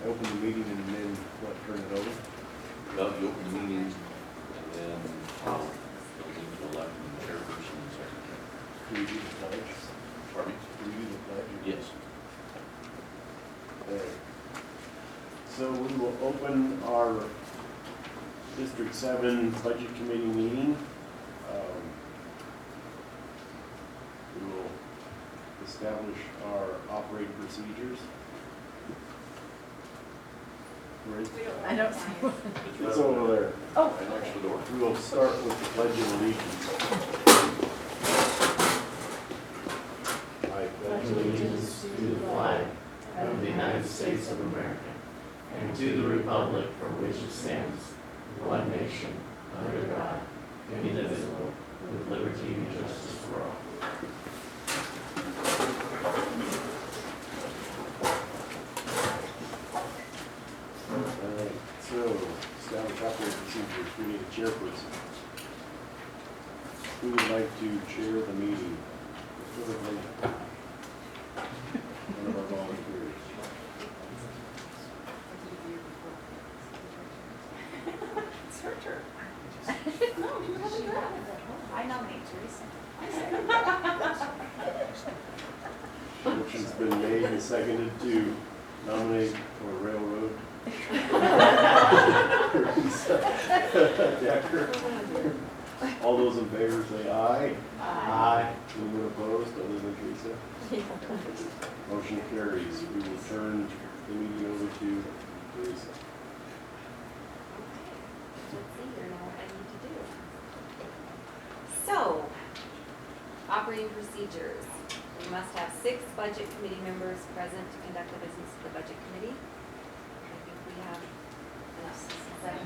open the meeting and then what, turn it over? Well, you open the meeting and then we'll elect the chairperson and secretary. Do we do the pledge? Pardon me? Do we do the pledge? Yes. Okay. So we will open our District 7 Budget Committee meeting. We will establish our operating procedures. Right? I don't see one. It's over there. Oh, Right next to the door. We will start with the Pledge of Allegiance. I pledge allegiance to the flag of the United States of America and to the republic for which it stands, one nation, under God, indivisible, with liberty and justice for all. Alright, so establish operating procedures. We need a chairperson. Who would like to chair the meeting? One of our volunteers. it's her turn. No, you haven't done it. I nominate Teresa. Motion's been made and seconded to nominate for railroad. Decker. All those in favor say aye. Aye. Anyone opposed other than Teresa? Motion carries. We will turn the meeting over to Teresa. Let's see here now what I need to do. So, operating procedures. We must have 6 budget committee members present to conduct the business of the budget committee. I think we have enough, 7.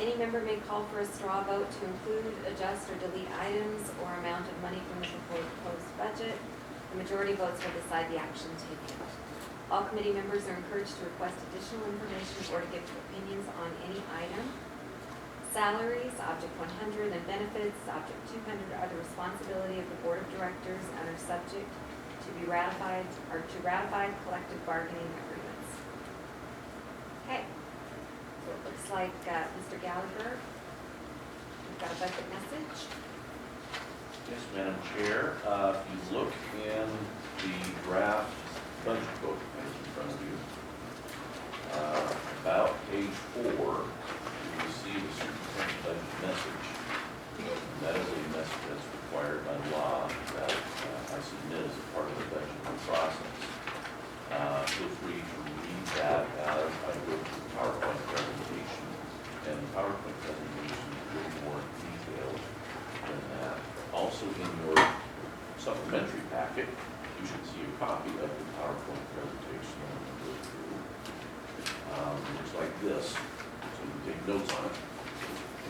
Any member may call for a straw vote to include, adjust, or delete items or amount of money from the proposed budget. The majority votes will decide the action taken. All committee members are encouraged to request additional information or to give opinions on any item. Salaries, Object 100, and benefits, Object 200, are the responsibility of the Board of Directors and are subject to be ratified or to ratified collective bargaining agreements. Okay, so it looks like Mr. Gallagher, we've got a budget message. Yes, Madam Chair. If you look in the draft budget book that's in front of you, about page 4, you see the superintendent budget message. And that is a message that's required by law that I submit as a part of the budgeting process. Feel free to read that as I go through the PowerPoint presentation. And the PowerPoint presentation is a little more detailed than that. Also in your supplementary packet, you should see a copy of the PowerPoint presentation that I'm going to go through. Looks like this, so you can take notes on it.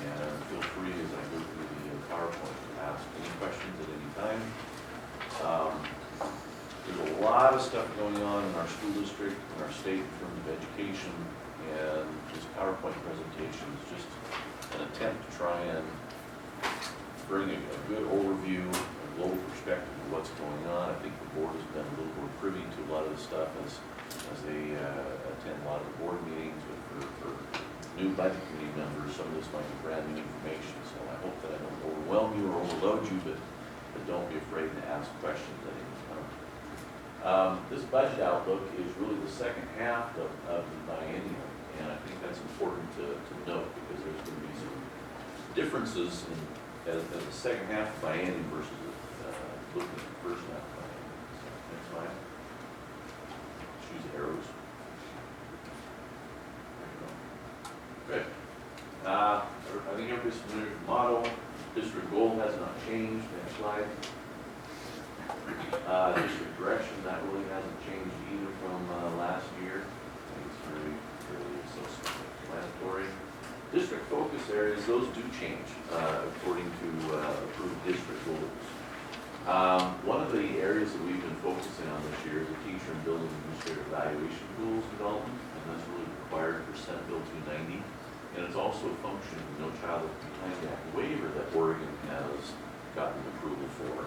And feel free as I go through the PowerPoint to ask any questions at any time. There's a lot of stuff going on in our school district, in our state in terms of education, and this PowerPoint presentation is just an attempt to try and bring a good overview, a global perspective of what's going on. I think the board has been a little more privy to a lot of this stuff as they attend a lot of the board meetings. But for new budget committee members, some of this might be brand new information. So I hope that I don't overwhelm you or overload you, but don't be afraid to ask questions at any time. This budget outlook is really the second half of the biennial, and I think that's important to note because there's going to be some differences in as the second half of biennium versus looking at the first half of biennium. So, next slide. Choose arrows. There you go. Good. I think everybody's familiar with the motto. District goal has not changed. Next slide. District direction, that really hasn't changed either from last year. I think it's fairly self-explanatory. District focus areas, those do change according to approved district goals. One of the areas that we've been focusing on this year is the teacher and building administrator evaluation tools development, and that's really required for Senate Bill 290. And it's also a function of the No Child Left Behind Act waiver that Oregon has gotten approval for.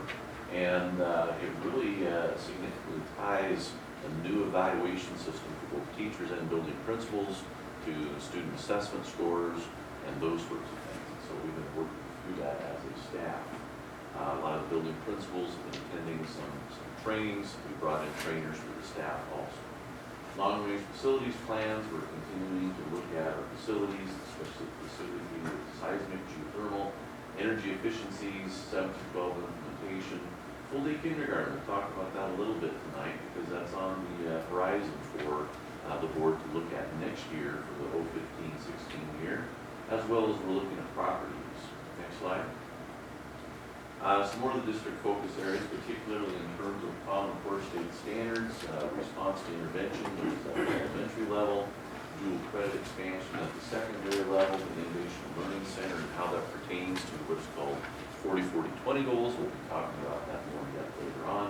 And it really significantly ties a new evaluation system for both teachers and building principals, to student assessment scores, and those sorts of things. So we've been working through that as a staff. A lot of the building principals have been attending some trainings. We brought in trainers for the staff also. Long-range facilities plans, we're continuing to look at our facilities, especially facilities with seismic, geothermal, energy efficiencies, 7 through 12 implementation. Full day kindergarten, we'll talk about that a little bit tonight because that's on the horizon for the board to look at next year for the 2015-16 year, as well as we're looking at property use. Next slide. Some more of the district focus areas, particularly in terms of Common Core state standards, response to intervention, there's the elementary level, dual credit expansion at the secondary level, the Innovation Learning Center, and how that pertains to what's called 40-40-20 goals. We'll be talking about that more in depth later on.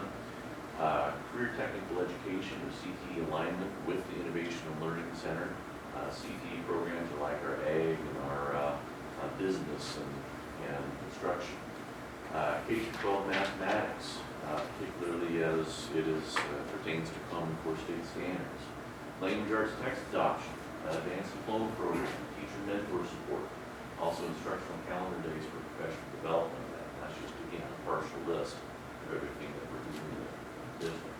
Career technical education, or CTE alignment with the Innovation and Learning Center. CTE programs are like our ag and our business and construction. K-12 mathematics, particularly as it pertains to Common Core state standards. Language arts text adoption, advanced diploma program, teacher mentor support. Also instructional calendar days for professional development. That's just, again, a partial list of everything that we're doing in the district.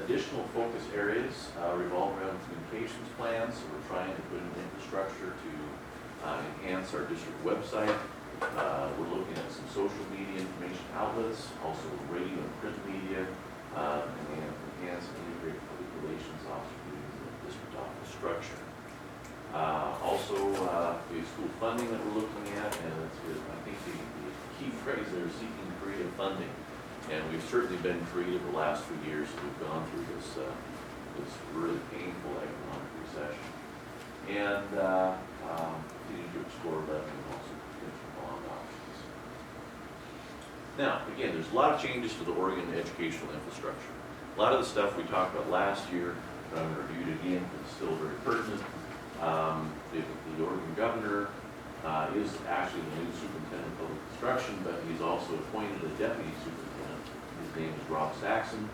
Additional focus areas revolve around communications plans. So we're trying to put in infrastructure to enhance our district website. We're looking at some social media information outlets, also radio and print media, and enhance and integrate public relations officer duties in the district office structure. Also, the school funding that we're looking at, and I think the key phrase there is seeking creative funding. And we've certainly been creative the last few years as we've gone through this really painful economic recession. And continue to explore revenue and also potential bond options. Now, again, there's a lot of changes to the Oregon educational infrastructure. A lot of the stuff we talked about last year, but I'm going to review it again because it's still very pertinent. The Oregon governor is actually the new superintendent of public instruction, but he's also appointed a deputy superintendent. His name is Rob Saxon,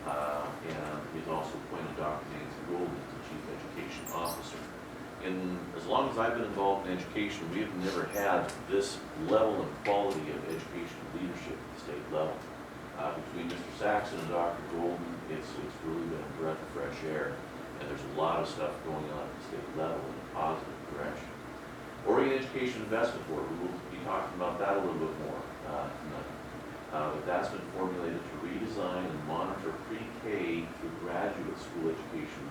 and he's also appointed Dr. Nancy Golden as the chief education officer. And as long as I've been involved in education, we have never had this level and quality of educational leadership at the state level. Between Mr. Saxon and Dr. Golden, it's really been a breath of fresh air, and there's a lot of stuff going on at the state level in a positive direction. Oregon Education Investment Board, we will be talking about that a little bit more tonight. But that's been formulated to redesign and monitor pre-K through graduate school education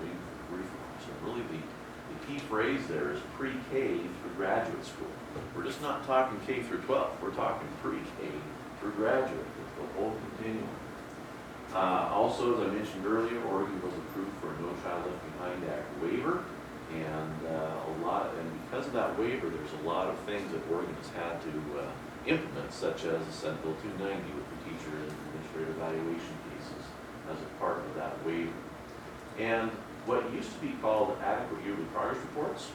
reforms. And really the key phrase there is pre-K through graduate school. We're just not talking K through 12. We're talking pre-K through graduate. It's the whole continuum. Also, as I mentioned earlier, Oregon was approved for a No Child Left Behind Act waiver. And because of that waiver, there's a lot of things that Oregon has had to implement, such as the Senate Bill 290 with the teacher and administrative evaluation pieces as a part of that waiver. And what used to be called adequate yearly progress reports,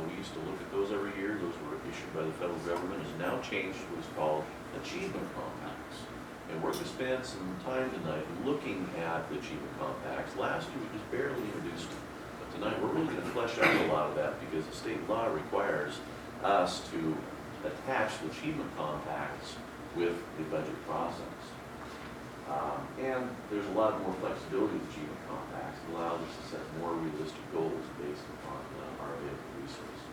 we used to look at those every year. Those were issued by the federal government. Has now changed to what's called achievement compacts. And we're going to spend some time tonight looking at the achievement compacts. Last year we just barely introduced them. But tonight we're really going to flesh out a lot of that because the state law requires us to attach the achievement compacts with the budget process. And there's a lot more flexibility with achievement compacts. It allows us to set more realistic goals based upon our available resources.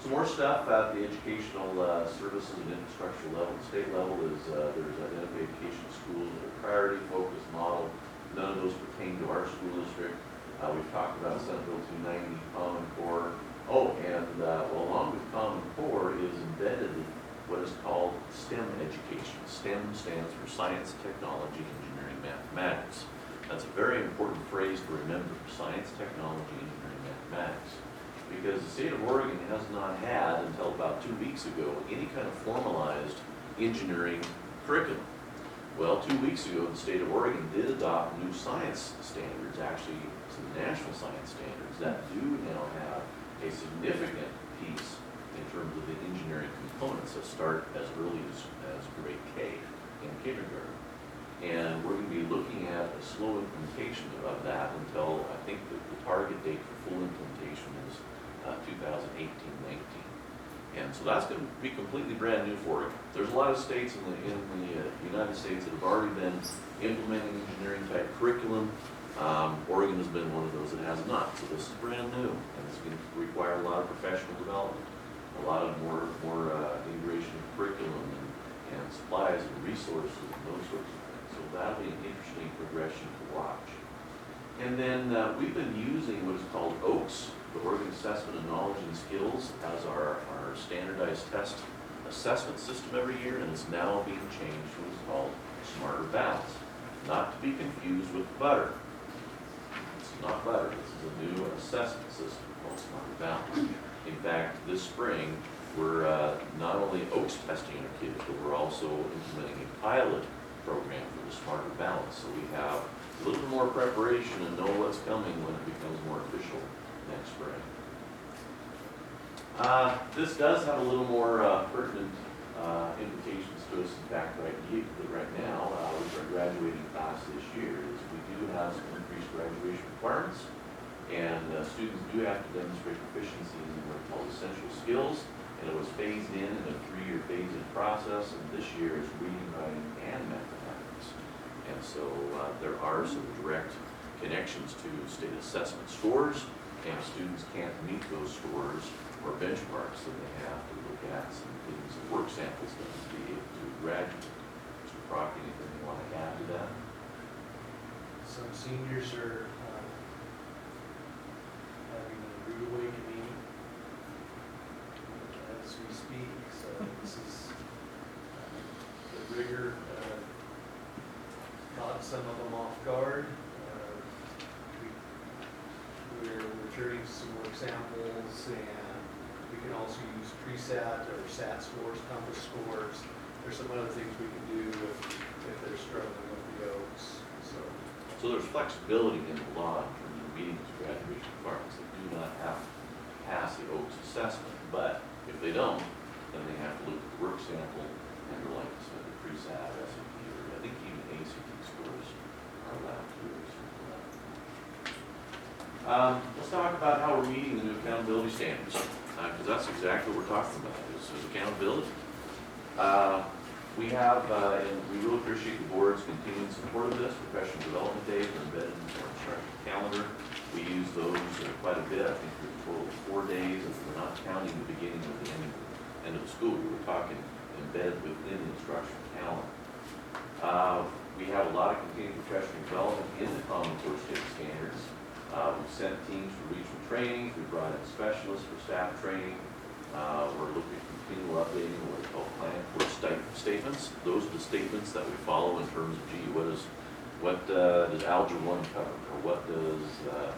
Some more stuff at the educational services and infrastructure level. The state level is there's identification of schools that are priority focused model. None of those pertain to our school district. We've talked about Senate Bill 290, Common Core. Oh, and along with Common Core is embedded what is called STEM education. STEM stands for science, technology, engineering, mathematics. That's a very important phrase to remember, science, technology, engineering, mathematics. Because the state of Oregon has not had, until about 2 weeks ago, any kind of formalized engineering curriculum. Well, 2 weeks ago, the state of Oregon did adopt new science standards, actually some national science standards that do now have a significant piece in terms of the engineering components that start as early as grade K in kindergarten. And we're going to be looking at a slow implementation of that until I think that the target date for full implementation is 2018-19. And so that's going to be completely brand new for it. There's a lot of states in the United States that have already been implementing engineering type curriculum. Oregon has been one of those that has not. So this is brand new, and it's going to require a lot of professional development, a lot of more integration of curriculum and supplies and resources and those sorts of things. So that'll be an interesting progression to watch. And then we've been using what is called OAKS, the Oregon Assessment of Knowledge and Skills, as our standardized test assessment system every year, and it's now being changed to what's called Smarter Balance. Not to be confused with butter. It's not butter. This is a new assessment system called Smarter Balance. In fact, this spring, we're not only OAKS testing our kids, but we're also implementing a pilot program for the Smarter Balance. So we have a little bit more preparation and know what's coming when it becomes more official next spring. This does have a little more pertinent implications to us. In fact, right now, with our graduating class this year, is we do have some increased graduation requirements, and students do have to demonstrate proficiency in what are called essential skills, and it was phased in a 3-year phase-in process, and this year is reading, writing, and mathematics. And so there are some direct connections to state assessment scores, and students can't meet those scores or benchmarks, so they have to look at some things, work samples that to be able to graduate. Mr. Crockett, anything you want to add to that? Some seniors are having a rude awakening as we speak, so this is the rigor caught some of them off guard. We're returning some work samples, and we can also use pre-SAT or SAT scores, compass scores. There's some other things we can do if they're struggling with the OAKS. So there's flexibility in the law in terms of meeting these graduation requirements. They do not have to pass the OAKS assessment, but if they don't, then they have to look at the work sample and like I said, the pre-SAT, SAT, or I think even ACT scores are allowed to do this. Let's talk about how we're meeting the new accountability standards, because that's exactly what we're talking about, is accountability. We have, and we really appreciate the board's continued support of this. Professional development days are embedded in our instructional calendar. We use those quite a bit. I think there's a total of 4 days, and we're not counting the beginning of the end of the school year. We're talking embedded within the instructional calendar. We have a lot of continued professional development in the Common Core state standards. We've sent teams for regional training. We've brought in specialists for staff training. We're looking at continual updating of what we call plan for statements. Those are the statements that we follow in terms of, gee, what does Algebra 1 cover, or what does a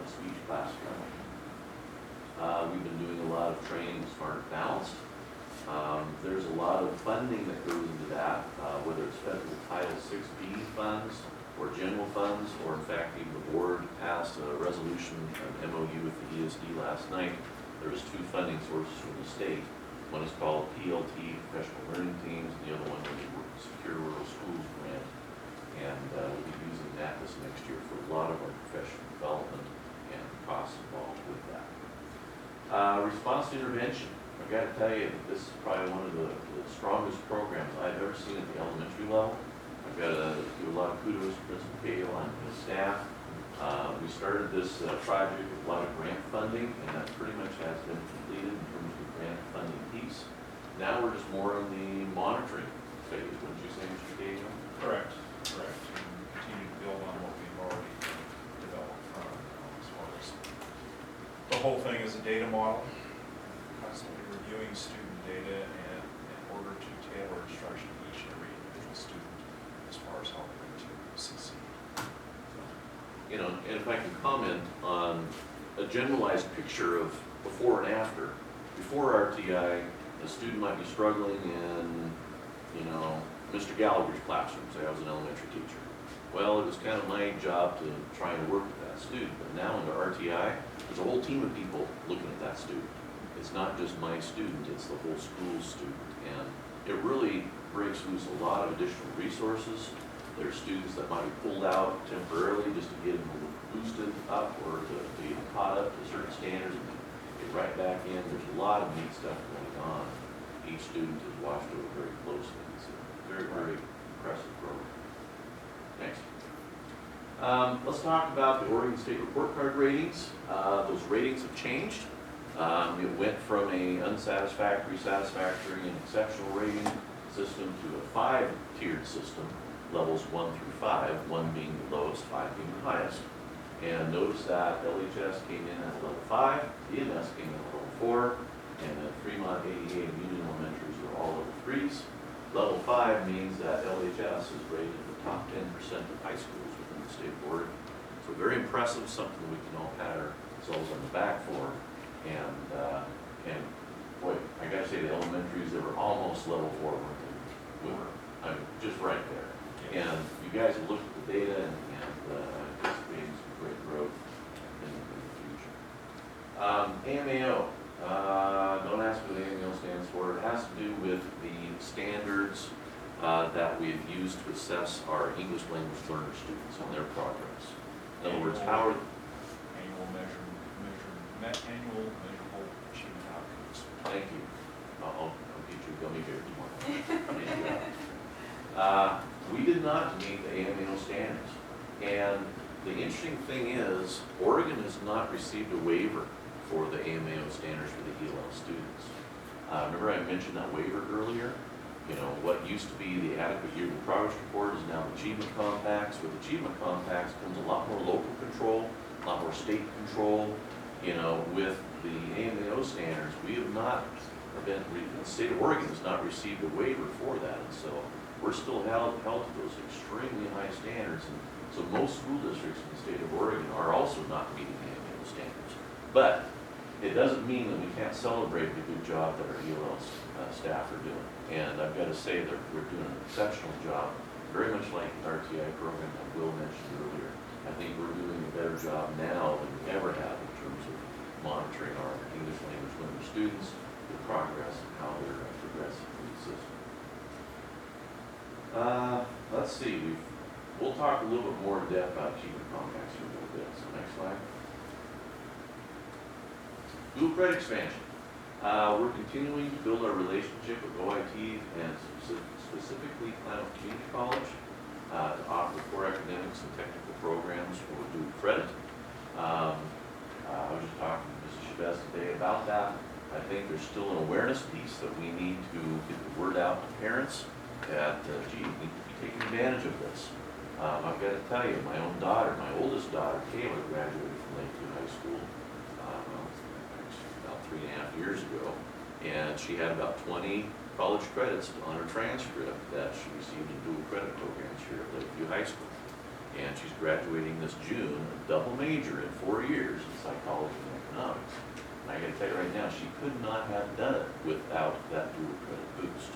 speech class cover? We've been doing a lot of training in Smarter Balanced. There's a lot of funding that goes into that, whether it's federal Title 6B funds, or general funds, or in fact even the board passed a resolution, an MOU with the ESD last night. There's 2 funding sources from the state. One is called PLT, Professional Learning Teams, and the other one is the Secure Rural Schools Grant. And we'll be using that this next year for a lot of our professional development and costs involved with that. Response to intervention. I've got to tell you, this is probably one of the strongest programs I've ever seen at the elementary level. I've got to give a lot of kudos to Principal Cahill and his staff. We started this project with a lot of grant funding, and that pretty much has been completed in terms of the grant funding piece. Now we're just more in the monitoring phase, wouldn't you say, Mr. Cahill? Correct. And continue to build on what we've already developed as far as the whole thing is a data model, constantly reviewing student data and in order to tailor instruction to each and every individual student as far as helping them to succeed. You know, and if I can comment on a generalized picture of before and after. Before RTI, a student might be struggling in, Mr. Gallagher's classroom, say I was an elementary teacher. Well, it was kind of my job to try and work with that student, but now under RTI, there's a whole team of people looking at that student. It's not just my student, it's the whole school student, and it really breaks loose a lot of additional resources. There's students that might be pulled out temporarily just to get them boosted up or to get caught up to certain standards and get right back in. There's a lot of neat stuff going on. Each student is watched over very closely. It's a very, very impressive program. Next. Let's talk about the Oregon State Report Card ratings. Those ratings have changed. It went from a unsatisfactory, satisfactory, and exceptional rating system to a 5-tiered system, levels 1 through 5, 1 being the lowest, 5 being the highest. And notice that LHS came in at level 5, EMS came in at level 4, and then Fremont, ADA, and Union Elementaries are all level 3s. Level 5 means that LHS is rated in the top 10% of high schools within the state of Oregon. So very impressive, something we can all pat ourselves on the back for. And boy, I gotta say, the elementaries, they were almost level 4, weren't they? We were. I'm just right there. And you guys have looked at the data and anticipating some great growth in the future. AMAO. Don't ask what AMAO stands for. It has to do with the standards that we have used to assess our English language learner students and their progress. In other words, how are annual measurable achievement outcomes. Thank you. I'll get you a gummy bear tomorrow. We did not meet the AMAO standards. And the interesting thing is, Oregon has not received a waiver for the AMAO standards for the ELL students. Remember I mentioned that waiver earlier? You know, what used to be the adequate yearly progress report is now the achievement compacts. With achievement compacts comes a lot more local control, a lot more state control. You know, with the AMAO standards, we have not been, the state of Oregon has not received a waiver for that. And so we're still held to those extremely high standards. And so most school districts in the state of Oregon are also not meeting the AMAO standards. But it doesn't mean that we can't celebrate the good job that our ELL staff are doing. And I've got to say that we're doing an exceptional job, very much like the RTI program that Will mentioned earlier. I think we're doing a better job now than we ever have in terms of monitoring our English language learner students, their progress, and how they're progressing through the system. Let's see, we'll talk a little bit more in depth about achievement compacts in a little bit. So next slide. Dual credit expansion. We're continuing to build our relationship with OIT and specifically Klamath Community College to offer core academics and technical programs for dual credit. I was just talking to Mrs. Chavez today about that. I think there's still an awareness piece that we need to get the word out to parents that, gee, we need to be taking advantage of this. I've got to tell you, my own daughter, my oldest daughter, Kayla, graduated from Lakeview High School about 3.5 years ago, and she had about 20 college credits on her transcript that she received in dual credit programs here at Lakeview High School. And she's graduating this June, a double major in 4 years in psychology and economics. And I got to tell you right now, she could not have done it without that dual credit boost.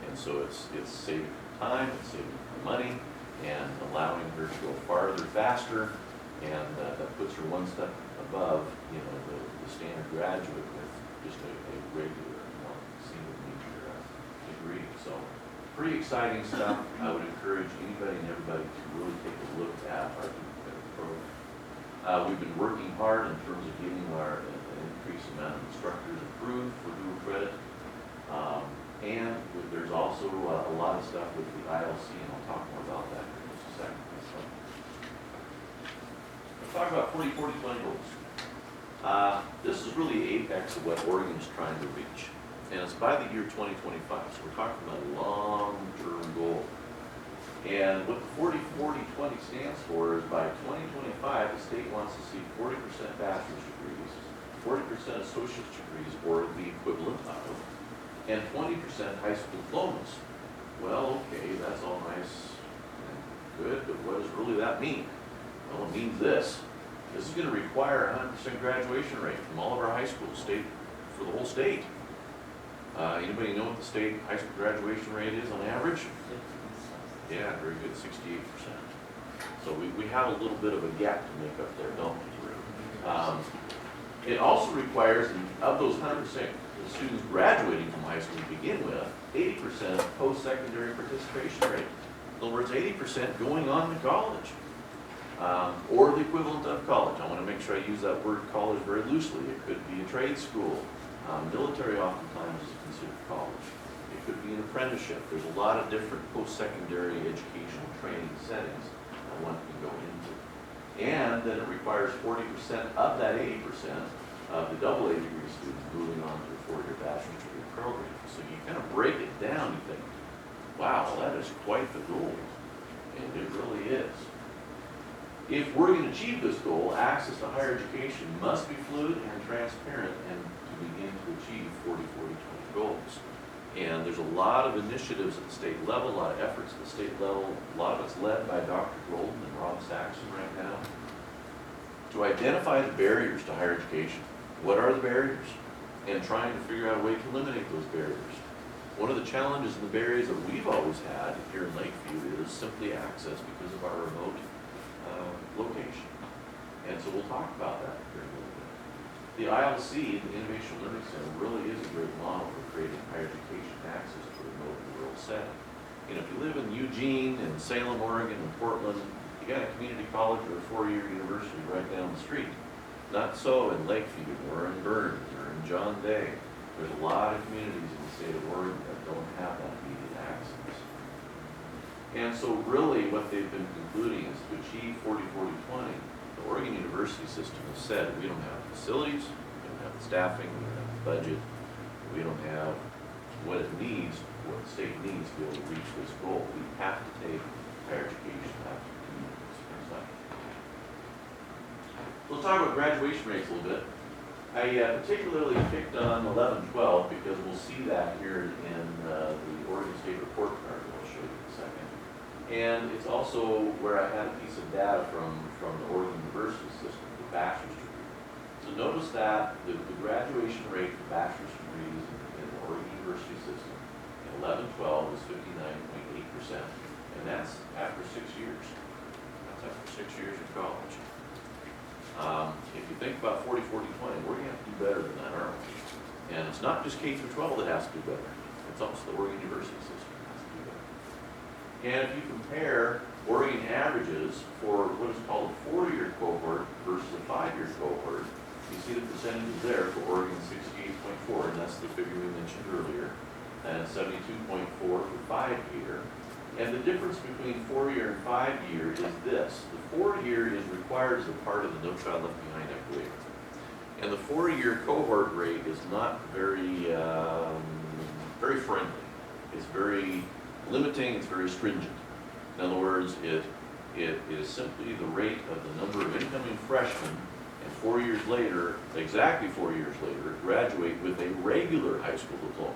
And so it's saving her time, it's saving her money, and allowing her to go farther, faster, and that puts her one step above, you know, the standard graduate with just a regular, single major degree. So pretty exciting stuff. I would encourage anybody and everybody to really take a look at our dual credit program. We've been working hard in terms of getting our increased amount of instructors approved for dual credit. And there's also a lot of stuff with the ILC, and I'll talk more about that in just a second. So, let's talk about 40-40-20 goals. This is really the apex of what Oregon is trying to reach. And it's by the year 2025, so we're talking about a long-term goal. And what the 40-40-20 stands for is by 2025, the state wants to see 40% bachelor's degrees, 40% associate's degrees, or the equivalent of, and 20% high school diplomas. Well, okay, that's all nice and good, but what does really that mean? Well, it means this. This is going to require a 100% graduation rate from all of our high schools, for the whole state. Anybody know what the state high school graduation rate is on average? Yeah, very good, 68%. So we have a little bit of a gap to make up there, don't we? It also requires, of those 100% students graduating from high school to begin with, 80% post-secondary participation rate. In other words, 80% going on to college, or the equivalent of college. I want to make sure I use that word college very loosely. It could be a trade school. Military oftentimes is considered college. It could be an apprenticeship. There's a lot of different post-secondary educational training settings that one can go into. And then it requires 40% of that 80% of the AA degree students moving on to a four-year bachelor's degree program. So you kind of break it down, you think, wow, that is quite the goal. And it really is. If we're going to achieve this goal, access to higher education must be fluid and transparent and to begin to achieve 40-40-20 goals. And there's a lot of initiatives at the state level, a lot of efforts at the state level. A lot of it's led by Dr. Golden and Rob Saxon right now to identify the barriers to higher education. What are the barriers? And trying to figure out a way to eliminate those barriers. One of the challenges and the barriers that we've always had here in Lakeview is simply access because of our remote location. And so we'll talk about that here in a little bit. The ILC, the Innovation Learning Center, really is a great model for creating higher education access to a remote and rural setting. You know, if you live in Eugene and Salem, Oregon, and Portland, you got a community college or a four-year university right down the street. Not so in Lakeview or in Burns or in John Day. There's a lot of communities in the state of Oregon that don't have that immediate access. And so really what they've been concluding is to achieve 40-40-20, the Oregon University system has said we don't have the facilities, we don't have the staffing, we don't have the budget, we don't have what it needs, what the state needs to be able to reach this goal. We have to take higher education back to the community. We'll talk about graduation rates a little bit. I particularly picked on 11-12 because we'll see that here in the Oregon State Report card that I'll show you in a second. And it's also where I had a piece of data from the Oregon University system, the bachelor's degree. So notice that the graduation rate for bachelor's degrees in the Oregon University system in 11-12 is 59.8%. And that's after 6 years. That's after 6 years of college. If you think about 40-40-20, we're going to have to do better than that, aren't we? And it's not just K through 12 that has to do better. It's also the Oregon University system that has to do better. And if you compare Oregon averages for what is called a 4-year cohort versus a 5-year cohort, you see the percentages there for Oregon 68.4, and that's the figure we mentioned earlier, and 72.4 for 5-year. And the difference between 4-year and 5-year is this. The 4-year is required as a part of the No Child Left Behind equity. And the 4-year cohort rate is not very, very friendly. It's very limiting, it's very stringent. In other words, it is simply the rate of the number of incoming freshmen, and 4 years later, exactly 4 years later, graduate with a regular high school diploma.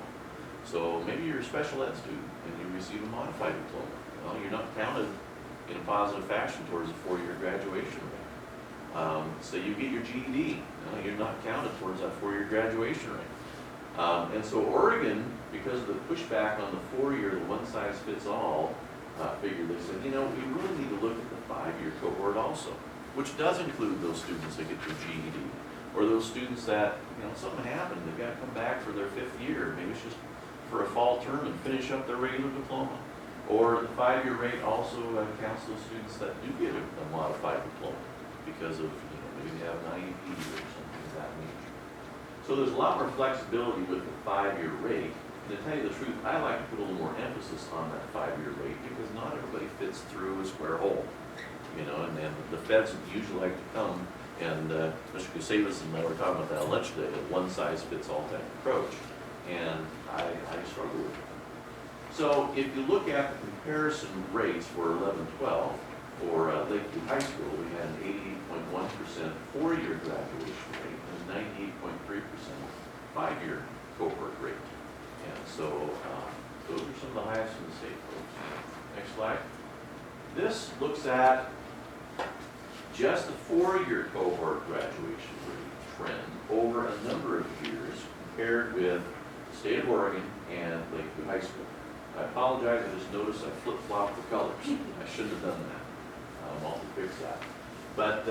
So maybe you're a special ed student and you receive a modified diploma. Well, you're not counted in a positive fashion towards a 4-year graduation rate. So you get your GED, you're not counted towards that 4-year graduation rate. And so Oregon, because of the pushback on the 4-year, the one-size-fits-all figure, they said, you know, we really need to look at the 5-year cohort also, which does include those students that get their GED, or those students that, you know, something happened, they've got to come back for their 5th year, maybe it's just for a fall term and finish up their regular diploma. Or the 5-year rate also counts those students that do get a modified diploma because of, you know, maybe they have an IEP or something of that nature. So there's a lot more flexibility with the 5-year rate. And to tell you the truth, I like to put a little more emphasis on that 5-year rate because not everybody fits through a square hole. You know, and the feds usually like to come, and Mr. Gustavus and I were talking about that at lunch today, a one-size-fits-all type approach. And I struggle with it. So if you look at the comparison rates for 11-12 for Lakeview High School, we had an 88.1% 4-year graduation rate and a 98.3% 5-year cohort rate. And so those are some of the highest in the state, folks. Next slide. This looks at just the 4-year cohort graduation rate trend over a number of years compared with the state of Oregon and Lakeview High School. I apologize, I just noticed I flip-flopped the colors. I shouldn't have done that. I'll fix that. But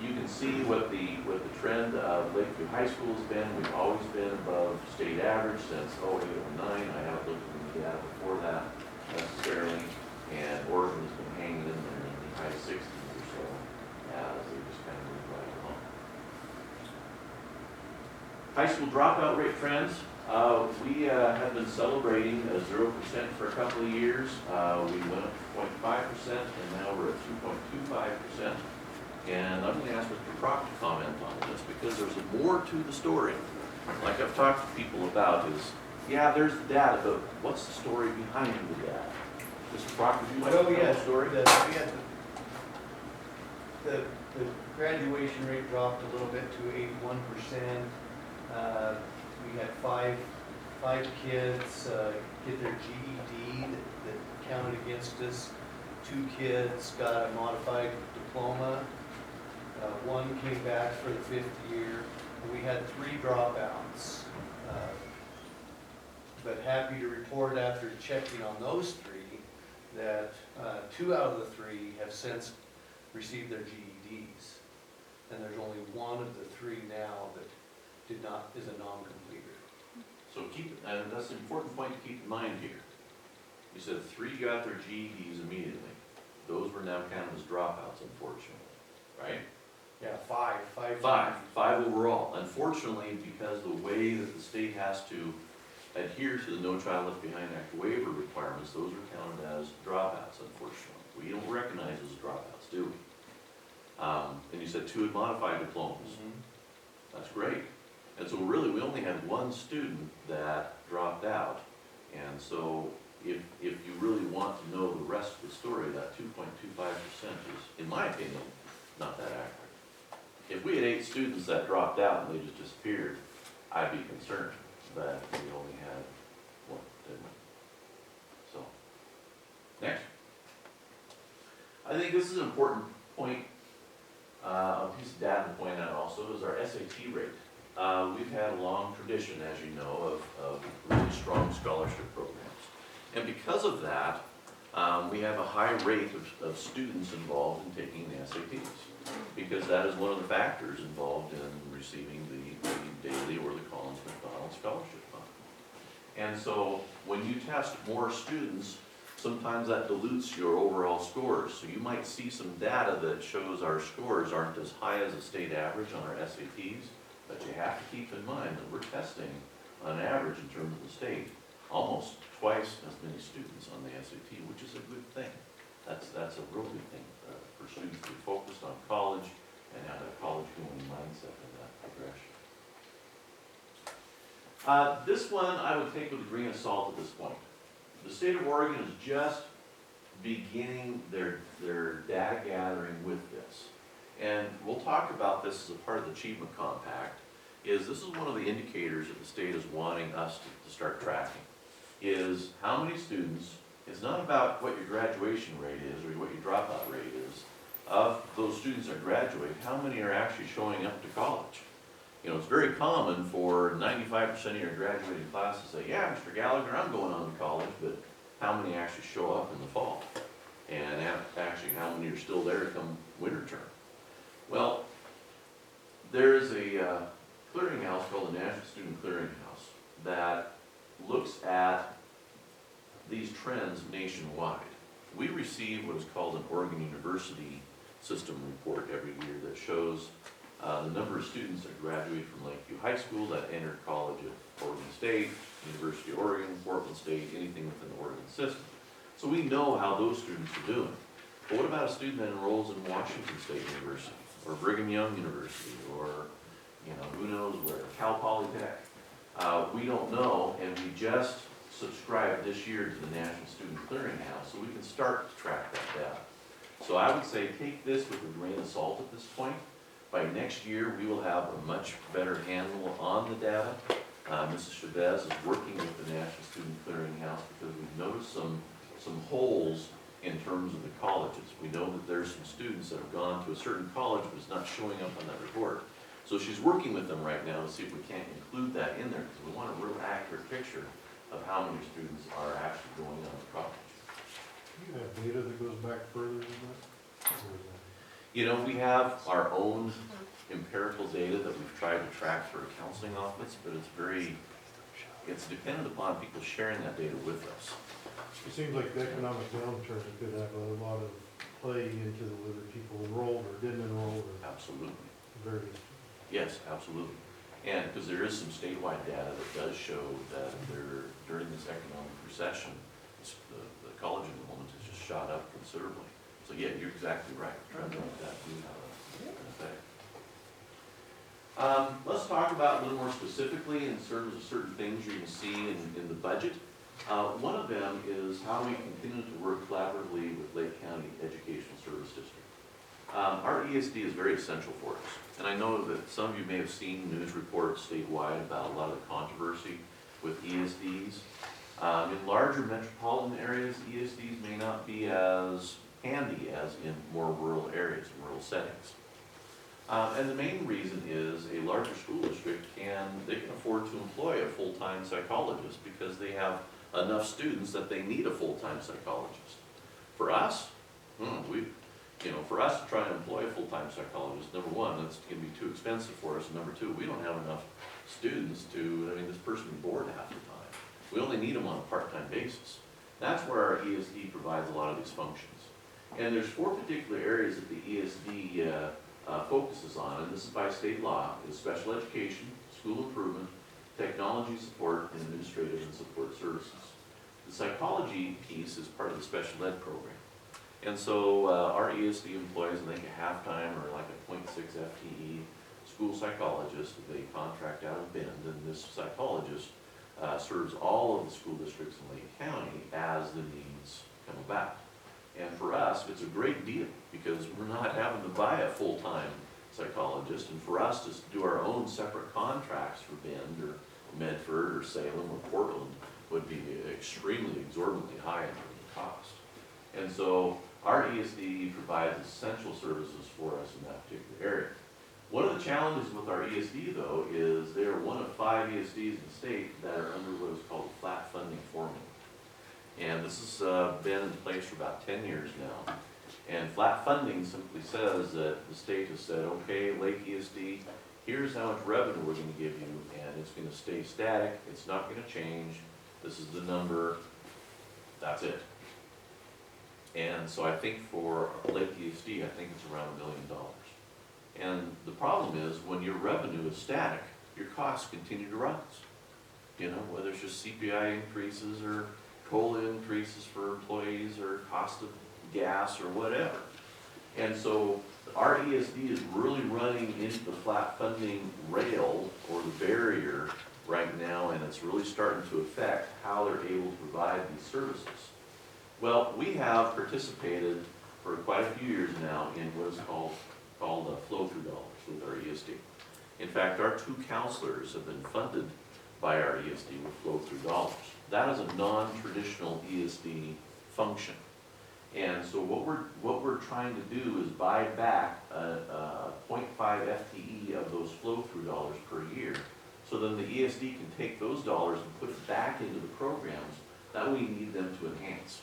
you can see what the trend of Lakeview High School has been. We've always been above state average since 08, 09. I haven't looked at the data before that necessarily. And Oregon has been hanging in there in the high 60s or so as they just kind of move right along. High school dropout rate trends. We have been celebrating 0% for a couple of years. We went up to 0.5% and now we're at 2.25%. And I'm going to ask Mr. Crock to comment on this because there's more to the story. Like I've talked to people about is, yeah, there's the data, but what's the story behind the data? Mr. Crock, would you like to tell the story? The graduation rate dropped a little bit to 81%. We had five kids get their GED that counted against us. 2 kids got a modified diploma. 1 came back for the 5th year. And we had 3 dropouts. But happy to report after checking on those 3 that 2 out of the 3 have since received their GEDs. And there's only 1 of the 3 now that is a non-completer. So and that's an important point to keep in mind here. You said 3 got their GEDs immediately. Those were now counted as dropouts, unfortunately, right? Yeah, 5. 5 overall. Unfortunately, because the way that the state has to adhere to the No Child Left Behind Act waiver requirements, those are counted as dropouts, unfortunately. We don't recognize those as dropouts, do we? And you said 2 had modified diplomas. Mm-hmm. That's great. And so really, we only had 1 student that dropped out. And so if you really want to know the rest of the story, that 2.25% is, in my opinion, not that accurate. If we had 8 students that dropped out and they just disappeared, I'd be concerned. But we only had 1, didn't we? So, next. I think this is an important point, a piece of data to point out also is our SAT rate. We've had a long tradition, as you know, of really strong scholarship programs. And because of that, we have a high rate of students involved in taking the SATs, because that is one of the factors involved in receiving the Daily or the Collins McDonald Scholarship Fund. And so when you test more students, sometimes that dilutes your overall scores. So you might see some data that shows our scores aren't as high as the state average on our SATs, but you have to keep in mind that we're testing on average in terms of the state almost twice as many students on the SAT, which is a good thing. That's a real good thing for students to be focused on college and have a college-going mindset in that progression. This one I would take with a grain of salt at this point. The state of Oregon is just beginning their data gathering with this. And we'll talk about this as a part of the Achievement Compact, this is one of the indicators that the state is wanting us to start tracking, is how many students, it's not about what your graduation rate is or what your dropout rate is, of those students that graduate, how many are actually showing up to college? You know, it's very common for 95% of your graduating class to say, yeah, Mr. Gallagher, I'm going on to college, but how many actually show up in the fall? And actually, how many are still there come winter term? Well, there's a clearinghouse called the National Student Clearinghouse that looks at these trends nationwide. We receive what is called an Oregon University System report every year that shows the number of students that graduate from Lakeview High School that entered college at Oregon State, University of Oregon, Portland State, anything within the Oregon system. So we know how those students are doing. But what about a student that enrolls in Washington State University or Brigham Young University or, you know, who knows where, Cal Polytech? We don't know, and we just subscribed this year to the National Student Clearinghouse, so we can start to track that data. So I would say take this with a grain of salt at this point. By next year, we will have a much better handle on the data. Mrs. Chavez is working with the National Student Clearinghouse because we've noticed some holes in terms of the colleges. We know that there's some students that have gone to a certain college but it's not showing up on that report. So she's working with them right now to see if we can't include that in there because we want a real accurate picture of how many students are actually going on to college. Do you have data that goes back further than that? Or is that- You know, we have our own empirical data that we've tried to track for a counseling office, but it's dependent upon people sharing that data with us. It seems like the economic downturn could have a lot of play into whether people enrolled or didn't enroll or Absolutely. various. Yes, absolutely. And because there is some statewide data that does show that during this economic recession, the college enrollment has just shot up considerably. So yeah, you're exactly right. Trends like that do have an effect. Let's talk about a little more specifically in terms of certain things you're going to see in the budget. One of them is how we continue to work collaboratively with Lake County Educational Service District. Our ESD is very essential for us, and I know that some of you may have seen news reports statewide about a lot of the controversy with ESDs. In larger metropolitan areas, ESDs may not be as handy as in more rural areas, rural settings. And the main reason is a larger school district can afford to employ a full-time psychologist because they have enough students that they need a full-time psychologist. For us, for us to try and employ a full-time psychologist, number one, that's going to be too expensive for us. And number two, we don't have enough students this person is bored half the time. We only need them on a part-time basis. That's where our ESD provides a lot of these functions. And there's 4 particular areas that the ESD focuses on, and this is by state law, is special education, school improvement, technology support, and administrative and support services. The psychology piece is part of the special ed program. And so our ESD employs, I think, a half-time or like a 0.6 FTE school psychologist that they contract out of Bend, and this psychologist serves all of the school districts in Lake County as the needs come about. And for us, it's a great deal because we're not having to buy a full-time psychologist, and for us to do our own separate contracts for Bend or Medford or Salem or Portland would be extremely exorbitantly high in terms of cost. And so our ESD provides essential services for us in that particular area. One of the challenges with our ESD, though, is they are one of 5 ESDs in the state that are under what is called a flat funding formula. And this has been in place for about 10 years now. And flat funding simply says that the state has said, okay, Lake ESD, here's how much revenue we're going to give you, and it's going to stay static, it's not going to change, this is the number, that's it. And so I think for Lake ESD, I think it's around $1 million. And the problem is, when your revenue is static, your costs continue to rise. Whether it's just CPI increases or COLA increases for employees or cost of gas or whatever. And so our ESD is really running into the flat funding rail or the barrier right now, and it's really starting to affect how they're able to provide these services. Well, we have participated for quite a few years now in what is called flow-through dollars with our ESD. In fact, our 2 counselors have been funded by our ESD with flow-through dollars. That is a non-traditional ESD function. And so what we're trying to do is buy back a 0.5 FTE of those flow-through dollars per year. So then the ESD can take those dollars and put it back into the programs that we need them to enhance.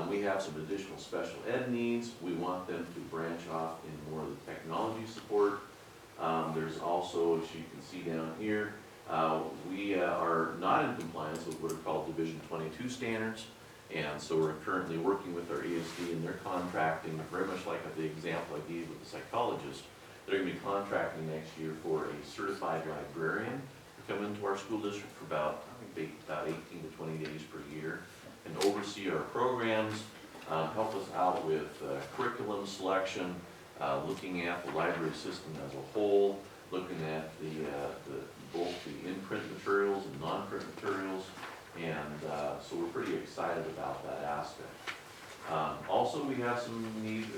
We have some additional special ed needs. We want them to branch off in more of the technology support. There's also, as you can see down here, we are not in compliance with what are called Division 22 standards. And so we're currently working with our ESD and they're contracting, very much like the example I gave with the psychologist. They're going to be contracting next year for a certified librarian to come into our school district for about 18 to 20 days per year and oversee our programs, help us out with curriculum selection, looking at the library system as a whole, looking at both the in-print materials and non-print materials, and so we're pretty excited about that aspect. Also, we have some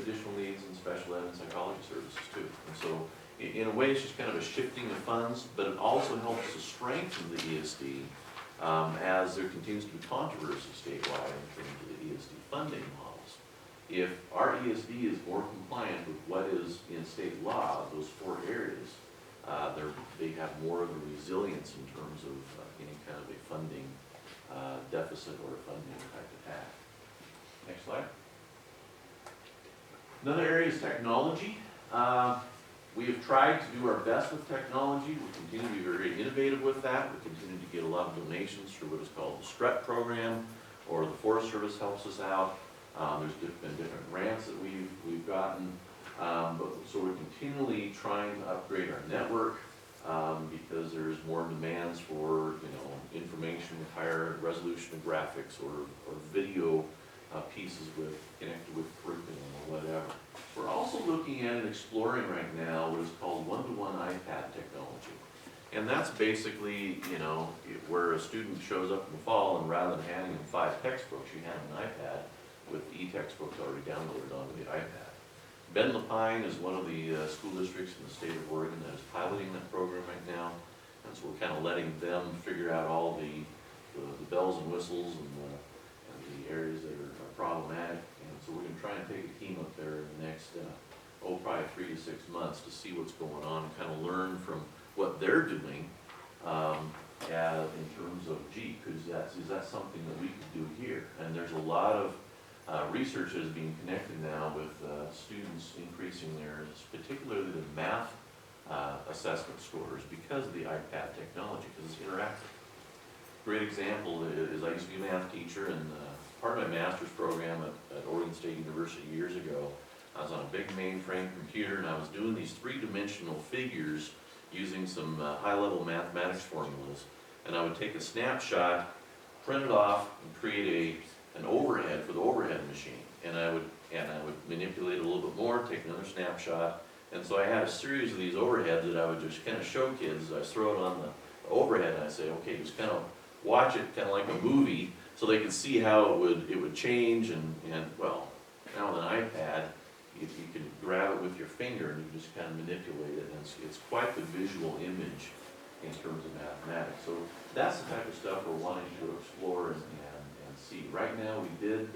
additional needs in special ed and psychology services too. And so, in a way, it's just kind of a shifting of funds, but it also helps to strengthen the ESD as there continues to be controversy statewide in terms of the ESD funding models. If our ESD is more compliant with what is in state law, those 4 areas, they have more of a resilience in terms of any kind of a funding deficit or a funding type attack. Next slide. Another area is technology. We have tried to do our best with technology. We continue to be very innovative with that. We continue to get a lot of donations through what is called the STRUT program, or the Forest Service helps us out. There's been different grants that we've gotten. So we're continually trying to upgrade our network because there's more demands for, information with higher resolution of graphics or video pieces connected with curriculum or whatever. We're also looking at and exploring right now what is called one-to-one iPad technology. And that's basically, where a student shows up in the fall and rather than handing them 5 textbooks, you hand them an iPad with e-textbooks already downloaded onto the iPad. Ben Lapine is one of the school districts in the state of Oregon that is piloting that program right now. And so we're kind of letting them figure out all the bells and whistles and the areas that are problematic. And so we're going to try and take a team up there in the next, probably 3 to 6 months to see what's going on and kind of learn from what they're doing in terms of, is that something that we could do here? And there's a lot of research that is being connected now with students increasing theirs, particularly the math assessment scores because of the iPad technology, because it's interactive. Great example is I used to be a math teacher, and part of my master's program at Oregon State University years ago, I was on a big mainframe computer and I was doing these 3-dimensional figures using some high-level mathematics formulas, and I would take a snapshot, print it off, and create an overhead for the overhead machine. And I would manipulate it a little bit more, take another snapshot, and so I had a series of these overheads that I would just kind of show kids. I throw it on the overhead and I say, okay, just kind of watch it kind of like a movie so they could see how it would change and well, now with an iPad, you can grab it with your finger and you just kind of manipulate it, and it's quite the visual image in terms of mathematics. So that's the type of stuff we're wanting to explore and see. Right now, we did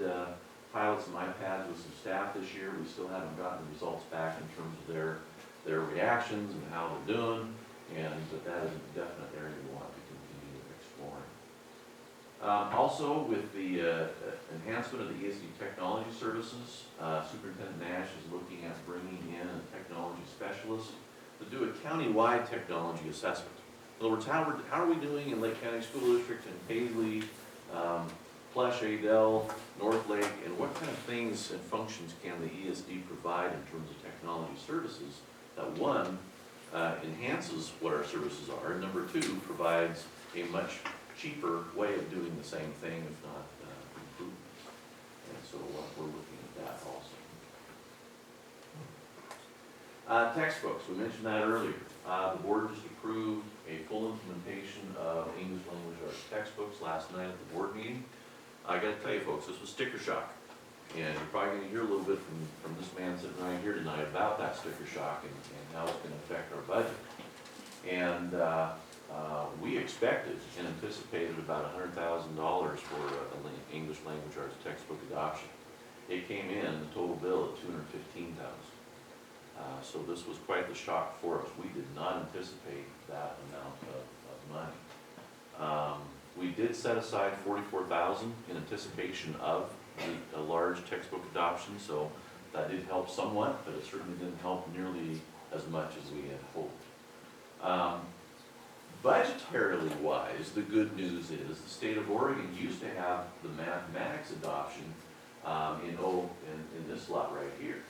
pilot some iPads with some staff this year. We still haven't gotten the results back in terms of their reactions and how they're doing, but that is a definite area we want to continue exploring. Also, with the enhancement of the ESD technology services, Superintendent Nash is looking at bringing in a technology specialist to do a county-wide technology assessment. In other words, how are we doing in Lake County School District and Paisley, Plush, Adel, North Lake, and what kind of things and functions can the ESD provide in terms of technology services that, one, enhances what our services are, and number 2, provides a much cheaper way of doing the same thing, if not improvements. And so we're looking at that also. Textbooks, we mentioned that earlier. The board just approved a full implementation of English language arts textbooks last night at the board meeting. I got to tell you folks, this was sticker shock. And you're probably going to hear a little bit from this man sitting right here tonight about that sticker shock and how it's going to affect our budget. And we expected and anticipated about $100,000 for an English language arts textbook adoption. It came in, the total bill at $215,000. So this was quite the shock for us. We did not anticipate that amount of money. We did set aside $44,000 in anticipation of a large textbook adoption, so that did help somewhat, but it certainly didn't help nearly as much as we had hoped. Budgetarily wise, the good news is the state of Oregon used to have the mathematics adoption in this slot right here.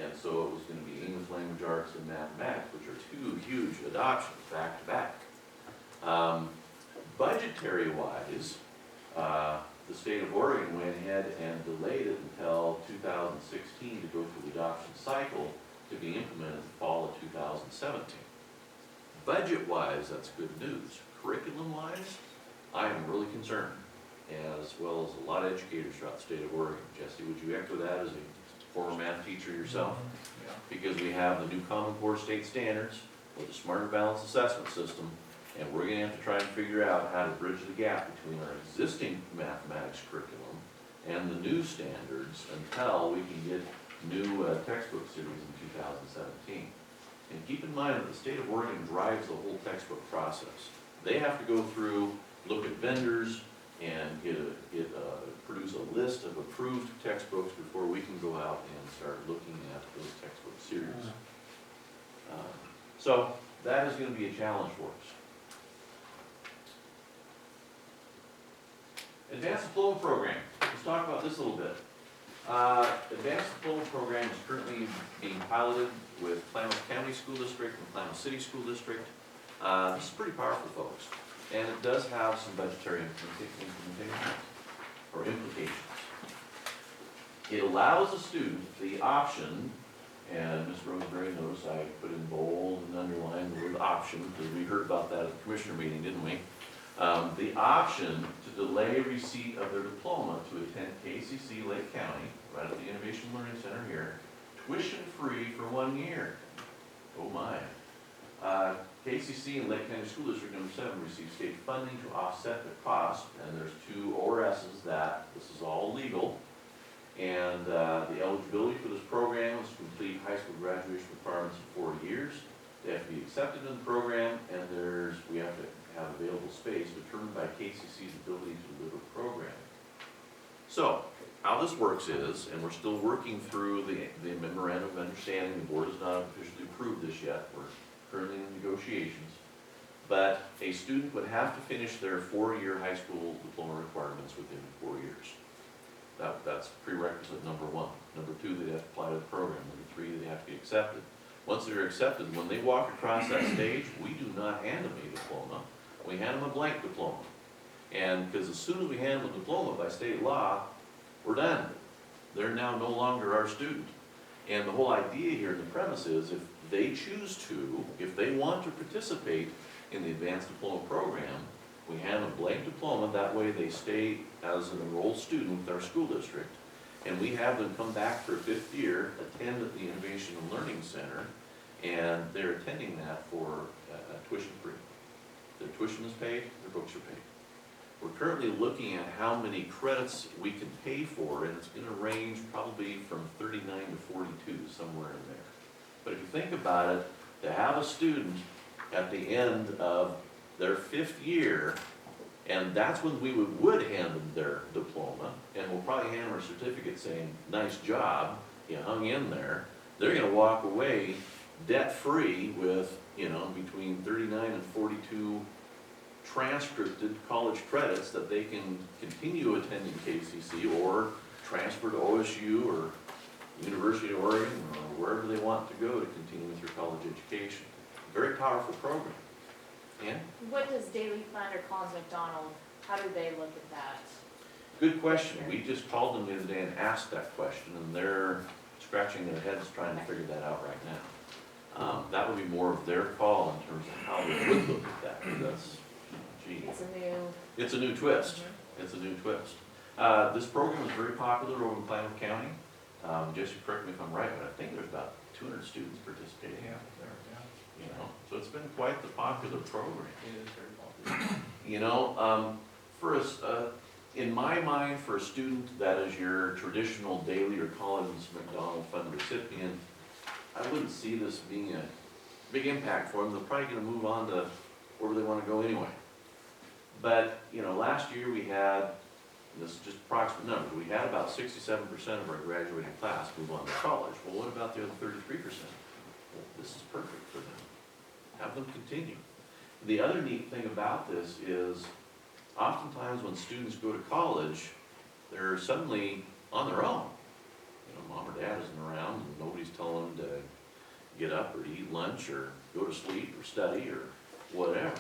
And so it was going to be English language arts and mathematics, which are 2 huge adoptions back to back. Budgetary wise, the state of Oregon went ahead and delayed it until 2016 to go through the adoption cycle to be implemented in the fall of 2017. Budget-wise, that's good news. Curriculum-wise, I am really concerned, as well as a lot of educators throughout the state of Oregon. Jesse, would you echo that as a former math teacher yourself? Yeah. Because we have the new Common Core state standards with the Smarter Balanced Assessment System, and we're going to have to try and figure out how to bridge the gap between our existing mathematics curriculum and the new standards until we can get new textbook series in 2017. And keep in mind that the state of Oregon drives the whole textbook process. They have to go through, look at vendors, and produce a list of approved textbooks before we can go out and start looking at So that is gonna be a challenge for us. Advanced Diploma Program, let's talk about this a little bit. Advanced Diploma Program is currently being piloted with Klamath County School District and Klamath City School District. This is pretty powerful, folks, and it does have some budgetary implementations or implications. It allows a student the option, and Ms. Roseberry noticed I put in bold and underlined the word option, because we heard about that at the commissioner meeting, didn't we? The option to delay receipt of their diploma to attend KCC Lake County, right at the Innovation Learning Center here, tuition-free for 1 year. Oh my. KCC and Lake County School District number 7 receive state funding to offset the cost, and there's 2 ORSs that this is all legal. And the eligibility for this program is to complete high school graduation requirements in 4 years. They have to be accepted in the program, and we have to have available space determined by KCC's ability to deliver the program. So, how this works is, and we're still working through the memorandum of understanding, the board has not officially approved this yet, we're currently in negotiations, but a student would have to finish their 4-year high school diploma requirements within 4 years. That's prerequisite number 1. Number 2, they have to apply to the program. Number 3, they have to be accepted. Once they're accepted, when they walk across that stage, we do not hand them a diploma. We hand them a blank diploma. And because as soon as we hand them a diploma by state law, we're done. They're now no longer our student. And the whole idea here in the premise is if they choose to, if they want to participate in the advanced diploma program, we hand them a blank diploma, that way they stay as an enrolled student with our school district. And we have them come back for a 5th year, attend at the Innovation and Learning Center, and they're attending that for tuition free. Their tuition is paid, their books are paid. We're currently looking at how many credits we can pay for, and it's going to range probably from 39 to 42, somewhere in there. But if you think about it, to have a student at the end of their 5th year, and that's when we would hand them their diploma, and we'll probably hand them a certificate saying, nice job, you hung in there. They're going to walk away debt-free with, between 39 and 42 transcripted college credits that they can continue attending KCC or transfer to OSU or University of Oregon or wherever they want to go to continue with their college education. Very powerful program. And What does Daily Fund or Collins McDonald, how do they look at that? good question. We just called them the other day and asked that question, and they're scratching their heads trying to figure that out right now. That would be more of their call in terms of how they would look at that. 'Cause that's, gee, it's a new twist. It's a new twist. This program is very popular over in Klamath County. Jesse, correct me if I'm right, but I think there's about 200 students participating. Yeah, So it's been quite the popular program. it is very popular. In my mind, for a student that is your traditional Daily or Collins McDonald Fund recipient, I wouldn't see this being a big impact for them. They're probably going to move on to wherever they want to go anyway. But, last year we had, this is just approximate numbers, we had about 67% of our graduating class move on to college. Well, what about the other 33%? Well, this is perfect for them. Have them continue. The other neat thing about this is oftentimes when students go to college, they're suddenly on their own. Mom or dad isn't around and nobody's telling them to get up or eat lunch or go to sleep or study or whatever.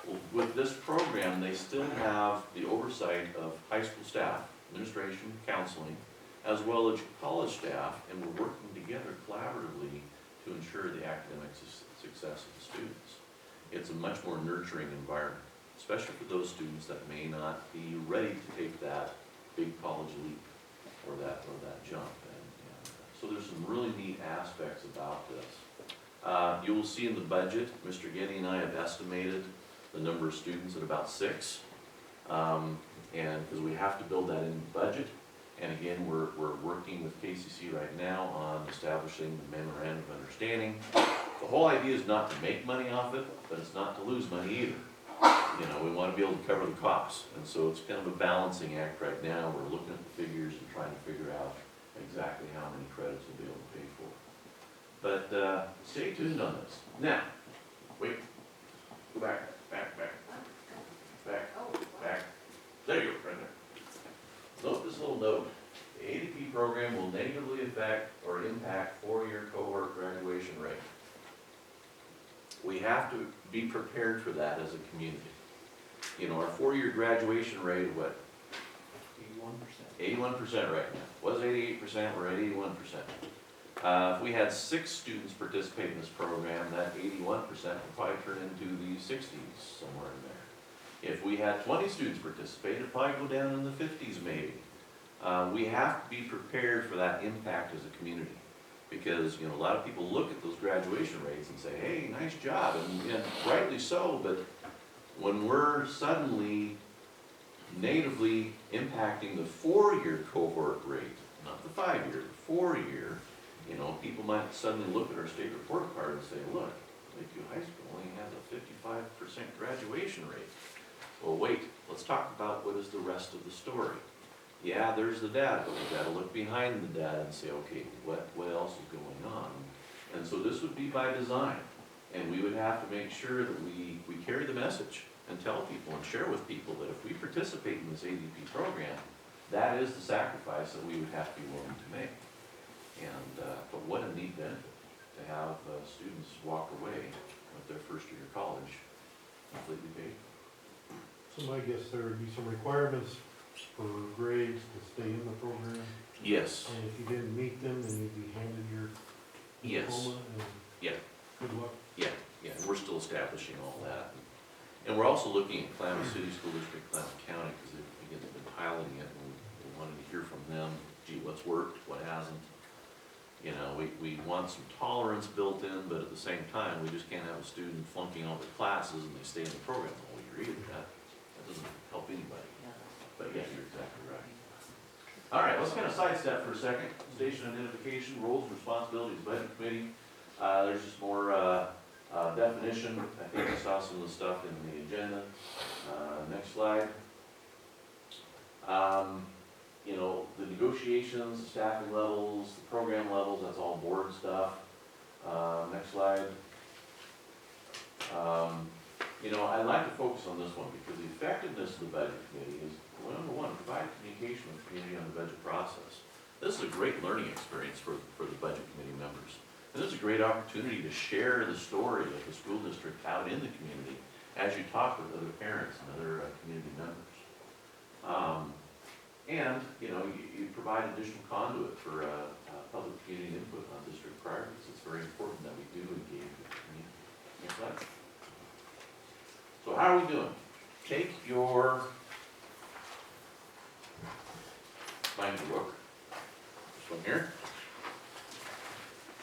Well, with this program, they still have the oversight of high school staff, administration, counseling, as well as college staff, and we're working together collaboratively to ensure the academic success of the students. It's a much more nurturing environment, especially for those students that may not be ready to take that big college leap or that jump. And so there's some really neat aspects about this. You will see in the budget, Mr. Getty and I have estimated the number of students at about 6. And because we have to build that in the budget. And again, we're working with KCC right now on establishing the memorandum of understanding. The whole idea is not to make money off it, but it's not to lose money either. We want to be able to cover the costs. And so it's kind of a balancing act right now. We're looking at the figures and trying to figure out exactly how many credits we'll be able to pay for. But stay tuned on this. Now, wait, go back. There you go, right there. Note this little note. The ADP program will negatively affect or impact four-year cohort graduation rate. We have to be prepared for that as a community. You know, our four-year graduation rate, what? 81% right now. Was 88%, we're at 81%. If we had 6 students participate in this program, that 81% would probably turn into the 60s, somewhere in there. If we had 20 students participate, it'd probably go down in the 50s maybe. We have to be prepared for that impact as a community. Because, you know, a lot of people look at those graduation rates and say, hey, nice job, and rightly so, but when we're suddenly negatively impacting the four-year cohort rate, not the 5-year, the 4-year, you know, people might suddenly look at our state report card and say, look, Lakeview High School only has a 55% graduation rate. Well, wait, let's talk about what is the rest of the story. Yeah, there's the data, but we've got to look behind the data and say, okay, what else is going on? And so this would be by design. And we would have to make sure that we carry the message and tell people and share with people that if we participate in this ADP program, that is the sacrifice that we would have to be willing to make. And, but what a neat benefit to have students walk away with their first year of college completely paid. So I guess there would be some requirements for grades to stay in the program. Yes. And if you didn't meet them, then you'd be handed your Yes. diploma and Yeah. good luck. Yeah, we're still establishing all that. And we're also looking at Klamath City School District, Klamath County, because they've been piloting it, and we wanted to hear from them, gee, what's worked, what hasn't. You know, we want some tolerance built in, but at the same time, we just can't have a student flunking all their classes and they stay in the program all year either. That doesn't help anybody. But yeah, you're exactly right. All right, let's kind of sidestep for a second. Station identification, roles and responsibilities, budget committee. There's just more definition. I think I saw some of the stuff in the agenda. Next slide. You know, the negotiations, the staffing levels, the program levels, that's all board stuff. Next slide. You know, I'd like to focus on this one because the effectiveness of the budget committee is, well, number one, provide communication with the community on the budget process. This is a great learning experience for the budget committee members. And this is a great opportunity to share the story of the school district out in the community as you talk with other parents and other community members. And, you know, you provide additional conduit for public community input on district priorities. It's very important that we do engage with the community. Next slide. So how are we doing? Take your binder book, this one here,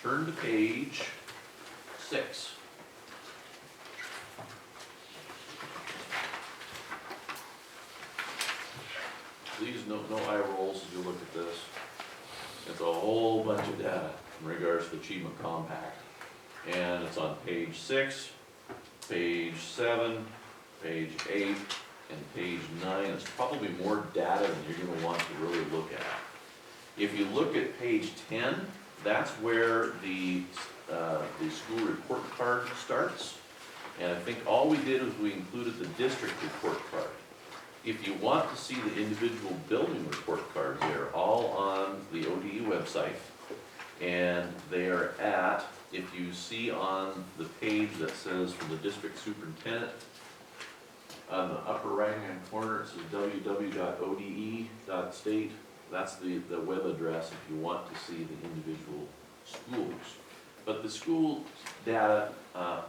turn to page 6. Please no eye rolls as you look at this. It's a whole bunch of data in regards to the Achievement Compact. And it's on page 6, page 7, page 8, and page 9. It's probably more data than you're going to want to really look at. If you look at page 10, that's where the school report card starts. And I think all we did was we included the district report card. If you want to see the individual building report cards, they're all on the ODE website. And they are at, if you see on the page that says from the district superintendent, on the upper right-hand corner, it says www.ode.state. That's the web address if you want to see the individual schools. But the school data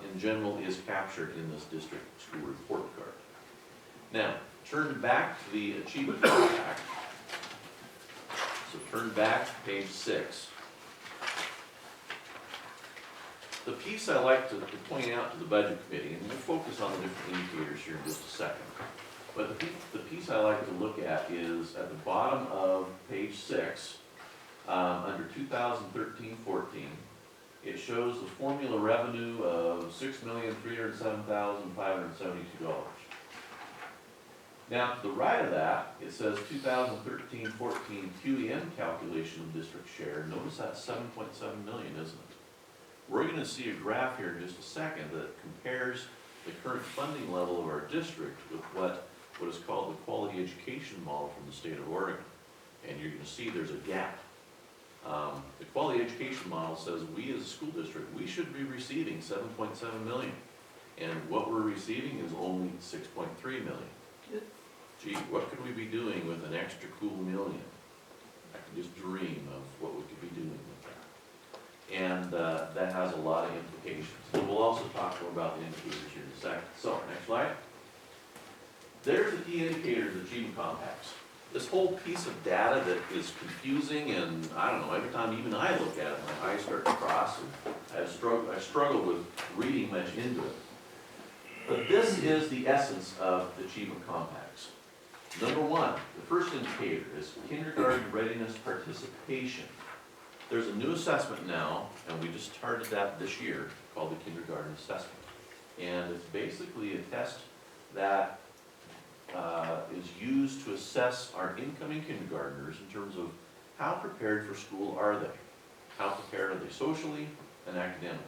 in general is captured in this district school report card. Now, turn back to the Achievement Compact. So turn back to page 6. The piece I like to point out to the budget committee, and we'll focus on the different indicators here in just a second, but the piece I like to look at is at the bottom of page 6, under 2013-14, it shows the formula revenue of $6,307,572. Now, to the right of that, it says 2013-14 QEM calculation of district share. Notice that's 7.7 million, isn't it? gonna see a graph here in just a second that compares the current funding level of our district with what is called the quality education model from the state of Oregon. And you're gonna see there's a gap. The quality education model says we as a school district, we should be receiving 7.7 million. And what we're receiving is only 6.3 million. Gee, what could we be doing with an extra cool million? I can just dream of what we could be doing with that. And that has a lot of implications. And we'll also talk more about the indicators here in a second. So, next slide. There's the key indicators of achievement compacts. This whole piece of data that is confusing, and I don't know, every time even I look at it, my eyes start to cross, and I struggle with reading much into it. But this is the essence of the achievement compacts. Number one, the first indicator is kindergarten readiness participation. There's a new assessment now, and we just started that this year, called the kindergarten assessment. And it's basically a test that is used to assess our incoming kindergartners in terms of how prepared for school are they? How prepared are they socially and academically?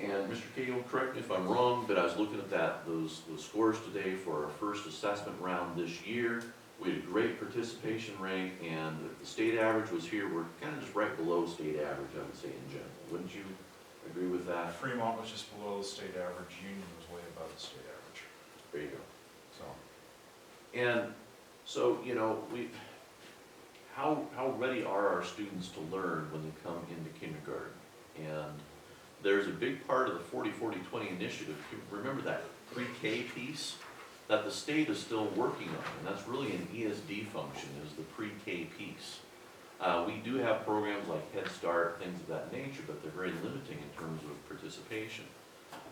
And Mr. Cahill, correct me if I'm wrong, but I was looking at those scores today for our first assessment round this year. We had a great participation rate, and if the state average was here, we're kind of just right below state average, I would say, in general. Wouldn't you agree with that? Fremont was just below the state average, Union was way above the state average, There you go. so. And so, you know, how ready are our students to learn when they come into kindergarten? And there's a big part of the 40-40-20 initiative, remember that pre-K piece that the state is still working on, and that's really an ESD function, is the pre-K piece. We do have programs like Head Start, things of that nature, but they're very limiting in terms of participation.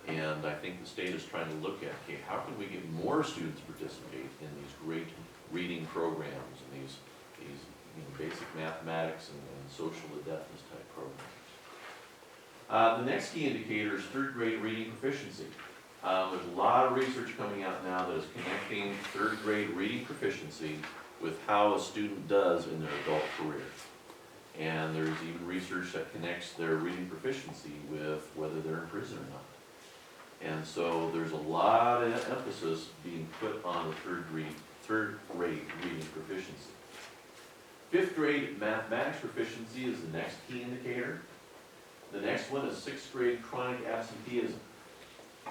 And I think the state is trying to look at, okay, how can we get more students to participate in these great reading programs and these basic mathematics and social adeptness type programs. The next key indicator is third grade reading proficiency. There's a lot of research coming out now that is connecting third grade reading proficiency with how a student does in their adult career. And there's even research that connects their reading proficiency with whether they're in prison or not. And so there's a lot of emphasis being put on the third grade reading proficiency. Fifth grade mathematics proficiency is the next key indicator. The next one is sixth grade chronic absenteeism.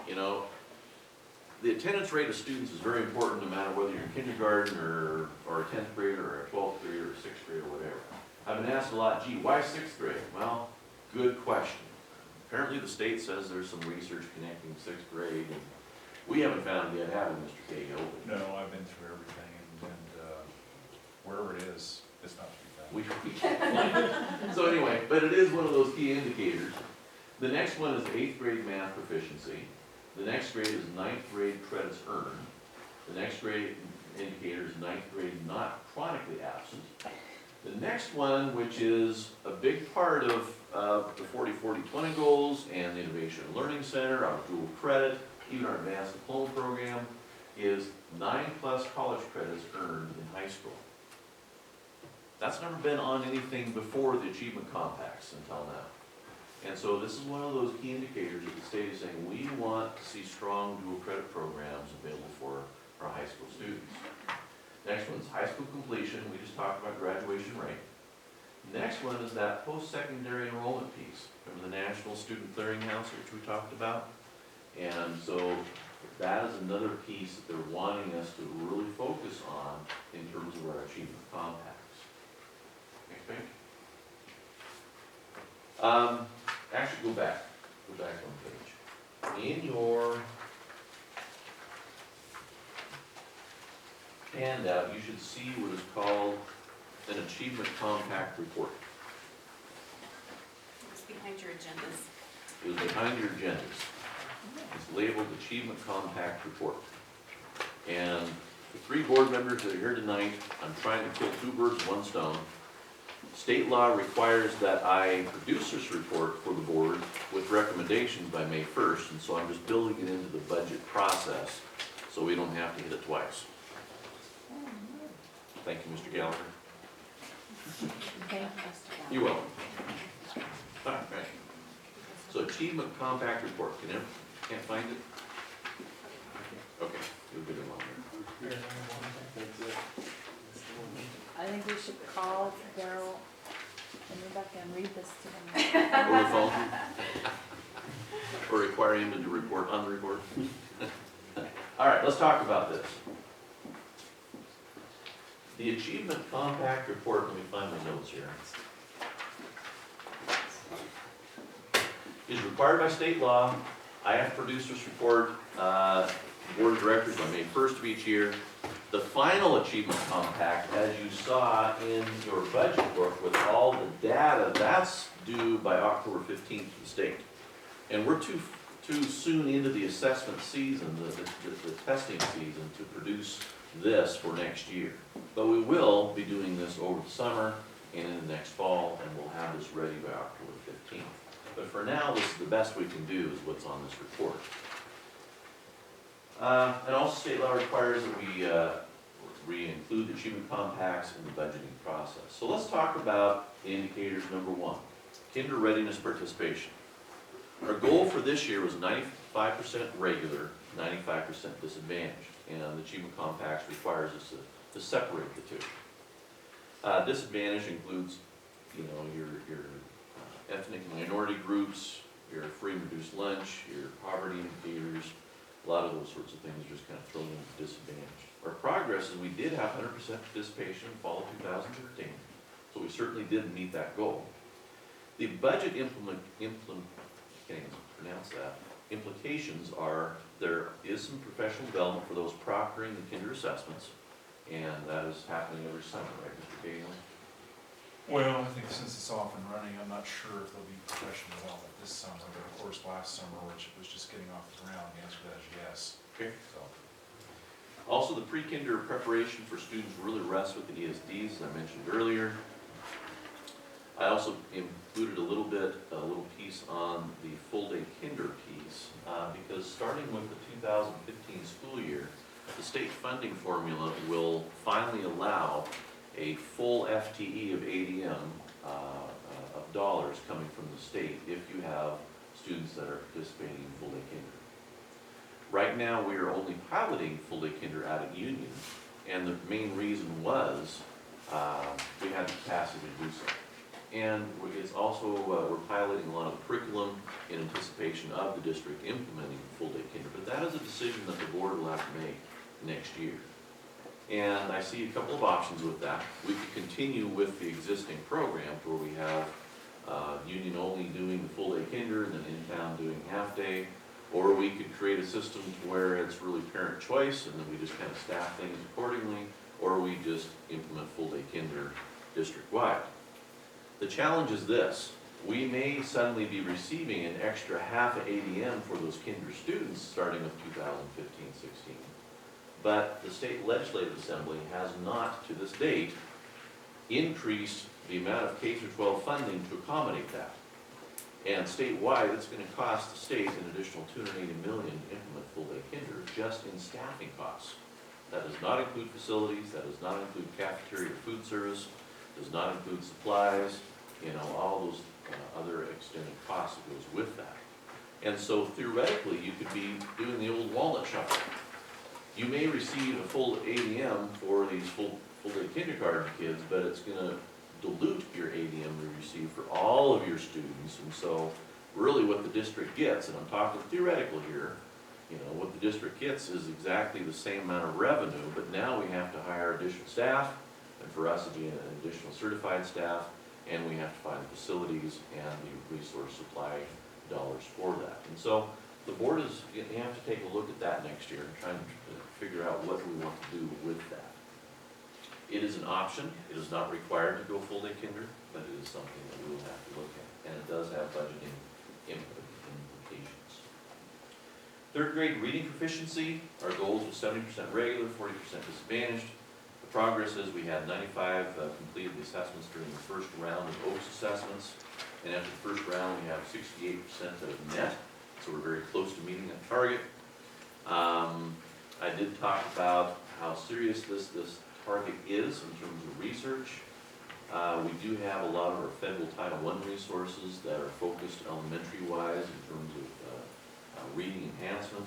You know, the attendance rate of students is very important no matter whether you're in kindergarten or a 10th grader or a 12th grader or a 6th grader or whatever. I've been asked a lot, gee, why 6th grade? Well, good question. Apparently the state says there's some research connecting 6th grade, and we haven't found it yet, have we, Mr. Cahill? No, I've been through everything, and wherever it is, it's not to be found. We can't. So anyway, but it is one of those key indicators. The next one is 8th grade math proficiency. The next grade is 9th grade credits earned. The next grade indicator is 9th grade not chronically absent. The next one, which is a big part of the 40-40-20 goals and the Innovation and Learning Center, our dual credit, even our advanced diploma program, is 9+ college credits earned in high school. That's never been on anything before the achievement compacts until now. And so this is one of those key indicators that the state is saying we want to see strong dual credit programs available for our high school students. Next one's high school completion. We just talked about graduation rate. Next one is that post-secondary enrollment piece. Remember the National Student Clearinghouse, which we talked about? And so that is another piece that they're wanting us to really focus on in terms of our achievement compacts. Next page. Actually, go back one page. In your handout, you should see what is called an achievement compact report. It's behind your agendas. It was behind your agendas. It's labeled achievement compact report. And the 3 board members that are here tonight, I'm trying to kill 2 birds with 1 stone. State law requires that I produce this report for the board with recommendations by May 1st, and so I'm just building it into the budget process so we don't have to hit it twice. Thank you, Mr. Gallagher. Okay. You're welcome. All right. achievement compact report, can't find it? Okay, you'll get it on there. That's it. I think we should call Daryl and Rebecca and read this to them. Over the phone? Or require him to do report on the report? All right, let's talk about this. The achievement compact report, let me find my notes here, is required by state law. I have to produce this report, board of directors by May 1st of each year. The final achievement compact, as you saw in your budget book with all the data, that's due by October 15th to the state. And we're too soon into the assessment season, the testing season, to produce this for next year. But we will be doing this over the summer and in the next fall, and we'll have this ready by October 15th. But for now, this is the best we can do, is what's on this report. And also state law requires that we include the achievement compacts in the budgeting process. So let's talk about the indicators. Number one, kinder readiness participation. Our goal for this year was 95% regular, 95% disadvantaged, and the achievement compacts requires us to separate the two. Disadvantage includes, you know, your ethnic minority groups, your free and reduced lunch, your poverty indicators. A lot of those sorts of things are just kind of thrown into disadvantage. Our progress is we did have 100% participation in fall of 2013, so we certainly did meet that goal. The budget implications are there is some professional development for those proctoring the kinder assessments, and that is happening every summer, right, Mr. Cahill? Well, I think since it's off and running, I'm not sure if there'll be professional development this summer, but of course last summer, which was just getting off the ground, the answer to that is yes. Okay. So, Also, the pre-kinder preparation for students really rests with the ESDs, as I mentioned earlier. I also included a little piece on the full-day kinder piece, because starting with the 2015 school year, the state funding formula will finally allow a full FTE of ADM of dollars coming from the state if you have students that are participating in full-day kinder. Right now, we are only piloting full-day kinder out at Union, and the main reason was we had the capacity to do so. And it's also, we're piloting a lot of the curriculum in anticipation of the district implementing full-day kinder, but that is a decision that the board will have to make next year. And I see a couple of options with that. We could continue with the existing program where we have Union only doing the full-day kinder and then in-town doing half-day, or we could create a system where it's really parent choice and then we just kind of staff things accordingly, or we just implement full-day kinder district-wide. The challenge is this: we may suddenly be receiving an extra half a ADM for those kinder students starting with 2015-16. But the state legislative assembly has not, to this date, increased the amount of K-12 funding to accommodate that. And statewide, it's going to cost the state an additional $280 million to implement full-day kinder just in staffing costs. That does not include facilities, that does not include cafeteria food service, does not include supplies, you know, all those other extended costs that goes with that. And so theoretically, you could be doing the old walnut shuffle. You may receive a full ADM for these full-day kindergarten kids, but it's going to dilute your ADM you receive for all of your students. And so really what the district gets, and I'm talking theoretical here, you know, what the district gets is exactly the same amount of revenue, but now we have to hire additional staff, and for us it'd be an additional certified staff, and we have to find the facilities and the resource supply dollars for that. And so the board is, you have to take a look at that next year and try and figure out what we want to do with that. It is an option. It is not required to go full-day kinder, but it is something that we will have to look at, and it does have budgeting implications. Third grade reading proficiency, our goals were 70% regular, 40% disadvantaged. The progress is we had 95 completed the assessments during the first round of OAKS assessments, and after the first round we have 68% that have met, so we're very close to meeting that target. I did talk about how serious this target is in terms of research. We do have a lot of our federal Title I resources that are focused elementary-wise in terms of reading enhancement.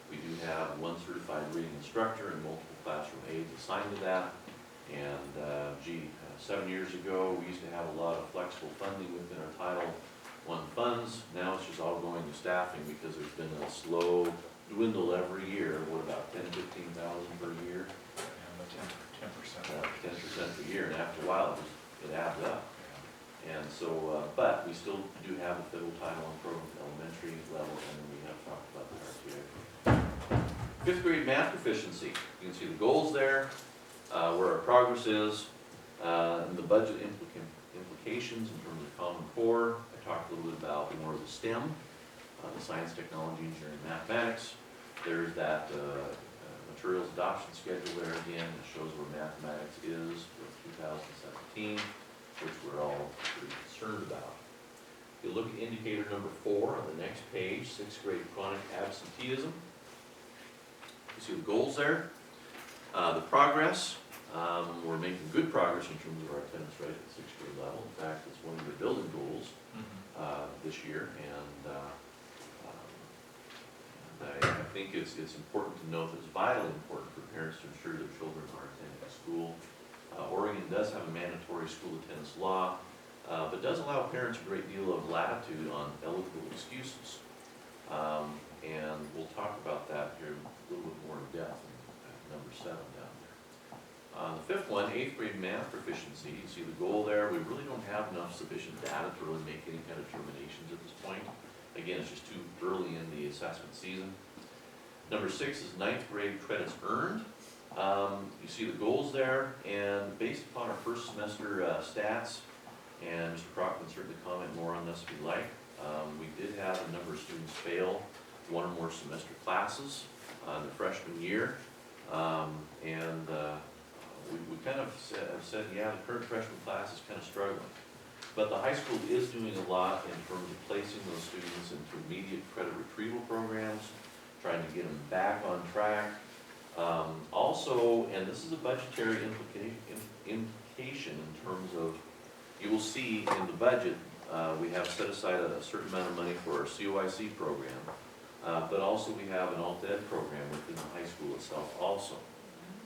We do have one certified reading instructor and multiple classroom aides assigned to that. And 7 years ago, we used to have a lot of flexible funding within our Title I funds. Now it's just all going to staffing because there's been a slow dwindle every year. What, about 10, 15,000 per year? And the 10%. 10% per year, and after a while, it adds up. And so, but we still do have a federal Title I program at the elementary level, and we have talked about the RTA. 5th grade math proficiency. You can see the goals there, where our progress is, and the budget implications in terms of Common Core. I talked a little bit about more of the STEM, the science, technology, engineering, mathematics. There's that materials adoption schedule there again. It shows where mathematics is for 2017, which we're all pretty concerned about. If you look at indicator number 4 on the next page, 6th grade chronic absenteeism. You see the goals there. The progress, we're making good progress in terms of our attendance rate at the 6th grade level. In fact, it's one of the building goals this year, and I think it's important to note that it's vitally important for parents to ensure their children are attending school. Oregon does have a mandatory school attendance law, but does allow parents a great deal of latitude on eligible excuses. And we'll talk about that here a little bit more in depth in number 7 down there. The 5th one, 8th grade math proficiency. You see the goal there. We really don't have enough sufficient data to really make any kind of determinations at this point. Again, it's just too early in the assessment season. Number 6 is 9th grade credits earned. You see the goals there, and based upon our first semester stats, and Mr. Crock can certainly comment more on this if you'd like, we did have a number of students fail 1 or more semester classes in the freshman year, and we kind of said, yeah, the current freshman class is kind of struggling. But the high school is doing a lot in terms of placing those students into immediate credit retrieval programs, trying to get them back on track. Also, and this is a budgetary implication in terms of, you will see in the budget, we have set aside a certain amount of money for our COIC program, but also we have an alt-ed program within the high school itself also.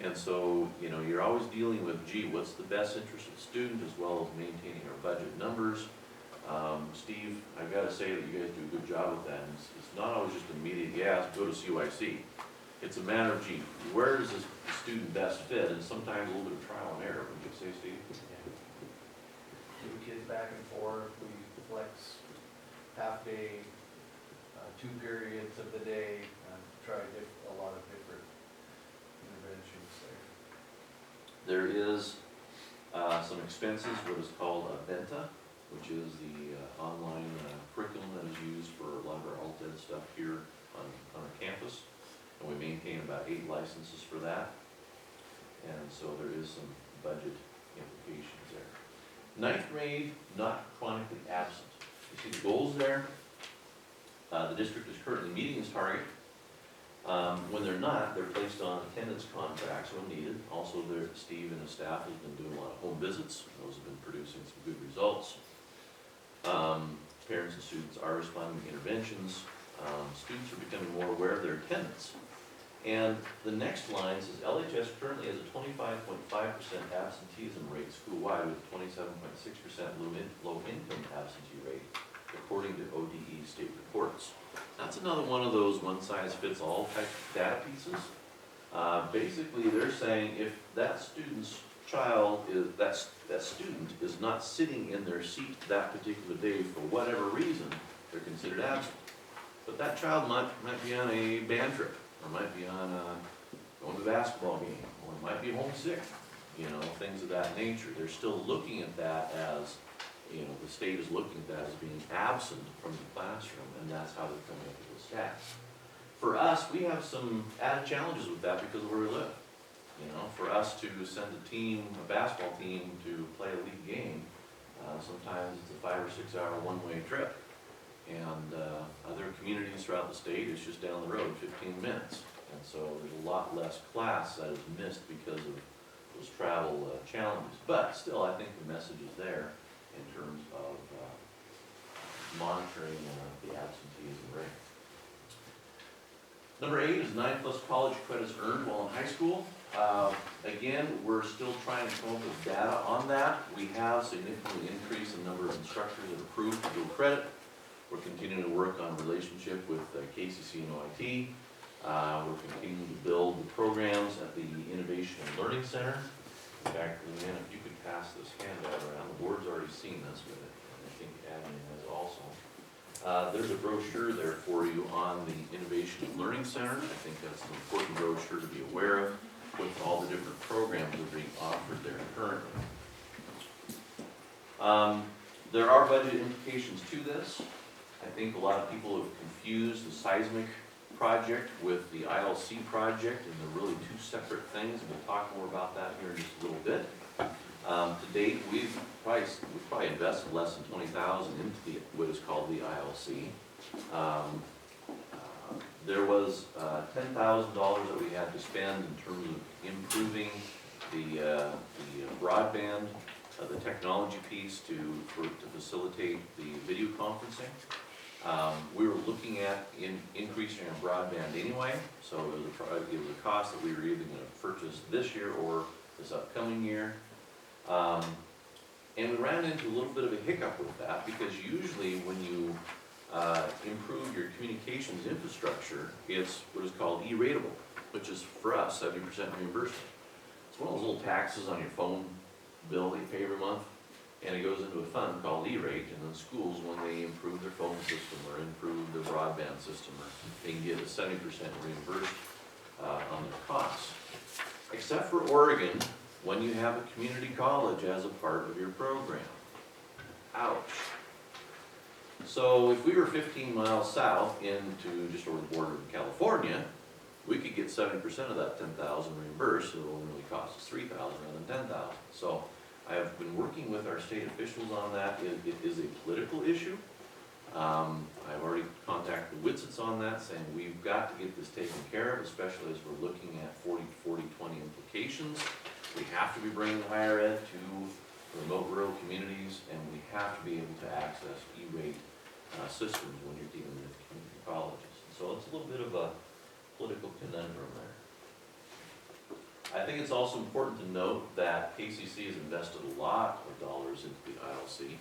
And so, you know, you're always dealing with, gee, what's the best interest of the student as well as maintaining our budget numbers. Steve, I've got to say that you guys do a good job with that. And it's not always just immediate, yes, go to COIC. It's a matter of, gee, where does this student best fit? And sometimes a little bit of trial and error, would you say, Steve? Move kids back and forth, we flex half day, 2 periods of the day, try a lot of different interventions there. There is some expenses, what is called Venta, which is the online curriculum that is used for a lot of our alt-ed stuff here on our campus. And we maintain about 8 licenses for that. And so there is some budget implications there. 9th grade, not chronically absent. You see the goals there. The district is currently meeting its target. When they're not, they're placed on attendance contracts when needed. Also, Steve and his staff has been doing a lot of home visits. Those have been producing some good results. Parents and students are responding to interventions. Students are becoming more aware of their attendance. And the next line says LHS currently has a 25.5% absenteeism rate school-wide with a 27.6% low-income absentee rate, according to ODE state reports. That's another one of those one-size-fits-all type data pieces. Basically, they're saying if that student's child is, that student is not sitting in their seat that particular day for whatever reason, they're considered absent. But that child might be on a band trip, or might be on going to a basketball game, or might be homesick, you know, things of that nature. They're still looking at that as, you know, the state is looking at that as being absent from the classroom, and that's how they're coming up with the stats. For us, we have some added challenges with that because of where we live. You know, for us to send a basketball team to play a league game, sometimes it's a 5 or 6 hour one-way trip. And other communities throughout the state, it's just down the road, 15 minutes. And so there's a lot less class that is missed because of the those travel challenges. But still, I think the message is there in terms of monitoring the absenteeism rate. Number 8 is 9+ college credits earned while in high school. Again, we're still trying to come up with data on that. We have significantly increased the number of instructors that are approved to build credit. We're continuing to work on relationship with KCC and OIT. We're continuing to build the programs at the Innovation and Learning Center. In fact, Leanne, if you could pass this handout around, the board's already seen this with it, and I think admin has also. There's a brochure there for you on the Innovation and Learning Center. I think that's an important brochure to be aware of with all the different programs that are being offered there currently. There are budget implications to this. I think a lot of people have confused the seismic project with the ILC project, and they're really two separate things. We'll talk more about that here in just a little bit. To date, we've probably invested less than $20,000 into what is called the ILC. There was $10,000 that we had to spend in terms of improving the broadband, the technology piece to facilitate the video conferencing. We were looking at increasing our broadband anyway, so it was a cost that we were either going to purchase this year or this upcoming year. And we ran into a little bit of a hiccup with that, because usually when you improve your communications infrastructure, it's what is called E-ratable, which is for us 70% reimbursement. It's one of those little taxes on your phone bill that you pay every month, and it goes into a fund called E-rate, and then schools, when they improve their phone system or improve their broadband system, they can get a 70% reimbursed on their costs. Except for Oregon, when you have a community college as a part of your program. Ouch. So if we were 15 miles south into just over the border of California, we could get 70% of that $10,000 reimbursed, so it will only cost us $3,000 rather than $10,000. So I have been working with our state officials on that. It is a political issue. I've already contacted the Witsits on that, saying we've got to get this taken care of, especially as we're looking at 40-40-20 implications. We have to be bringing higher ed to remote rural communities, and we have to be able to access E-rate systems when you're dealing with community colleges. So it's a little bit of a political conundrum there. I think it's also important to note that KCC has invested a lot of dollars into the ILC.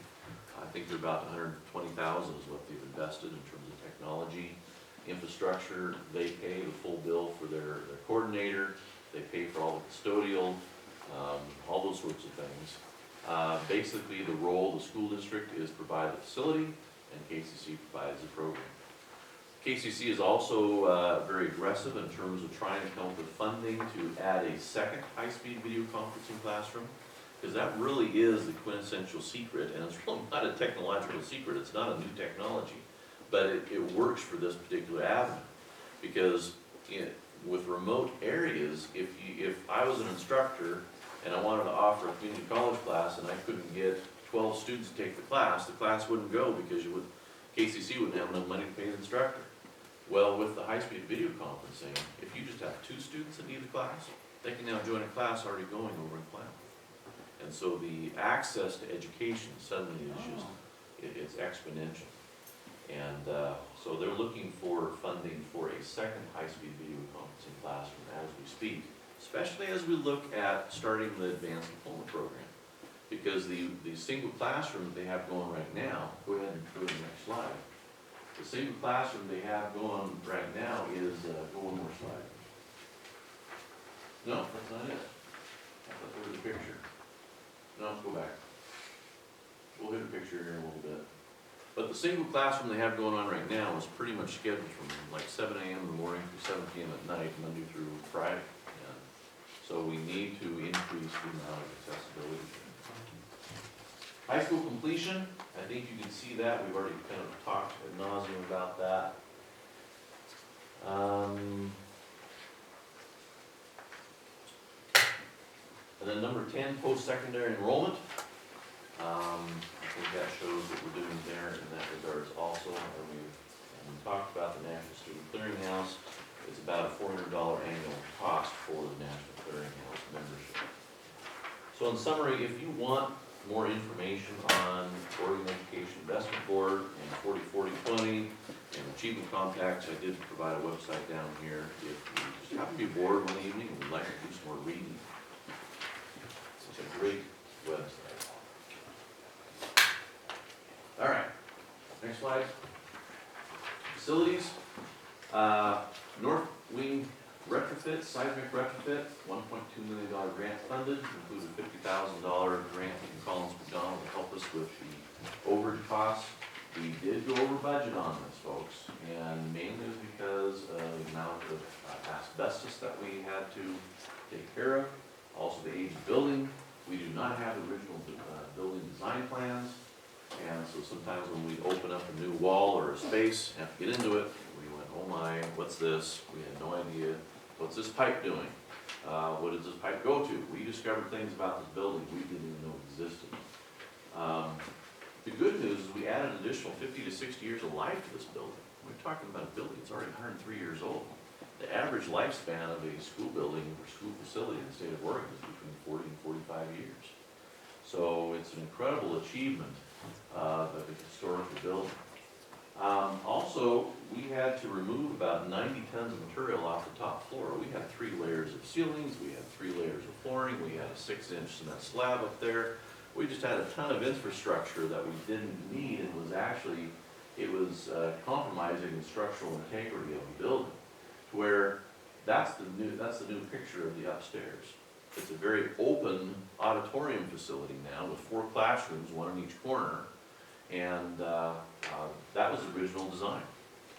I think they're about $120,000 is what they've invested in terms of technology, infrastructure. They pay the full bill for their coordinator. They pay for all the custodial, all those sorts of things. Basically, the role of the school district is provide the facility, and KCC provides the program. KCC is also very aggressive in terms of trying to come up with funding to add a second high-speed video conferencing classroom, because that really is the quintessential secret, and it's really not a technological secret. It's not a new technology, but it works for this particular avenue, because with remote areas, if I was an instructor and I wanted to offer a community college class and I couldn't get 12 students to take the class wouldn't go, because KCC wouldn't have enough money to pay the instructor. Well, with the high-speed video conferencing, if you just have 2 students that need the class, they can now join a class already going over in Klamath. And so the access to education suddenly is just, it's exponential. And so they're looking for funding for a second high-speed video conferencing classroom as we speak, especially as we look at starting the advanced diploma program. Because the single classroom that they have going right now, go ahead and go to the next slide. The single classroom they have going right now is, go one more slide. No, that's not it. I thought there was a picture. No, go back. We'll hit a picture here in a little bit. But the single classroom they have going on right now is pretty much scheduled from like 7 a.m. in the morning through 7 p.m. at night, Monday through Friday. And so we need to increase the amount of accessibility. High school completion, I think you can see that. We've already kind of talked ad nauseum about that. And then number 10, post-secondary enrollment. I think that shows what we're doing there in that regards also. And we talked about the National Student Clearinghouse. It's about a $400 annual cost for the National Clearinghouse membership. So in summary, if you want more information on Oregon Education Investment Board and 40-40-20 and achievement compacts, I did provide a website down here. If you just happen to be bored one evening and would like to do some more reading, it's a great website. All right, next slide. Facilities, north wing retrofit, seismic retrofit, $1.2 million grant funded, included $50,000 grant from Collins McDonald to help us with the overage costs. We did go over budget on this, folks, and mainly it was because of the amount of asbestos that we had to take care of. Also the age of building. We do not have the original building design plans, and so sometimes when we open up a new wall or a space, have to get into it, we went, oh my, what's this? We had no idea. What's this pipe doing? What does this pipe go to? We discovered things about this building we didn't even know existed. The good news is we added an additional 50 to 60 years of life to this building. We're talking about a building that's already 103 years old. The average lifespan of a school building or school facility in the state of Oregon is between 40 and 45 years. So it's an incredible achievement of a historical building. Also, we had to remove about 90 tons of material off the top floor. We had 3 layers of ceilings, we had 3 layers of flooring, we had a 6-inch cement slab up there. We just had a ton of infrastructure that we didn't need, and was actually, it was compromising the structural integrity of the building. To where that's the new picture of the upstairs. It's a very open auditorium facility now with 4 classrooms, 1 in each corner. And that was the original design.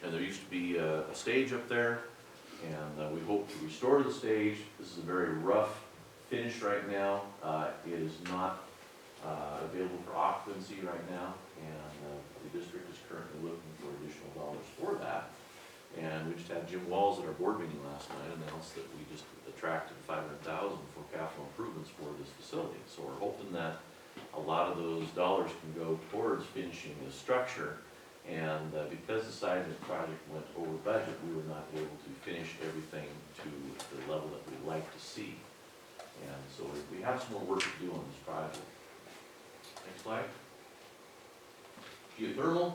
And there used to be a stage up there, and we hope to restore the stage. This is a very rough finish right now. It is not available for occupancy right now, and the district is currently looking for additional dollars for that. And we just had Jim Walls at our board meeting last night announced that we just attracted $500,000 for capital improvements for this facility. So we're hoping that a lot of those dollars can go towards finishing the structure, and because the seismic project went over budget, we were not able to finish everything to the level that we'd like to see. And so we have some more work to do on this project. Next slide. Geothermal.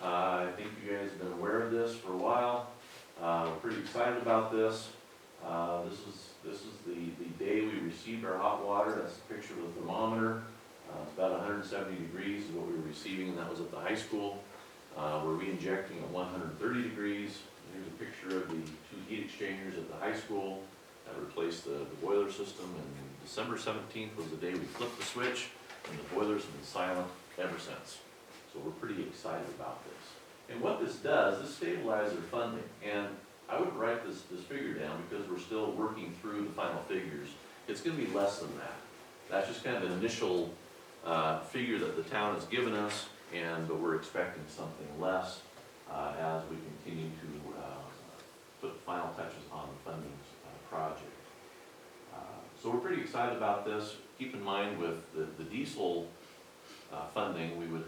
I think you guys have been aware of this for a while. We're pretty excited about this. This is the day we received our hot water. That's the picture of the thermometer. It's about 170 degrees is what we were receiving, and that was at the high school. We're re-injecting at 130 degrees. Here's a picture of the 2 heat exchangers at the high school that replaced the boiler system. And December 17th was the day we flipped the switch, and the boilers have been silent ever since. So we're pretty excited about this. And what this does, this stabilizes our funding. And I wouldn't write this figure down because we're still working through the final figures. It's going to be less than that. That's just kind of an initial figure that the town has given us, but we're expecting something less as we continue to put final touches on the funding project. So we're pretty excited about this. Keep in mind with the diesel funding, we would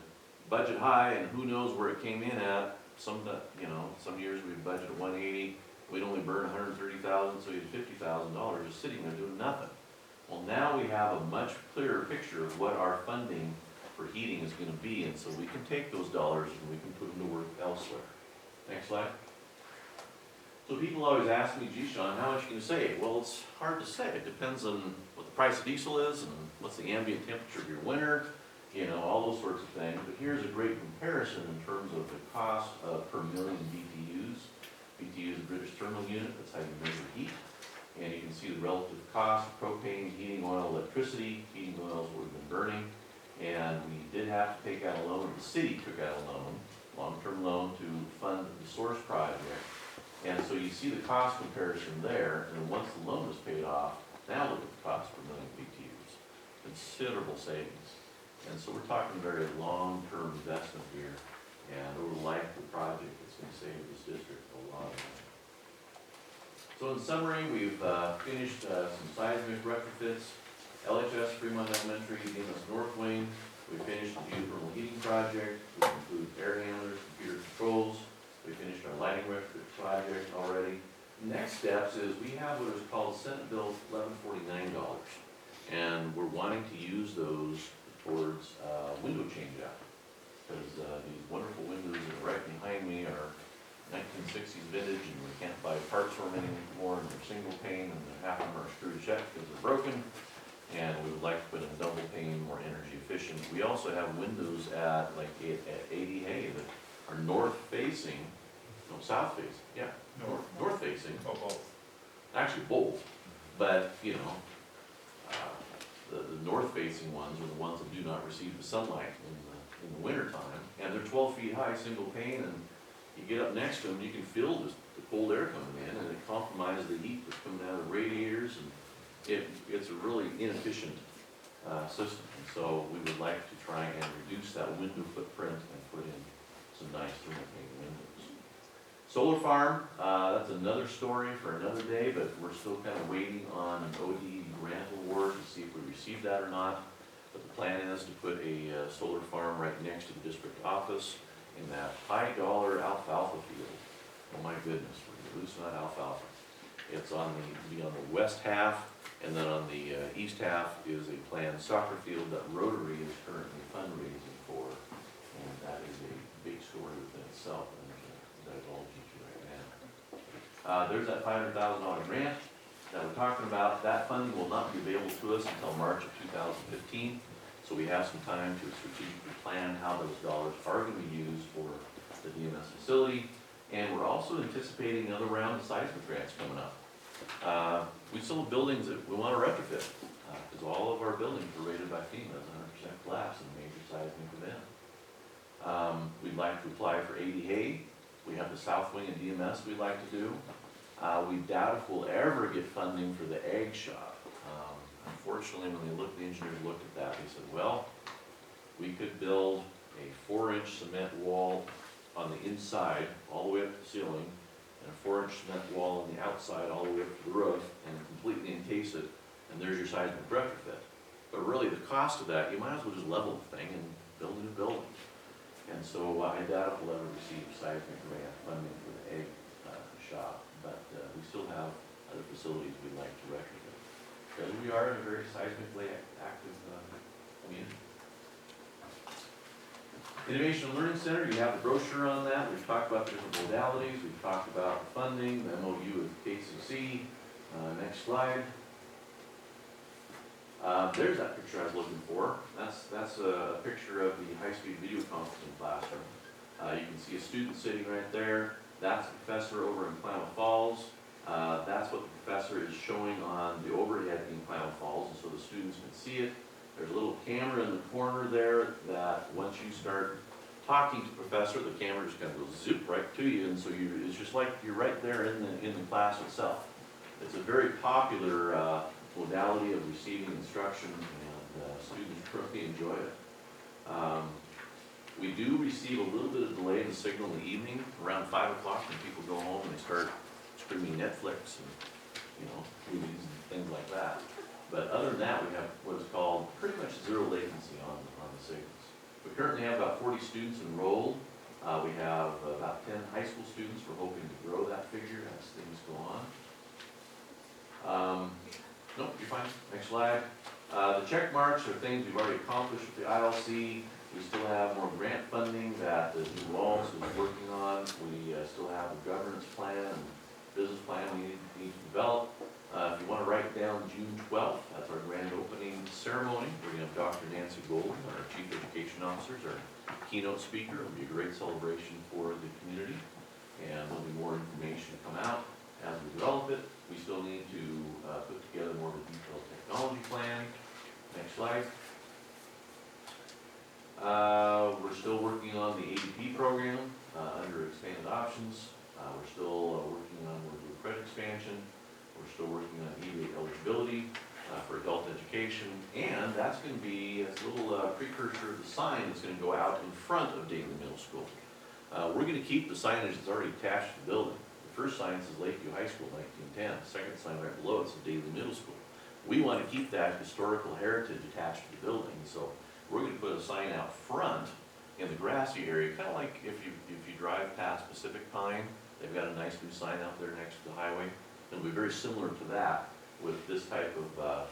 budget high, and who knows where it came in at. Some years we'd budget at 180, we'd only burn 130,000, so you had $50,000 just sitting there doing nothing. Well, now we have a much clearer picture of what our funding for heating is going to be, and so we can take those dollars and we can put them to work elsewhere. Next slide. So people always ask me, gee, Sean, how much can you save? Well, it's hard to say. It depends on what the price of diesel is and what's the ambient temperature of your winter, all those sorts of things. But here's a great comparison in terms of the cost per million BTUs. BTU is a British thermal unit. That's how you measure heat. And you can see the relative cost of propane, heating oil, electricity. Heating oil is what we've been burning. And we did have to take out a loan. The city took out a loan, long-term loan, to fund the source project. And so you see the cost comparison there. And then once the loan is paid off, now look at the cost per million BTUs. Considerable savings. And so we're talking very long-term investment here. And over the life of the project, it's going to save this district a lot of money. So in summary, we've finished some seismic retrofits. LHS, Fremont Elementary, Demas North Wing. We finished the geothermal heating project, which includes air handlers, computer controls. We finished our lighting retrofit project already. Next steps is we have what is called Senate Bill 1149. And we're wanting to use those towards window change-out. Because these wonderful windows that are right behind me are 1960s vintage, and we can't buy parts for them anymore, and they're single pane, and half of them are screwed shut because they're broken. And we would like to put in double pane, more energy efficient. We also have windows at 80 Hay that are north facing, no, south facing, yeah, north facing. Oh, both. Actually both, but you know, the north facing ones are the ones that do not receive the sunlight in the winter time, and they're 12 feet high, single pane, and you get up next to them, you can feel the cold air coming in, and it compromises the heat that's coming out of the radiators, and it's a really inefficient system. And so we would like to try and reduce that window footprint and put in some nice thermal pane windows. Solar farm, that's another story for another day, but we're still kind of waiting on an ODE grant award to see if we receive that or not. But the plan is to put a solar farm right next to the district office in that high dollar alfalfa field. Oh my goodness, we're gonna lose that alfalfa. It's on the west half, and then on the east half is a planned soccer field that Rotary is currently fundraising for. And that is a big story within itself, and I'm divulge you to right now. There's that $500,000 grant that we're talking about. That funding will not be available to us until March of 2015. So we have some time to strategically plan how those dollars are going to be used for the DMS facility. And we're also anticipating another round of seismic grants coming up. We still have buildings that we want to retrofit, because all of our buildings are rated by FEMA as 100% collapse in a major seismic event. We'd like to apply for 80 Hay. We have the south wing of DMS we'd like to do. We doubt if we'll ever get funding for the ag shop. Unfortunately, when the engineers looked at that, they said, well, we could build a 4-inch cement wall on the inside, all the way up to the ceiling, and a 4-inch cement wall on the outside, all the way up to the roof, and completely encase it, and there's your seismic retrofit. But really, the cost of that, you might as well just level the thing and build a new building. And so I doubt if we'll ever receive seismic grant funding for the egg shop, but we still have other facilities we'd like to retrofit. Because we are in a very seismically active community. Innovation and Learning Center, you have the brochure on that. We've talked about the different modalities. We've talked about the funding, the MOU with KCC. Next slide. There's that picture I was looking for. That's a picture of the high-speed video conferencing classroom. You can see a student sitting right there. That's the professor over in Klamath Falls. That's what the professor is showing on the overhead in Klamath Falls, and so the students can see it. There's a little camera in the corner there that once you start talking to the professor, the camera just kind of goes zip right to you, and so it's just like you're right there in the class itself. It's a very popular modality of receiving instruction, and students really enjoy it. We do receive a little bit of delay in the signal in the evening, around 5 o'clock when people go home and they start streaming Netflix and movies and things like that. But other than that, we have what is called pretty much zero latency on the signals. We currently have about 40 students enrolled. We have about 10 high school students. We're hoping to grow that figure as things go on. Nope, you're fine. Next slide. The check marks are things we've already accomplished with the ILC. We still have more grant funding that the New Walls is working on. We still have a governance plan and business plan we need to develop. If you want to write down June 12th, that's our grand opening ceremony. We're going to have Dr. Nancy Golden, our Chief Education Officer, our keynote speaker. It'll be a great celebration for the community, and there'll be more information come out as we develop it. We still need to put together more of a detailed technology plan. Next slide. We're still working on the ADP program under expanded options. We're still working on more credit expansion. We're still working on E-rate eligibility for adult education, and that's going to be a little precursor of the sign that's going to go out in front of Daly Middle School. We're going to keep the signage that's already attached to the building. The first sign says Lakeview High School 1910. The second sign right below it says Daly Middle School. We want to keep that historical heritage attached to the building, so we're going to put a sign out front in the grassy area, kind of like if you drive past Pacific Pine. They've got a nice new sign out there next to the highway. It'll be very similar to that with this type of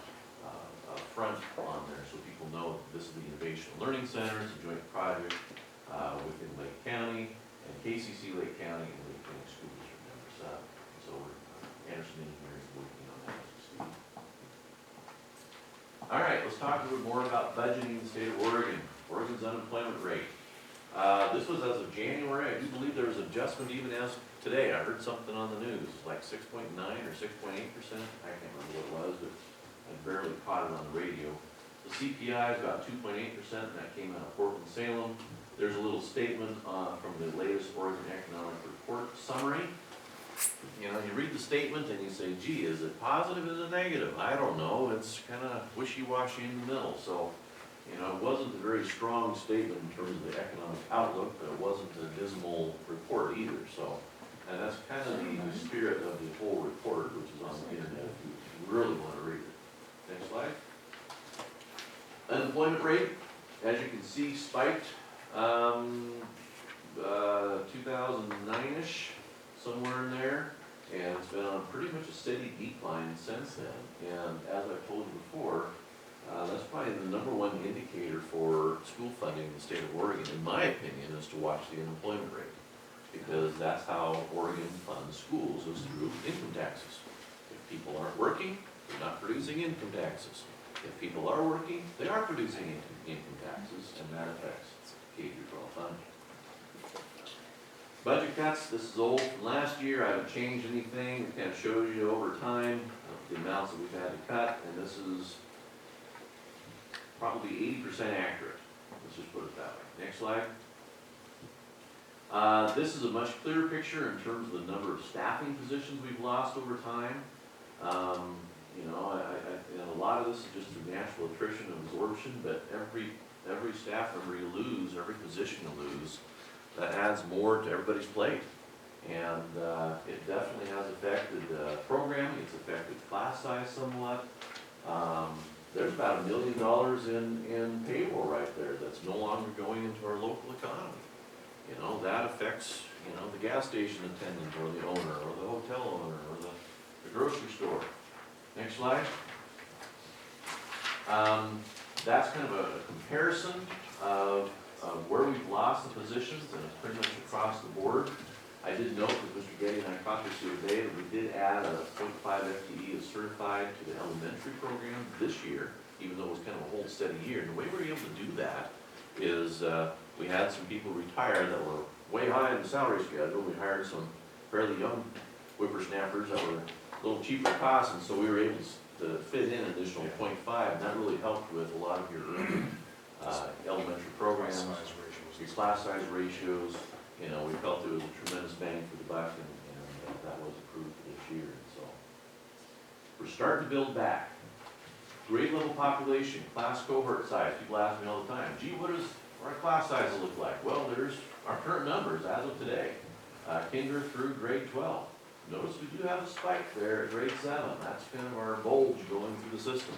front on there so people know that this is the Innovation Learning Center. It's a joint project within Lake County and KCC Lake County and Lake County School District number 7. So Anderson Engineering is working on that as we speak. All right, let's talk a little more about budgeting in the state of Oregon. Oregon's unemployment rate. This was as of January. I do believe there was an adjustment even as of today. I heard something on the news, like 6.9 or 6.8%. I can't remember what it was, but I barely caught it on the radio. The CPI is about 2.8%, and that came out of Portland, Salem. There's a little statement from the latest Oregon Economic Report summary. You know, you read the statement and you say, gee, is it positive, is it negative? I don't know, it's kind of wishy-washy in the middle. So, you know, it wasn't a very strong statement in terms of the economic outlook, but it wasn't a dismal report either. So, and that's kind of the spirit of the whole report, which is on the internet if you really want to read it. Next slide. Unemployment rate, as you can see, spiked 2009-ish, somewhere in there, and it's been on pretty much a steady decline since then. And as I've told you before, that's probably the #1 indicator for school funding in the state of Oregon, in my opinion, is to watch the unemployment rate. Because that's how Oregon funds schools, is through income taxes. If people aren't working, they're not producing income taxes. If people are working, they are producing income taxes, and that affects K-12 funding. Budget cuts, this is old from last year. I haven't changed anything. It kind of shows you over time the amounts that we've had to cut, and this is probably 80% accurate. Let's just put it that way. Next slide. This is a much clearer picture in terms of the number of staffing positions we've lost over time. You know, and a lot of this is just through natural attrition and absorption, but every staff member you lose, every position you lose, that adds more to everybody's plate. And it definitely has affected programming, it's affected class size somewhat. There's about $1 million in payroll right there that's no longer going into our local economy. You know, that affects, you know, the gas station attendant or the owner or the hotel owner or the grocery store. Next slide. That's kind of a comparison of where we've lost the positions, and it's pretty much across the board. I did note that Mr. Getty and I talked this the other day that we did add a 0.5 FTE as certified to the elementary program this year, even though it was kind of a whole steady year. And the way we were able to do that is we had some people retire that were way high in the salary schedule. We hired some fairly young whippersnappers that were a little cheaper cost, and so we were able to fit in an additional 0.5, and that really helped with a lot of your early elementary programs, your class size ratios. You know, we felt it was a tremendous bang for the buck, and that was approved for this year. And so we're starting to build back. Grade level population, class cohort size. People ask me all the time, gee, what does our class size look like? Well, there's our current numbers as of today, kinder through grade 12. Notice we do have a spike there at grade 7. That's kind of our bulge going through the system.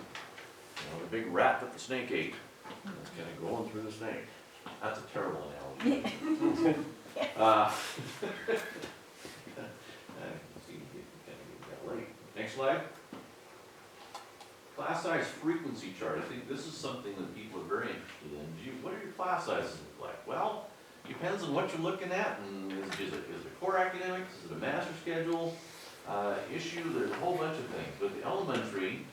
You know, the big rat that the snake ate, that's kind of going through the snake. That's a terrible analogy. Next slide. Class size frequency chart. I think this is something that people are very interested in. Gee, what do your class sizes look like? Well, depends on what you're looking at. And is it core academics? Is it a master schedule issue? There's a whole bunch of things. But the elementary,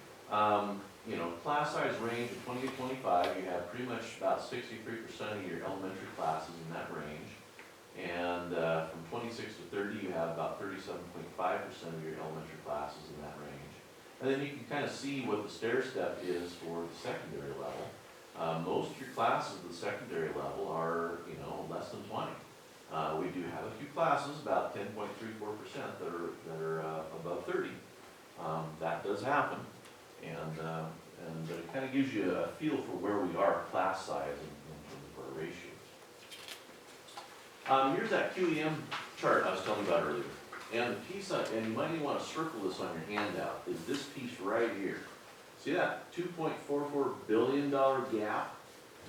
you know, class size range of 20 to 25, you have pretty much about 63% of your elementary classes in that range. And from 26 to 30, you have about 37.5% of your elementary classes in that range. And then you can kind of see what the stair step is for the secondary level. Most of your classes at the secondary level are, you know, less than 20. We do have a few classes, about 10.34%, that are above 30. That does happen, and it kind of gives you a feel for where we are class size in terms of our ratios. Here's that QEM chart I was telling you about earlier. And the piece, and you might even want to circle this on your handout, is this piece right here. See that $2.44 billion gap?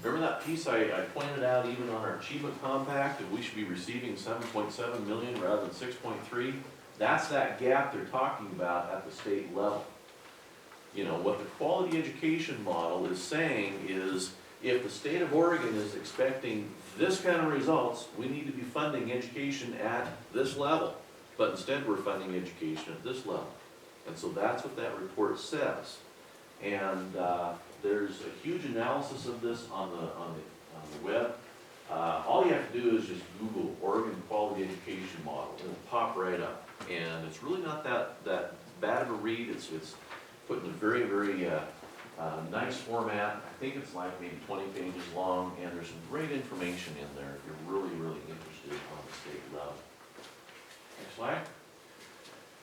Remember that piece I pointed out even on our achievement compact, that we should be receiving 7.7 million rather than 6.3? That's that gap they're talking about at the state level. You know, what the quality education model is saying is, if the state of Oregon is expecting this kind of results, we need to be funding education at this level. But instead, we're funding education at this level. And so that's what that report says. And there's a huge analysis of this on the web. All you have to do is just Google Oregon Quality Education Model. It'll pop right up. And it's really not that bad of a read. It's put in a very, very nice format. I think it's like maybe 20 pages long, and there's some great information in there if you're really, really interested on the state level. Next slide.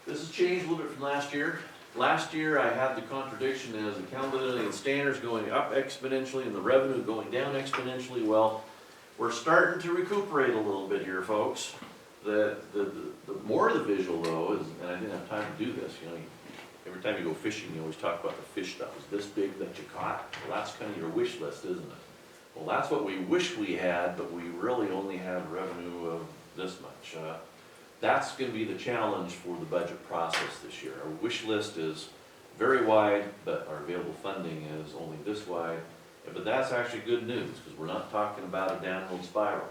This has changed a little bit from last year. Last year I had the contradiction as accountability and standards going up exponentially and the revenue going down exponentially. Well, we're starting to recuperate a little bit here, folks. The more the visual though is, and I didn't have time to do this, you know, every time you go fishing, you always talk about the fish that was this big that you caught. Well, that's kind of your wish list, isn't it? Well, that's what we wish we had, but we really only have revenue of this much. That's going to be the challenge for the budget process this year. Our wish list is very wide, but our available funding is only this wide. But that's actually good news, because we're not talking about a downward spiral.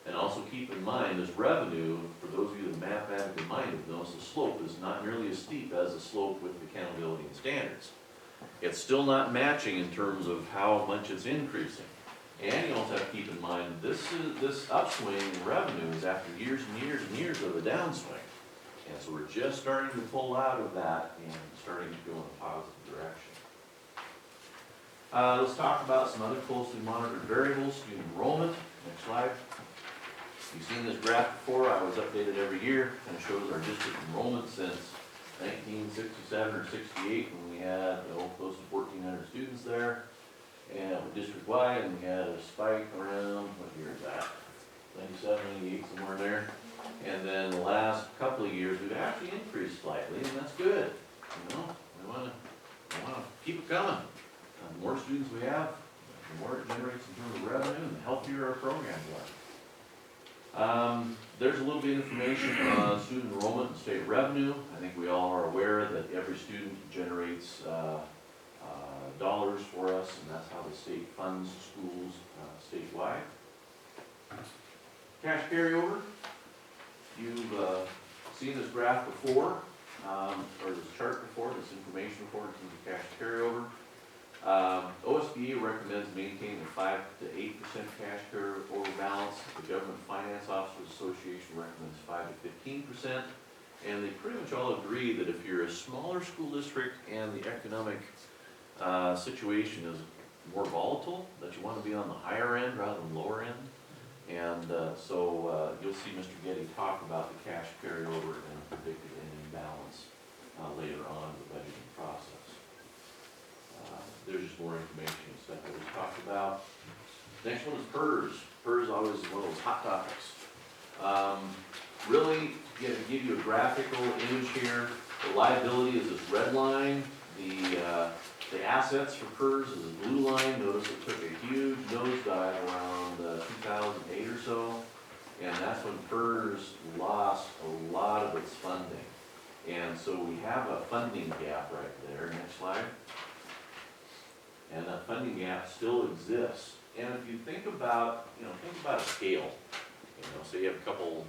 And also keep in mind, this revenue, for those of you that are mathematically minded, notice the slope is not nearly as steep as the slope with accountability and standards. It's still not matching in terms of how much it's increasing. And you also have to keep in mind, this upswing in revenue is after years and years and years of a downswing. And so we're just starting to pull out of that and starting to go in a positive direction. Let's talk about some other closely monitored variables, student enrollment. Next slide. You've seen this graph before. I was updated every year. Kind of shows our district enrollment since 1967 or 68 when we had close to 1,400 students there. And district-wide, and we had a spike around, what year is that? 97, 98, somewhere there. And then the last couple of years, we've actually increased slightly, and that's good. You know, we want to keep it coming. The more students we have, the more it generates in terms of revenue, and the healthier our programs are. There's a little bit of information on student enrollment and state revenue. I think we all are aware that every student generates dollars for us, and that's how the state funds schools statewide. Cash carryover. You've seen this graph before, or this chart before, this information before in terms of cash carryover. OSBA recommends maintaining a 5 to 8% cash carryover balance. The Government Finance Officers Association recommends 5 to 15%. And they pretty much all agree that if you're a smaller school district and the economic situation is more volatile, that you want to be on the higher end rather than lower end. And so you'll see Mr. Getty talk about the cash carryover and predicted ending balance later on in the budgeting process. There's just more information and stuff that was talked about. Next one is PERS. PERS is always one of those hot topics. Really, to give you a graphical image here, the liability is this red line. The assets for PERS is the blue line. Notice it took a huge nosedive around 2008 or so, and that's when PERS lost a lot of its funding. And so we have a funding gap right there. Next slide. And that funding gap still exists. And if you think about, a scale. So you have a couple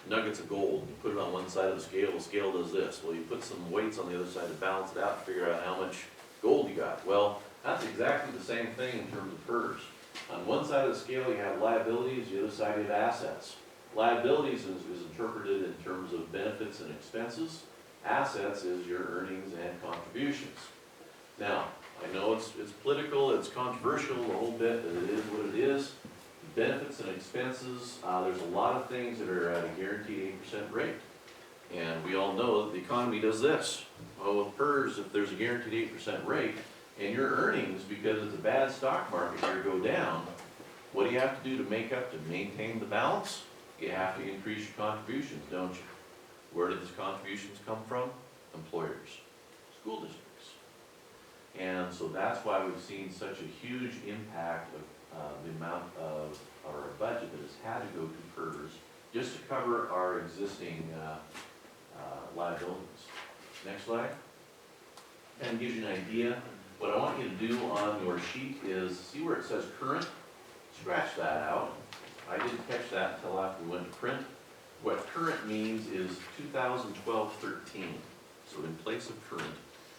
nuggets of gold, you put it on one side of the scale does this. Well, you put some weights on the other side to balance it out and figure out how much gold you got. Well, that's exactly the same thing in terms of PERS. On one side of the scale you have liabilities, the other side you have assets. Liabilities is interpreted in terms of benefits and expenses. Assets is your earnings and contributions. Now, I know it's political, it's controversial a little bit, but it is what it is. Benefits and expenses, there's a lot of things that are at a guaranteed 8% rate. And we all know that the economy does this. Well, with PERS, if there's a guaranteed 8% rate, and your earnings, because it's a bad stock market here, go down, what do you have to do to make up, to maintain the balance? You have to increase your contributions, don't you? Where do these contributions come from? Employers, school districts. And so that's why we've seen such a huge impact of the amount of our budget that has had to go to PERS just to cover our existing liabilities. Next slide. and gives you an idea. What I want you to do on your sheet is, see where it says current? Scratch that out. I didn't catch that until after we went to print. What current means is 2012-13. So in place of current,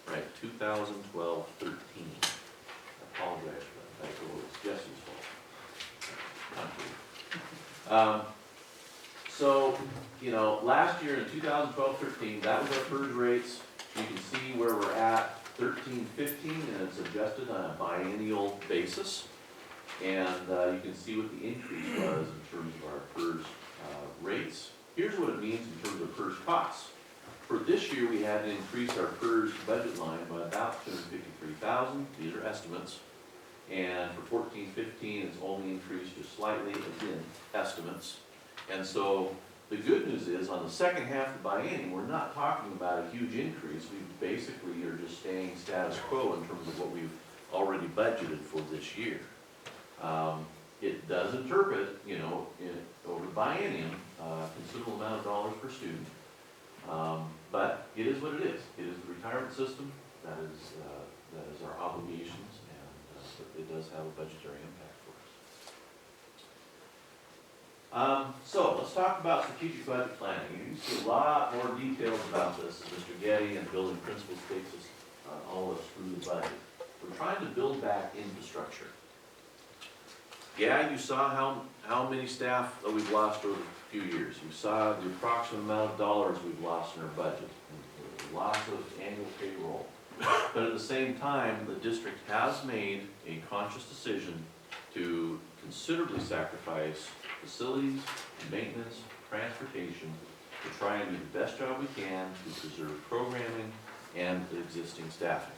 right, 2012-13. I apologize for that. That's it's Jesse's fault. So, you know, last year in 2012-13, that was our PERS rates. You can see where we're at 13-15, and it's adjusted on a biennial basis. And you can see what the increase was in terms of our PERS rates. Here's what it means in terms of PERS costs. For this year, we had to increase our PERS budget line by about $253,000. These are estimates. And for 14-15, it's only increased just slightly, again, estimates. And so the good news is, on the second half of the biennium, we're not talking about a huge increase. We basically are just staying status quo in terms of what we've already budgeted for this year. It does interpret, you know, over the biennium, a considerable amount of dollars per student. But it is what it is. It is the retirement system. That is our obligations, and it does have a budgetary impact for us. So let's talk about strategic budget planning. You can see a lot more details about this as Mr. Getty and building principals takes us all of us through the budget. We're trying to build back infrastructure. Yeah, you saw how many staff that we've lost over a few years. You saw the approximate amount of dollars we've lost in our budget. Lots of annual payroll. But at the same time, the district has made a conscious decision to considerably sacrifice facilities, maintenance, transportation, to try and do the best job we can to preserve programming and the existing staffing.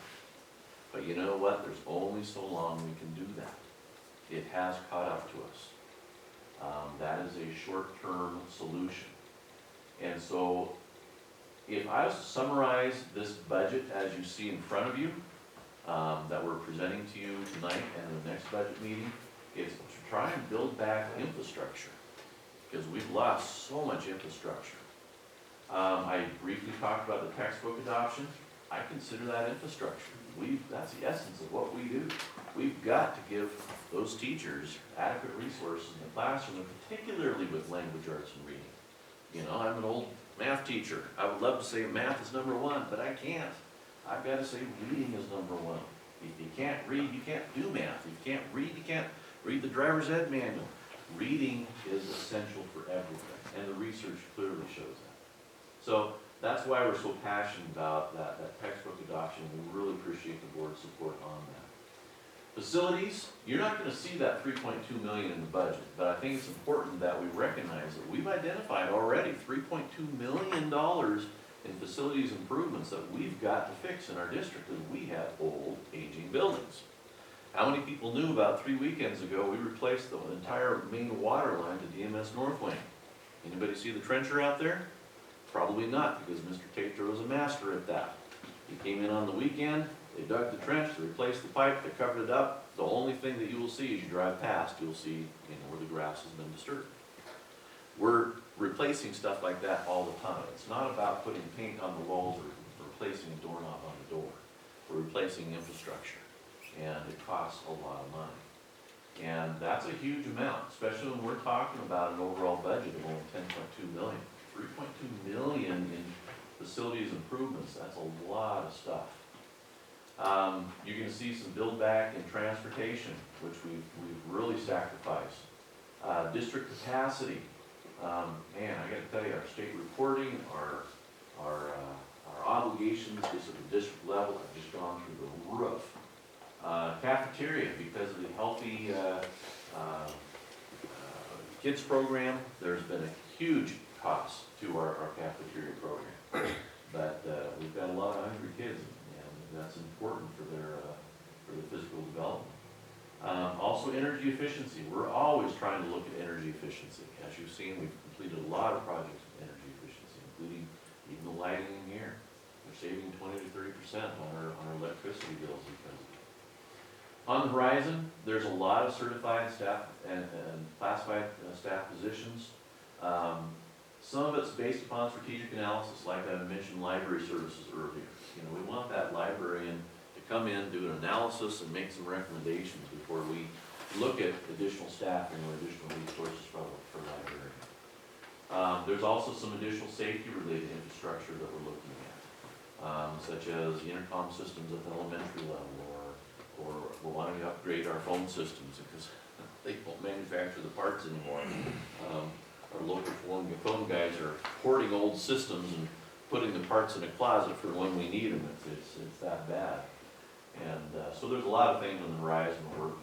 But you know what? There's only so long we can do that. It has caught up to us. That is a short-term solution. And so, if I was to summarize this budget as you see in front of you, that we're presenting to you tonight and the next budget meeting, is to try and build back infrastructure, because we've lost so much infrastructure. I briefly talked about the textbook adoption. I consider that infrastructure. That's the essence of what we do. We've got to give those teachers adequate resources in the classroom, and particularly with language arts and reading. You know, I'm an old math teacher. I would love to say math is number one, but I can't. I've got to say reading is number one. If you can't read, you can't do math. If you can't read, you can't read the driver's ed manual. Reading is essential for everything, and the research clearly shows that. So that's why we're so passionate about that textbook adoption. We really appreciate the board's support on that. Facilities, you're not going to see that $3.2 million in the budget, but I think it's important that we recognize that we've identified already $3.2 million in facilities improvements that we've got to fix in our district, because we have old, aging buildings. How many people knew about 3 weekends ago we replaced the entire main water line to DMS North Wing? Anybody see the trencher out there? Probably not, because Mr. Tater was a master at that. He came in on the weekend, they dug the trench, they replaced the pipe, they covered it up. The only thing that you will see as you drive past, you'll see, where the grass has been disturbed. We're replacing stuff like that all the time. It's not about putting paint on the walls or replacing a doorknob on the door. We're replacing infrastructure, and it costs a lot of money. And that's a huge amount, especially when we're talking about an overall budget of only $10.2 million. $3.2 million in facilities improvements, that's a lot of stuff. You're going to see some build back in transportation, which we've really sacrificed. District capacity, man, I got to tell you, our state reporting, our obligations just at the district level have just gone through the roof. Cafeteria, because of the healthy kids program, there's been a huge cost to our cafeteria program. But we've got a lot of hungry kids, and that's important for their physical development. Also, energy efficiency. We're always trying to look at energy efficiency. As you've seen, we've completed a lot of projects with energy efficiency, including even the lighting in here. We're saving 20 to 30% on our electricity bills because of it. On the horizon, there's a lot of certified staff and classified staff positions. Some of it's based upon strategic analysis, like I mentioned library services earlier. You know, we want that librarian to come in, do an analysis, and make some recommendations before we look at additional staffing or additional resources for librarian. There's also some additional safety-related infrastructure that we're looking at, such as the intercom systems at the elementary level, or we're wanting to upgrade our phone systems because they won't manufacture the parts anymore. Our local phone guys are hoarding old systems and putting the parts in a closet for when we need them. It's that bad. And so there's a lot of things on the horizon we're working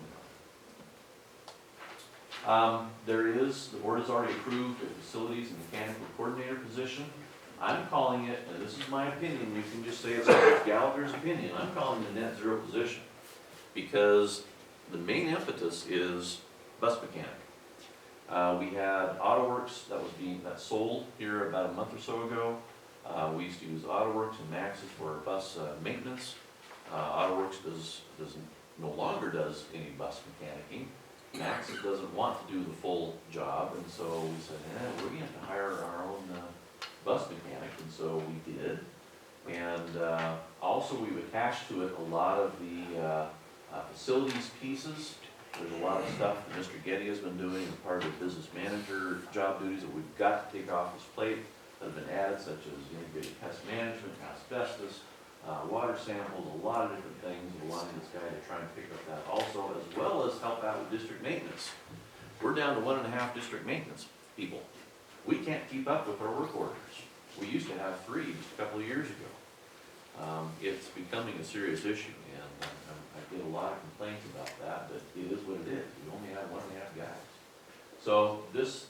on. The board has already approved a facilities and mechanical coordinator position. I'm calling it, and this is my opinion, you can just say it's Gallagher's opinion, I'm calling it a net zero position. Because the main impetus is bus mechanic. We had AutoWorks that sold here about a month or so ago. We used to use AutoWorks and Maxis for our bus maintenance. AutoWorks no longer does any bus mechanicking. Maxis doesn't want to do the full job, and so we said, we're going to have to hire our own bus mechanic, and so we did. And also we've attached to it a lot of the facilities pieces. There's a lot of stuff that Mr. Getty has been doing as part of the business manager job duties that we've got to take off his plate that have been added, such as integrated pest management, asbestos, water samples, a lot of different things. We're wanting this guy to try and pick up that also, as well as help out with district maintenance. We're down to 1.5 district maintenance people. We can't keep up with our work orders. We used to have 3 just a couple of years ago. It's becoming a serious issue, and I get a lot of complaints about that, but it is what it is. We only have 1.5 guys. So this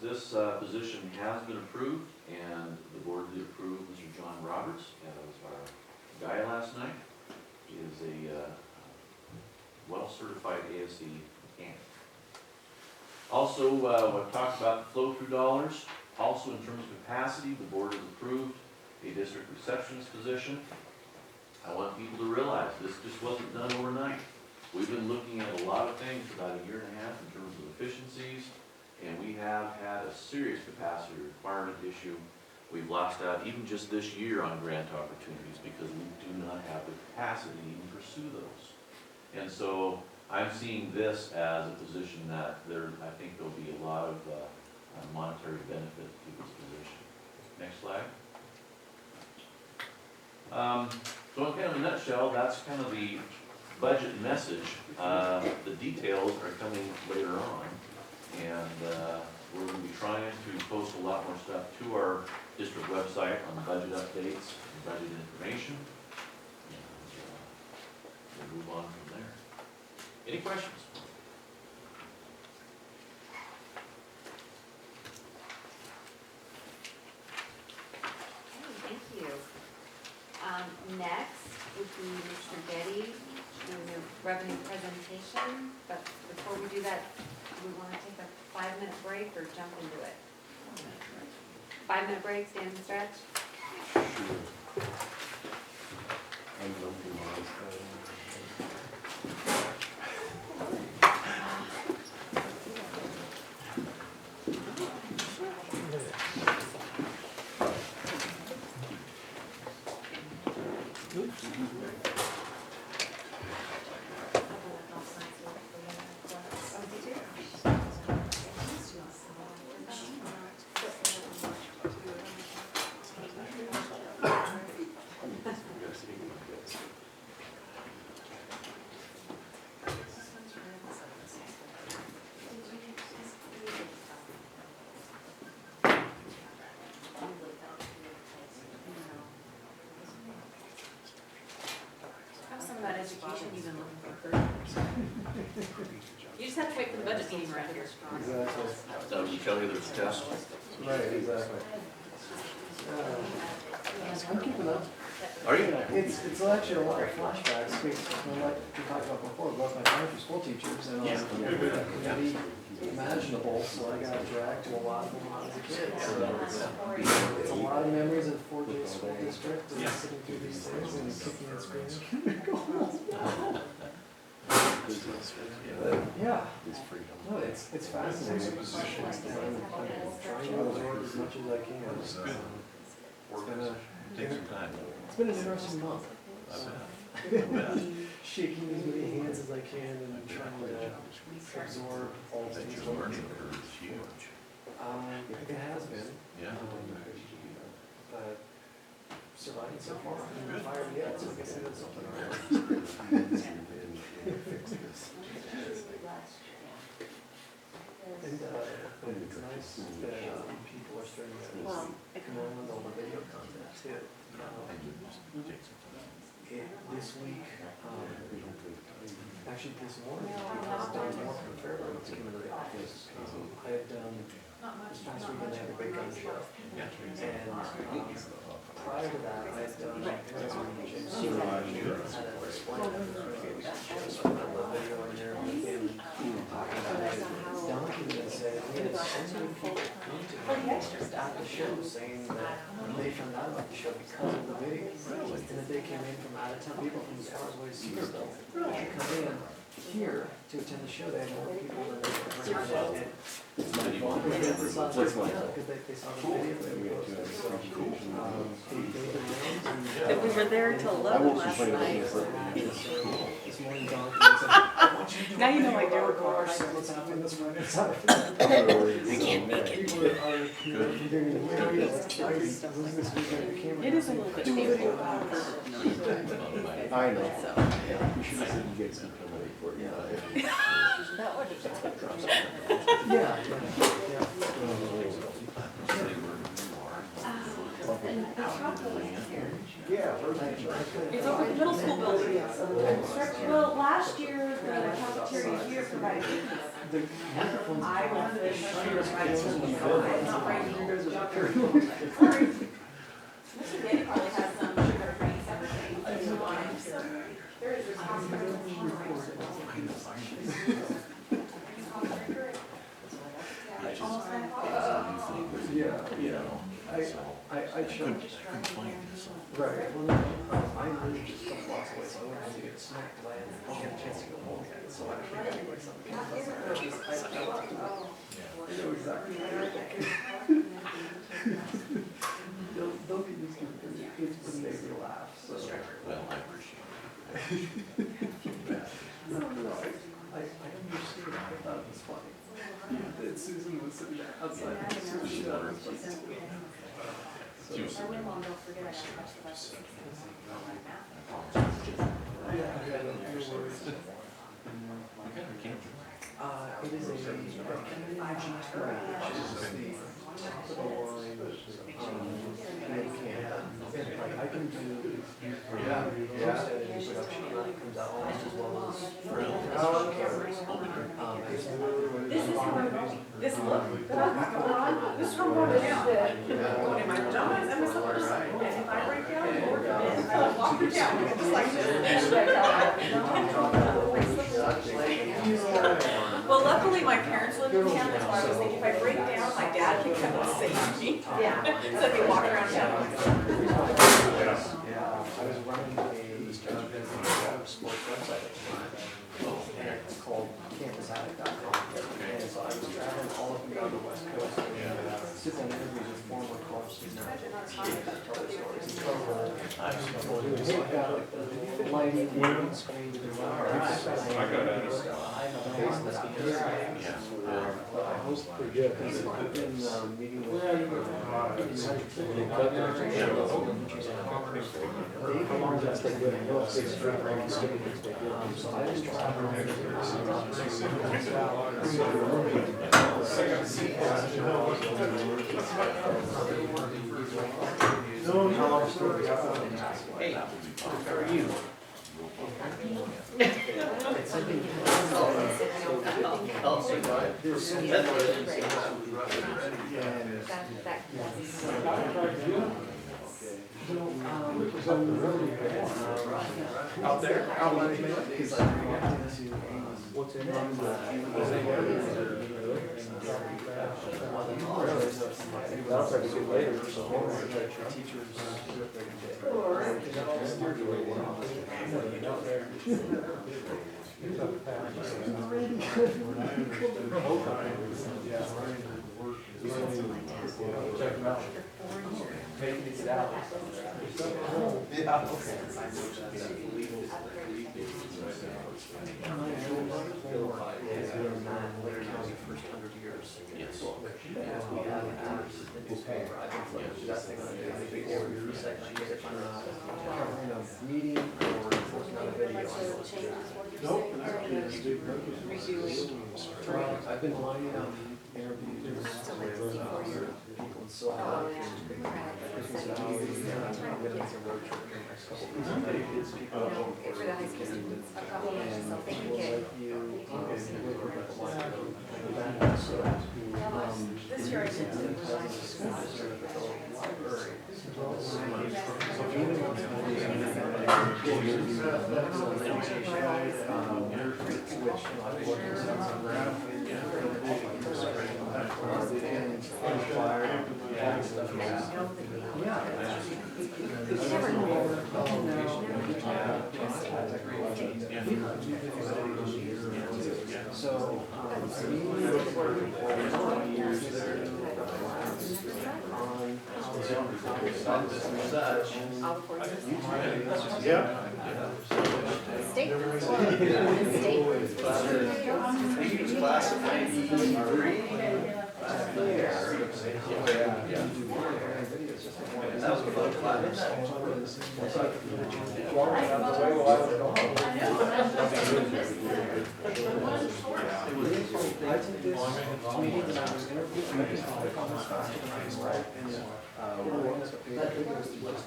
position has been approved, and the board did approve Mr. John Roberts as our guy last night. He is a well-certified ASE mechanic. Also, we've talked about the flow-through dollars. Also, in terms of capacity, the board has approved a district receptionist position. I want people to realize this just wasn't done overnight. We've been looking at a lot of things for about 1.5 years in terms of efficiencies, and we have had a serious capacity requirement issue. We've lost out even just this year on grant opportunities because we do not have the capacity to even pursue those. And so I'm seeing this as a position that I think there'll be a lot of monetary benefit to this position. Next slide. So in kind of a nutshell, that's kind of the budget message. The details are coming later on, and we're going to be trying to post a lot more stuff to our district website on budget updates and budget information. And we'll move on from there. Any questions? Okay, thank you. Next would be Mr. Getty doing a revenue presentation, but before we do that, do we want to take a 5-minute break or jump into it? 5-minute break, stand and stretch? Sure. I'm jumping on this guy. About education, you've been looking for 30 years. You just have to wait for the budget meeting around here. Exactly. So you tell me there's a test? Right, exactly. I'm keeping up. Are you? It's actually a lot of flashbacks, like we talked about before, both my parents were school teachers, and I was every committee imaginable, so I got dragged to a lot of them when I was a kid. So it's a lot of memories of 4J school district, and sitting through these things and kicking and screaming. business. Yeah, Is freedom. no, it's fascinating. I'm trying to absorb as much as I can. It's been an interesting month. Shaking as many hands as I can and trying to absorb all the things. It has been. Yeah. But surviving so far. I haven't fired yet, so I guess I did something right. And it's nice that people are starting to come on with all the video content too. This week, actually this morning, I've done more from Fairburn to come into the office. I had done, this past weekend I had a big gun show. And prior to that, I had done, I had a display so I put a video in there with him talking about it. Documented said, we had so many people come to us at the show saying that they found out about the show because of the video. And that they came in from out of town, people from hours away to see us though. They come in here to attend the show, they had more people than they ever had. Because they saw the video that we posted. And we were there till 11 last night. This morning, Donkey Now you know I do our record. car, so what's happening this morning? What's happening? We can't make it. It is a little bit painful. I know. So, You should have said you get some penalty for it. that would have been. Yeah. It's over the middle school building. Well, last year, the cafeteria here provided it. I was the year provided something, so I'm not writing. Sorry. Mr. Danny probably has some sugar free everything on it, so there is responsibility. I chose. Right, well, no, I really just a couple blocks away, so I went to get snacked, but I didn't get a chance to go home yet, so I figured I'd get something. I know exactly what you're thinking. They'll be used to it's to make me laugh, so. Well, I appreciate it. No, I understood, I thought it was funny. That Susan was sitting there outside, so she thought it was funny. Our way long, don't forget I got to touch the bus. It is a community G3, which is the top of the line, like I can do, production comes out almost as well as cameras. This is how this look that I've got going on, this is how I'm going down. Going in my pajamas and my slippers, and if I break down, Lord forbid, I will walk you down, just like this. Well, luckily my parents live in town, that's why I was thinking if I break down, my dad can come and save me. Yeah. So I can walk around town. I was running a sports website at the time, and it's called campusaddict.com. And so I was traveling all up and down the West Coast, and sitting in interviews with former college students, tell their stories. So I got like the lighting, the screen, the I got it. face of the speakers. But I hope pretty good, because I've been meeting with Hey, how are you? out there, out by the man, he's like reacting to what's in that'll probably get later, so teachers. It's up past. When I understood yeah, running the work is check them out. Making it out. Yeah, okay. It's been in Lake County for 100 years. Yes. And we have an artist in the newspaper. I think that's the kind of thing they do. If I'm not covering a meeting or working on a video. Nope. I've been lining up interviews with people in Silver Lake and Christmas Valley. I'm gonna make a road trip in the next couple of weeks. For the high school students, a couple of And so they can we'll get. let you, so, This year I did the school district with the library. So even once which, I've worked in some graph, so, Yeah. State. Class of 93. That was before the class. I took this meeting and I was interviewing, I just click on this fast and I was right, and that video was just.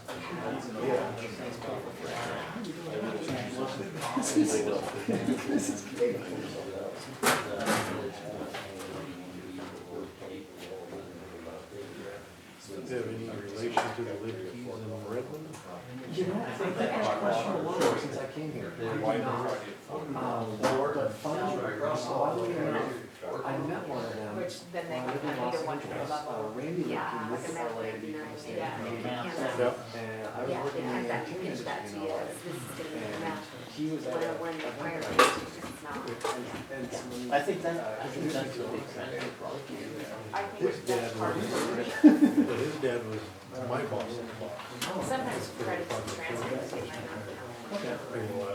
This is great. Do you have any relation to the Liedtkes in Redmond? You know, I think that question a lot since I came here. The fun, oddly enough, I met one of them. Which then they when I lived in kind of Los need a one Angeles, level. Randy Yeah, Liedtke like with a map LA would be nice, because they yeah. had meetings. Yeah. And I was Yeah, working in and the that, pitch entertainment that to industry you, and all as that. this is gonna be a And map. he was at a 101 event requirements, there. it's not. And so when I think that, I think introduced me that's to the him, big trend. I His think dad that's was, part of it. his dad was my boss. Sometimes credits and transfers get my name.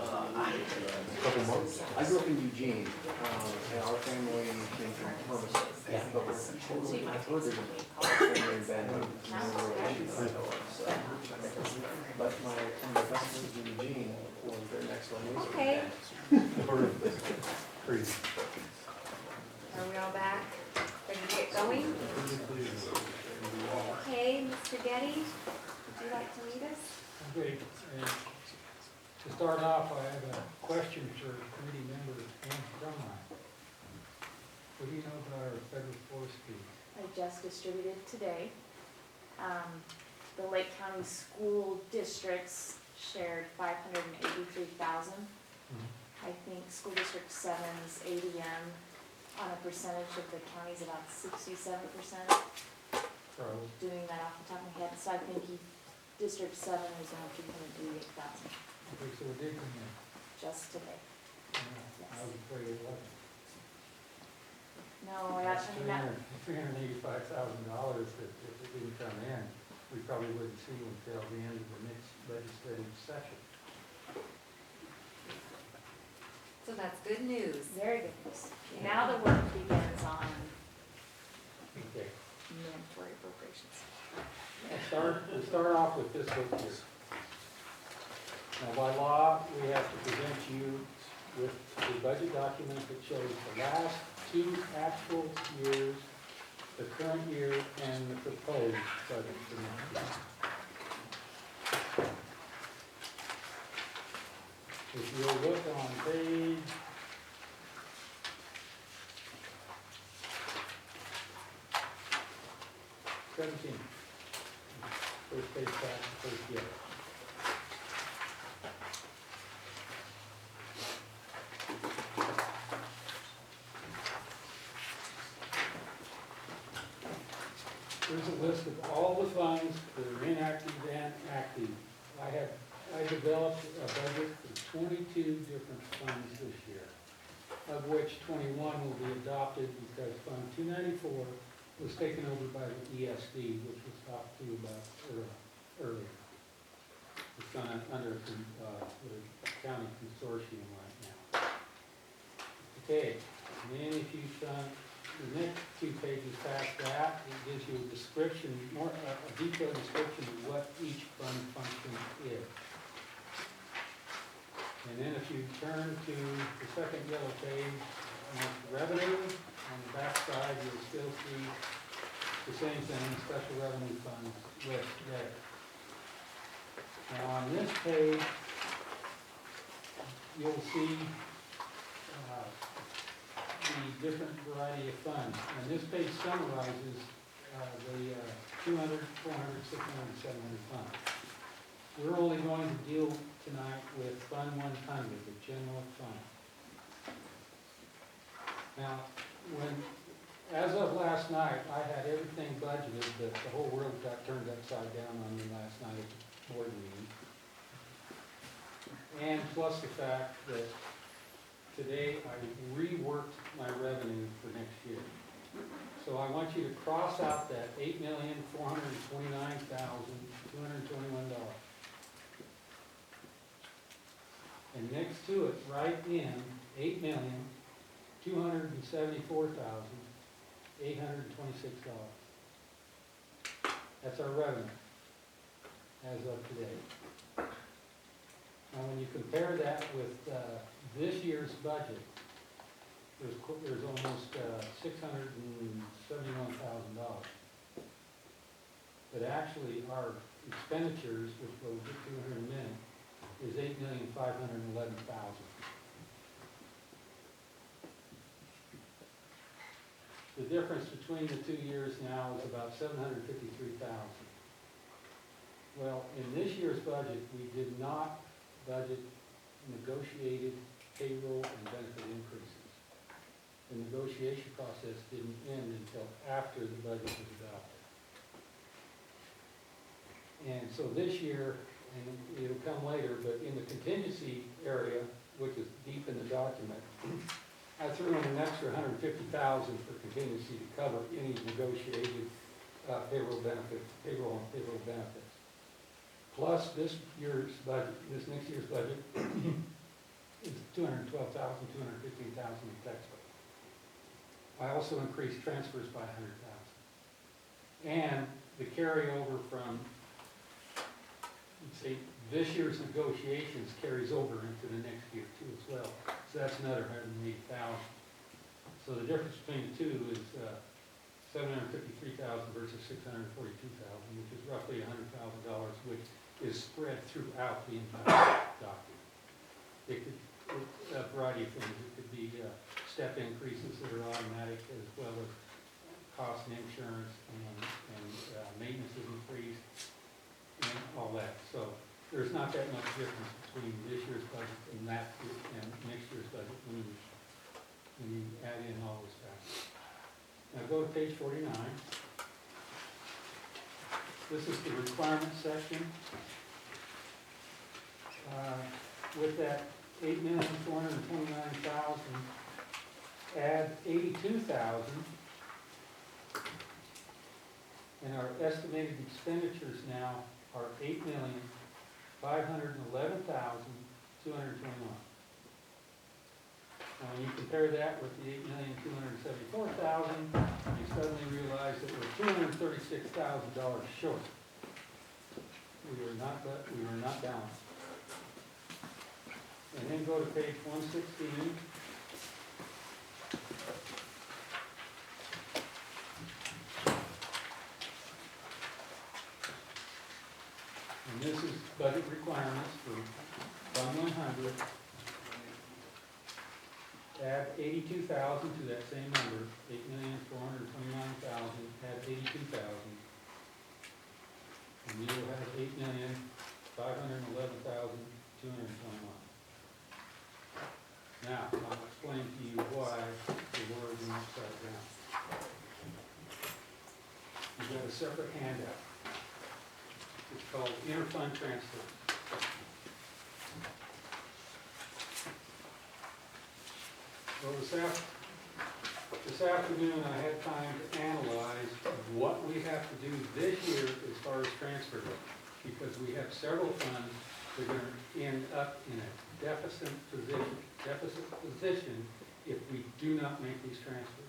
Couple months. I grew up in Eugene, and our family came from Hermiston. Yeah. But I've heard there's a family in Bend, no relation to it, so. But one of my best friends in Eugene was their next one. Okay, Crazy. are we all back? Ready to get going? Okay, Mr. Getty, would you like to lead us? Okay, and to start off, I have a question for committee member Ann Crumline. What do you know about our federal forest fee? I just distributed today. The Lake County School Districts shared 583,000. I think School District 7's ADM on a percentage of the county is about 67%. Probably. Doing that off the top of my head, so I think District 7 is only 388,000 Okay, so we're digging in. just today. I was afraid it wasn't. No, I mean, that, $385,000 that if it didn't come in, we probably wouldn't see until the end of the next legislative session. So that's good news. very good news. Now the work begins on Okay. mandatory appropriations. We'll start off with this book here. Now, by law, we have to present you with a budget document that shows the last 2 actual years, the current year, and the proposed budget for next year. If you'll look on page 17, first page back, first year. Here's a list of all the funds that are inactive and active. I developed a budget for for 22 different funds this year, of which 21 will be adopted because Fund 294 was taken over by the ESD, which was talked to you about earlier. It's under the county consortium right now. Okay, and then if you the next 2 pages past that, it gives you a description, a detailed description of what each fund function is. And then if you turn to the second yellow page, revenue, on the back side, you'll still see the same thing, special revenue funds list there. Now on this page, you'll see the different variety of funds. And this page summarizes the 200, 400, 600, 700 funds. We're only going to deal tonight with Fund 100, the general fund. Now, as of last night, I had everything budgeted, but the whole world got turned upside down on me last night at the board meeting. And plus the fact that today I reworked my revenue for next year. So I want you to cross out that $8,429,221. And next to it, write in $8,274,826. That's our revenue as of today. Now, when you compare that with this year's budget, there's almost $671,000. But actually, our expenditures, which we'll get to in a minute, is $8,511,000. The difference between the 2 years now is about $753,000. Well, in this year's budget, we did not budget negotiated payroll and benefit increases. The negotiation process didn't end until after the budget was adopted. And so this year, and it'll come later, but in the contingency area, which is deep in the document, I threw in an extra $150,000 for contingency to cover any negotiated payroll and payroll benefits. Plus this next year's budget is $212,000, $215,000 in textbooks. I also increased transfers by $100,000. And the carryover from, let's say, this year's negotiations carries over into the next year too as well. So that's another $180,000. So the difference between the two is $753,000 versus $642,000, which is roughly $100,000, which is spread throughout the entire document. It's a variety of things. It could be step increases that are automatic, as well as cost and insurance and maintenance is increased and all that. So there's not that much difference between this year's budget and next year's budget when you add in all those factors. Now go to page 49. This is the requirement section. With that $8,429,000, add $82,000, and our estimated expenditures now are $8,511,221. Now, when you compare that with the $8,274,000, you suddenly realize that we're $236,000 short. We were not balanced. And then go to page 116. And this is budget requirements for Fund 100. Add $82,000 to that same number, $8,429,000, add $82,000. And you will have $8,511,221. Now, I'll explain to you why the word is upside down. You've got a separate handout. It's called interfund transfer. Well, this afternoon, I had time to analyze what we have to do this year as far as transfer goes. Because we have several funds that are gonna end up in a deficit position if we do not make these transfers.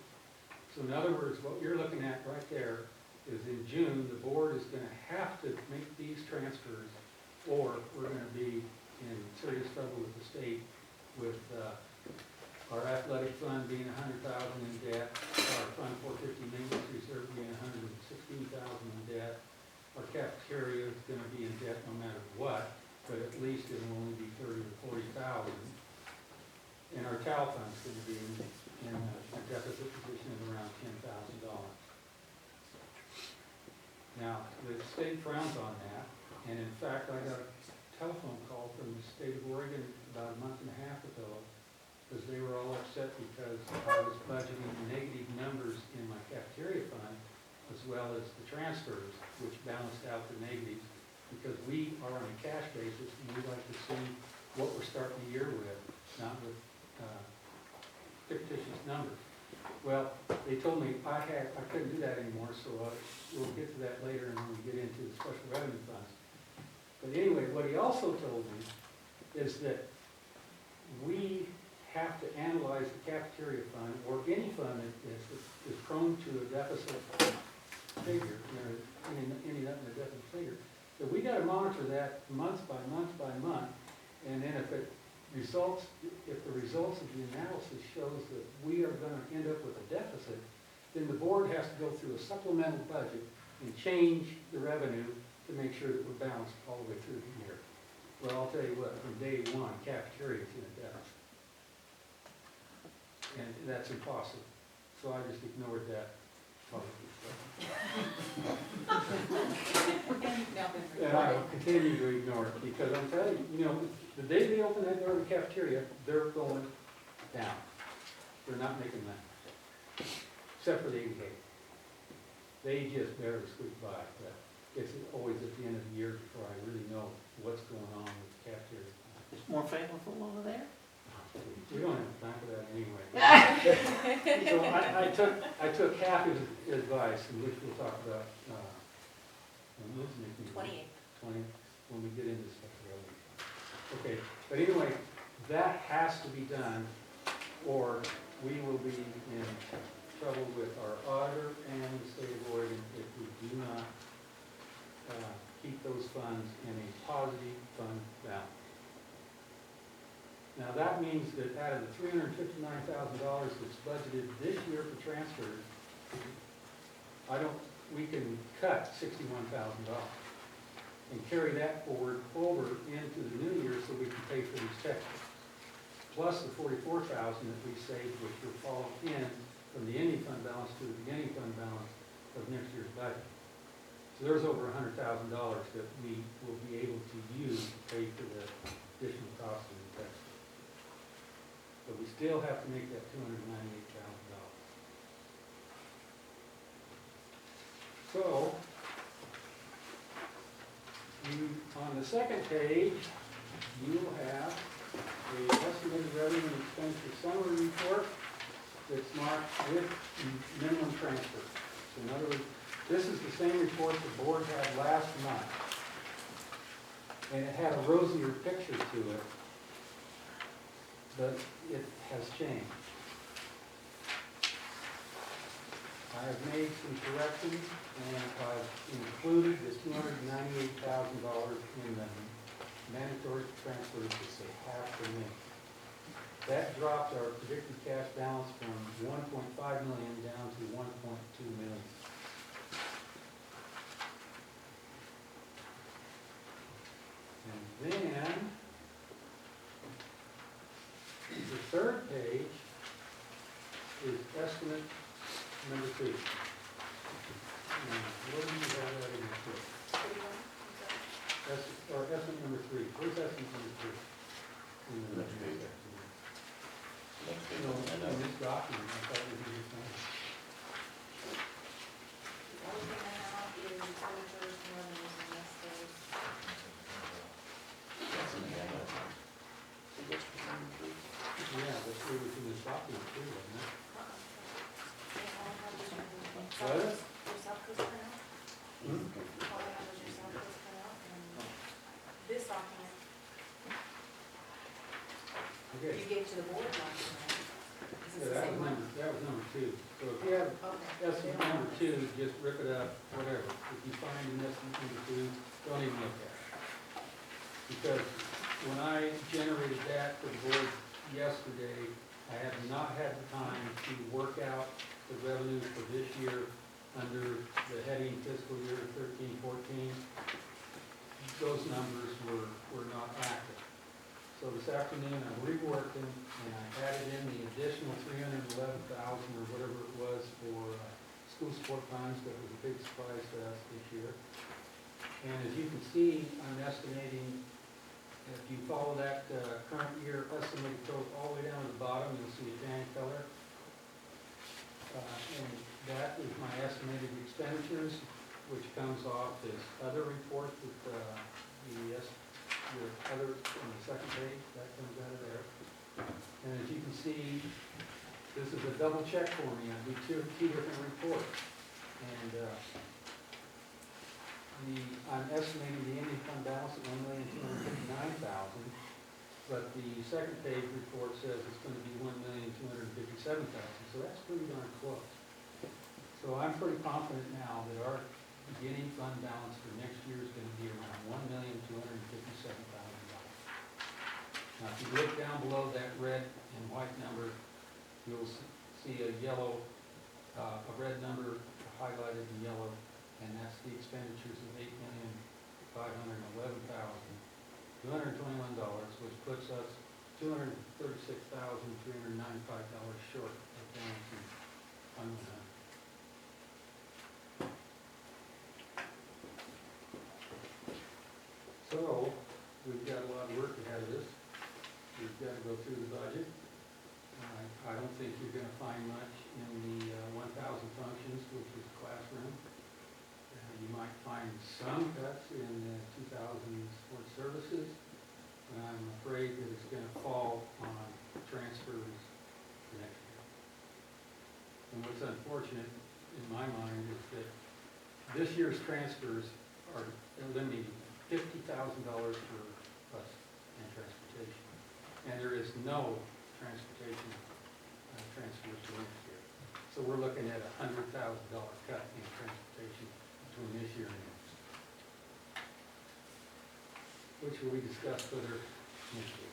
So in other words, what you're looking at right there is in June, the board is gonna have to make these transfers, or we're gonna be in serious trouble with the state with, our athletic fund being $100,000 in debt, our Fund 450 maintenance reserve being $116,000 in debt. Our cafeteria is gonna be in debt no matter what, but at least it will only be $30,000 or $40,000. And our TAL fund's gonna be in a deficit position of around $10,000. Now, the state frowns on that, and in fact, I got a telephone call from the state of Oregon about a month and a half ago, because they were all upset because I was budgeting negative numbers in my cafeteria fund, as well as the transfers, which balanced out the negatives, because we are on a cash basis, and we like to see what we're starting the year with, not with fictitious numbers. Well, they told me I couldn't do that anymore, so we'll get to that later when we get into the special revenue funds. But anyway, what he also told me is that we have to analyze the cafeteria fund, or any fund that is prone to a deficit figure, ending up in a deficit figure. So we gotta monitor that month by month by month, and then if the results of the analysis shows that we are gonna end up with a deficit, then the board has to go through a supplemental budget and change the revenue to make sure that we're balanced all the way through the year. Well, I'll tell you what, from day one, cafeteria is in a deficit. And that's impossible. So I just ignored that publicly. And I will continue to ignore it, because I'm telling you, the day they open that door to the cafeteria, they're going down. They're not making money, except for the 88. They just barely squeak by, but it's always at the end of the year before I really know what's going on with the cafeteria. More flavorful over there? We don't have time for that anyway. So I took half his advice, and which we'll talk about, when we get into special revenue. Okay, but anyway, that has to be done, or we will be in trouble with our auditor and the state of Oregon if we do not keep those funds in a positive fund balance. Now, that means that out of the $359,000 that's budgeted this year for transfers, we can cut $61,000 and carry that forward over into the new year so we can pay for these textbooks. Plus the $44,000 that we saved, which will fall in from the ending fund balance to the beginning fund balance of next year's budget. So there's over $100,000 that we will be able to use to pay for the additional cost of the textbooks. But we still have to make that $298,000. So, on the second page, you will have the estimated revenue and expenditure summary report that's marked with minimum transfer. So in other words, this is the same report the board had last month. And it had a rosier picture to it, but it has changed. I have made some corrections, and I've included the $298,000 in the mandatory transfers that they have to make. That dropped our predicted cash balance from $1.5 million down to $1.2 million. And then the third page is estimate number 2. What do you have that in here? Or estimate number 3. Where's estimate number 3? Next page. Next page. No, in this document, I thought we did this one. The only thing I have is expenditures and revenues and this is. That's in the end. So that's number 3. Yeah, that's where we can stop year too, wasn't it? They all have What? your South Coast printout. Hmm? All I have is your South Coast printout and this document Okay. You gave to the board last night. Is this Yeah, the that same was one? that was number two. So if you have Okay. estimate number two, just rip it up, whatever. If you find an estimate number two, don't even look at it. Because when I generated that for the board yesterday, I have not had the time to work out the revenue for this year under the heading fiscal year 13-14. Those numbers were not accurate. So this afternoon, I'm reworking, and I added in the additional $311,000 or whatever it was for school sport times. That was a big surprise to us this year. And as you can see, I'm estimating, if you follow that current year estimated total all the way down to the bottom, you'll see a tan color. And that is my estimated expenditures, which comes off this other report that your other, on the second page, that comes out of there. And as you can see, this is a double check for me. I do two different reports. And I'm estimating the ending fund balance at $1,259,000, but the second page report says it's going to be $1,257,000, so that's pretty darn close. So I'm pretty confident now that our beginning fund balance for next year is going to be around $1,257,000. Now, if you look down below that red and white number, you'll see a red number highlighted in yellow, and that's the expenditures of $8,511,221, which puts us $236,395 short of balancing fund balance. So, we've got a lot of work ahead of us. We've got to go through the budget. I don't think you're going to find much in the 1,000 functions, which is classroom. You might find some cuts in 2,000 sports services, and I'm afraid that it's going to fall on transfers next year. And what's unfortunate in my mind is that this year's transfers are eliminating $50,000 for bus and transportation. And there is no transportation transfers for next year. So we're looking at a $100,000 cut in transportation between this year and next, which we discuss further next week.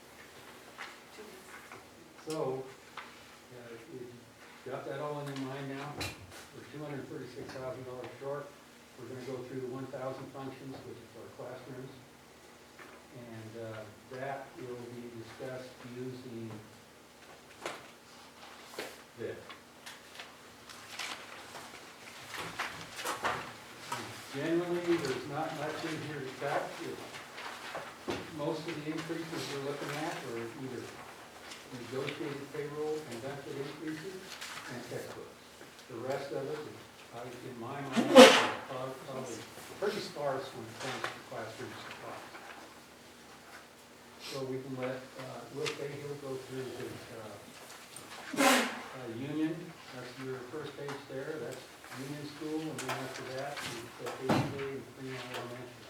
So, you've got that all in your mind now. We're $236,000 short. We're going to go through the 1,000 functions, which is our classrooms, and that will be discussed using this. Generally, there's not much in here to cut. Most of the increases we're looking at are either negotiated payroll and benefit increases and textbooks. The rest of it is, in my mind, probably pretty sparse when it comes to classroom supplies. So we can let Will Cahill go through his union. That's your first page there. That's union school, and then after that, it's ADA and Fremont Elementary.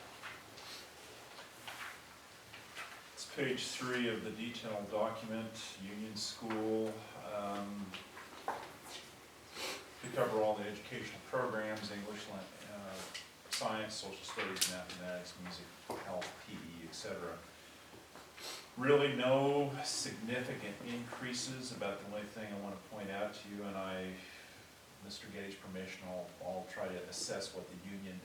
It's page 3 of the detailed document, Union School. We cover all the educational programs, English, science, social studies, mathematics, music, health, PE, etc. Really no significant increases. About the only thing I want to point out to you, and Mr. Getty's permission, I'll try to assess what the union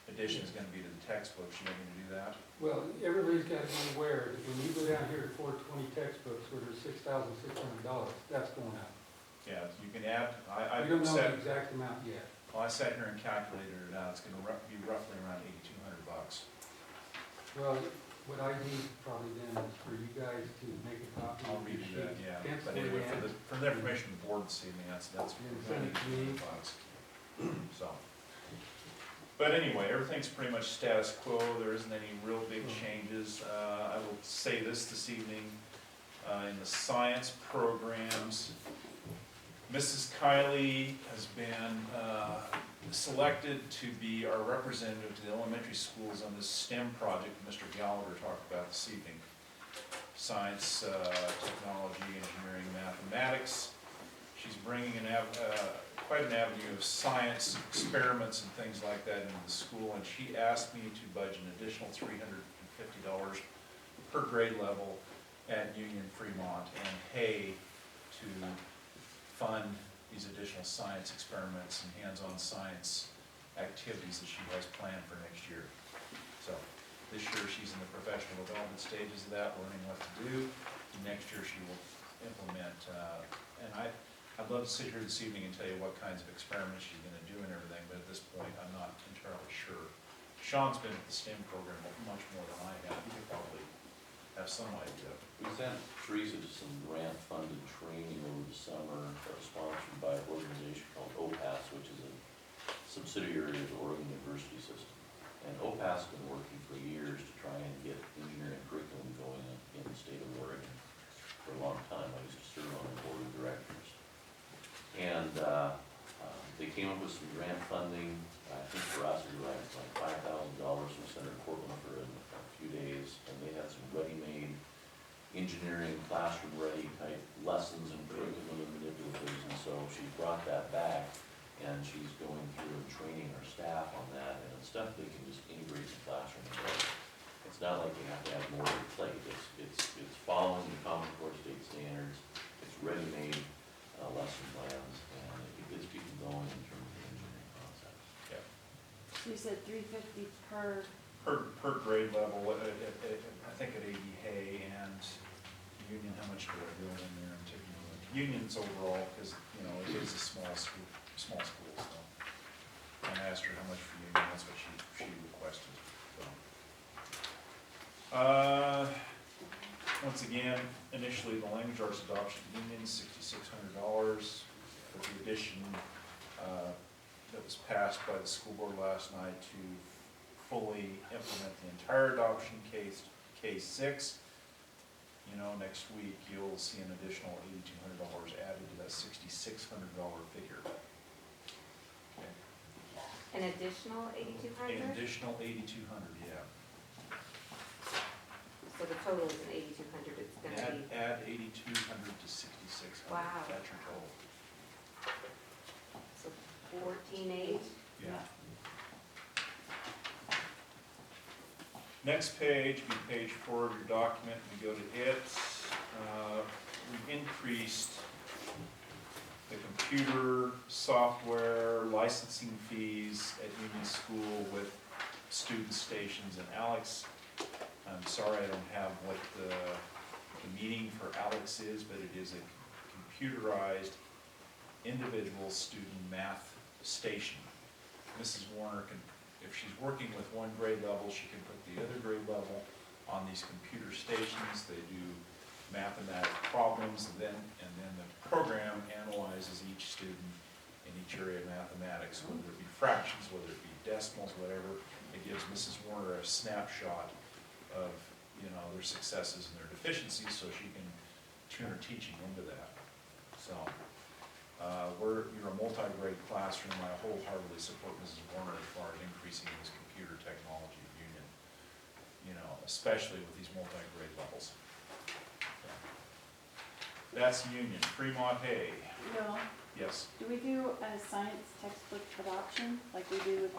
addition is going to be to the textbooks. You want me to do that? Well, everybody's got to be aware that when you go down here to 420 textbooks where there's $6,600, that's going up. Yeah, you can add, I You don't know said, the exact amount yet. well, I sat here and calculated it out. It's going to be roughly around $8,200. Well, what I need probably then is for you guys to make a copy I'll of read your that, sheet. yeah. Pencil But it anyway, in. for the information the board this evening, that's And send it to me. $8,200. So. But anyway, everything's pretty much status quo. There isn't any real big changes. I will say this evening, in the science programs. Mrs. Kiley has been selected to be our representative to the elementary schools on this STEM project Mr. Gallagher talked about this evening. Science, technology, engineering, mathematics. She's bringing quite an avenue of science experiments and things like that into the school, and she asked me to budget an additional $350 per grade level at Union, Fremont, and Hay to fund these additional science experiments and hands-on science activities that she has planned for next year. So this year she's in the professional development stages of that, learning what to do. Next year she will implement, and I'd love to sit here this evening and tell you what kinds of experiments she's going to do and everything, but at this point I'm not entirely sure. Sean's been at the STEM program much more than I have. He could probably have some idea. We sent Teresa to some grant-funded training over the summer, sponsored by an organization called OPAS, which is a subsidiary of the Oregon University System. And OPAS has been working for years to try and get engineering curriculum going in the state of Oregon for a long time. I used to serve on the board of directors. And they came up with some grant funding. I think for us it was like $5,000 from Senator Portland for a few days, and they had some ready-made engineering, classroom-ready type lessons and curriculum and manipulatives, and so she brought that back, and she's going through and training our staff on that, and it's stuff they can just integrate in the classroom. It's not like you have to have more to your plate. It's following the Common Core state standards. It's ready-made lesson plans, and it gets people going in terms of the engineering concepts. Yeah. So you said $350 Per grade level, I think at AD Hay and Union, how much do I build in there? I'm taking a look. Union's overall, because, you know, it is a small school, so. And I asked her how much for Union, that's what she requested, so. Once again, initially the language arts adoption Union, $6,600, with the addition that was passed by the school board last night to fully implement the entire adoption K6. You know, next week you'll see an additional $8,200 added to that $6,600 figure. Okay. An additional $8,200? An additional $8,200, yeah. So the total is $8,200, it's gonna be, Add $8,200 to $6,600. Wow. That's your total. so $14,800? Yeah. Next page, be page 4 of your document, we go to it. We increased the computer software licensing fees at Union School with student stations. And Alex, I'm sorry I don't have what the meaning for Alex is, but it is a computerized individual student math station. Mrs. Warner can, if she's working with one grade level, she can put the other grade level on these computer stations. They do mathematic problems, and then the program analyzes each student in each area of mathematics, whether it be fractions, whether it be decimals, whatever. It gives Mrs. Warner a snapshot of, you know, their successes and their deficiencies, so she can tune her teaching into that. So you're a multi-grade classroom. I wholeheartedly support Mrs. Warner as far as increasing this computer technology at Union, you know, especially with these multi-grade levels. So, that's Union. Fremont Hay. No. Yes. Do we do a science textbook adoption like we do with?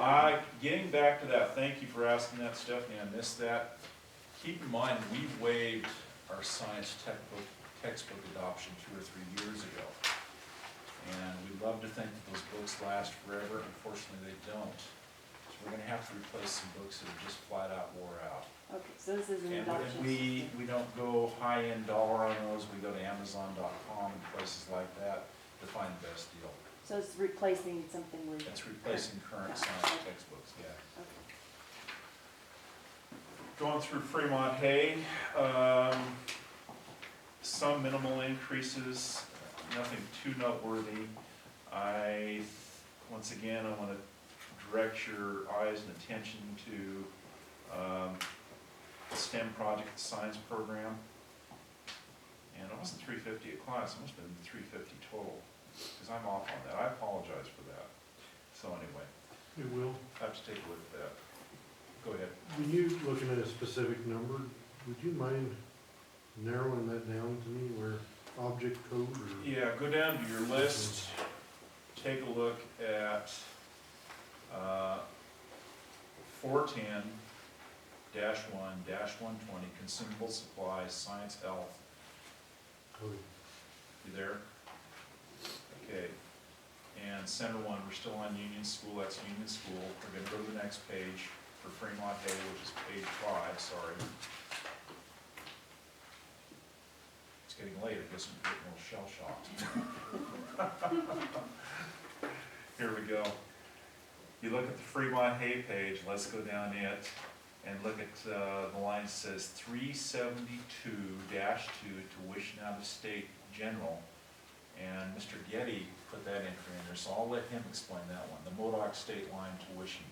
Getting back to that, thank you for asking that, Stephanie. I missed that. Keep in mind, we waived our science textbook adoption 2 or 3 years ago. And we love to think that those books last forever. Unfortunately, they don't. So we're going to have to replace some books that are just flat out wore out. Okay, so this is an And adoption. we don't go high-end dollar on those. We go to Amazon.com and places like that to find the best deal. So it's replacing something we. It's replacing current Yeah. science textbooks, yeah. Okay. Going through Fremont Hay, some minimal increases, nothing too noteworthy. Once again, I want to direct your eyes and attention to the STEM project, the science program. And it wasn't $350 a class, it must have been $350 total, because I'm off on that. I apologize for that. So anyway, It will. I have to take a look at that. Go ahead. When you looking at a specific number, would you mind narrowing that down to me where object code or? Yeah, go down to your list, take a look at 410-1-120, consumable supplies, science, health. Code. You there? Okay. And center one, we're still on Union School, that's Union School. We're gonna go to the next page for Fremont Hay, which is page 5, sorry. It's getting late, I guess I'm getting a little shell-shocked. Here we go. You look at the Fremont Hay page, let's go down it, and look at the line that says 372-2, tuition out of state general. And Mr. Getty put that entry in there, so I'll let him explain that one. The MODOC state line tuition,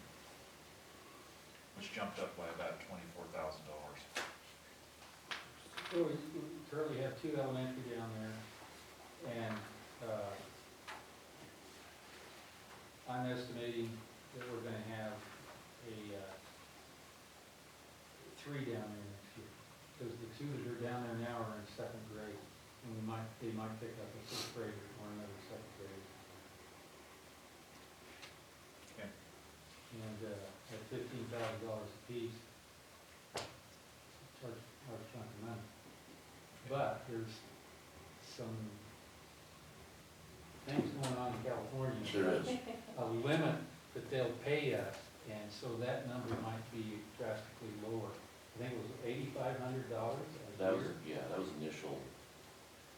which jumped up by about $24,000. So we currently have 2 elementary down there, and I'm estimating that we're gonna have a 3 down there next year. Because the 2 that are down there now are in 2nd grade, and they might pick up a 6th grader or another 2nd grade. Okay. And at $15,000 a piece, charge a large chunk of money. But there's some things going on in California. There is. A limit that they'll pay us, and so that number might be drastically lower. I think it was $8,500 a That was, year. yeah, that was initial.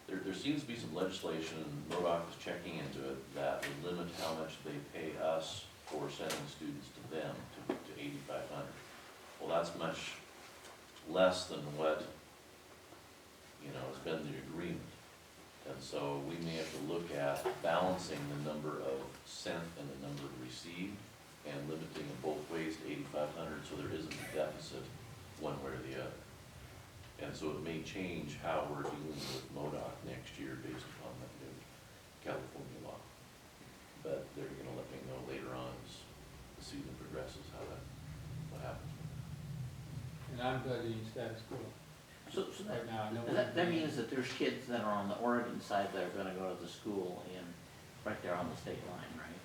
There seems to be some legislation, and MODOC is checking into it, that would limit how much they pay us for sending students to them, to $8,500. Well, that's much less than what, has been the agreement. And so we may have to look at balancing the number of sent and the number received, and limiting it both ways to $8,500, so there isn't a deficit one way or the other. And so it may change how we're dealing with MODOC next year based upon that new California law. But they're gonna let me know later on as the season progresses what happens. And I'm budgeting status quo So right now. I know that means that there's kids that are on the Oregon side that are gonna go to the school right there on the state line, right?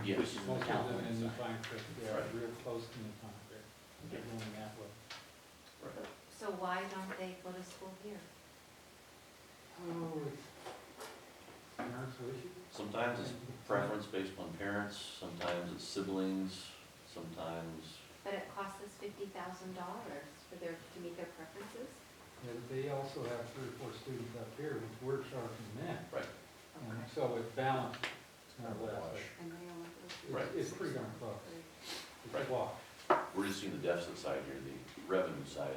Yes. Which is the Most of them California in New side. Pine Creek, they are Right. real close to New Pine Creek. They're going that way. Right. So why don't they go to school here? Oh, it's parents' wishes. Sometimes it's preference based on parents, sometimes it's siblings, sometimes, But it costs us $50,000 to meet their preferences? Yeah, but they also have 3 or 4 students up here, which we're charging them. right, And so it's balanced, more or less. And they only go Right. It's pretty darn close. It's Right. a wash. we're just seeing the deficit side here, the revenue side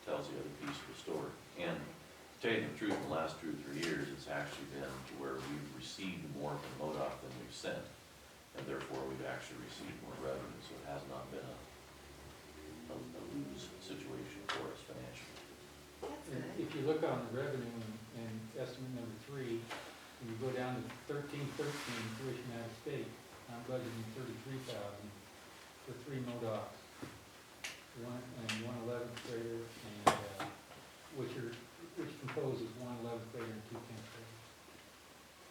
tells the other piece of the story. And to tell you the truth, in the last 2 or 3 years, it's actually been to where we've received more from MODOC than we've sent. And therefore, we've actually received more revenue, so it has not been a lose situation for us financially. That's And good. if you look on the revenue and estimate number 3, and you go down to 1313 tuition out of state, I'm budgeting 33,000 for 3 MODOCs. One 11th grader and, which composes 1 11th grader and 2 10th graders,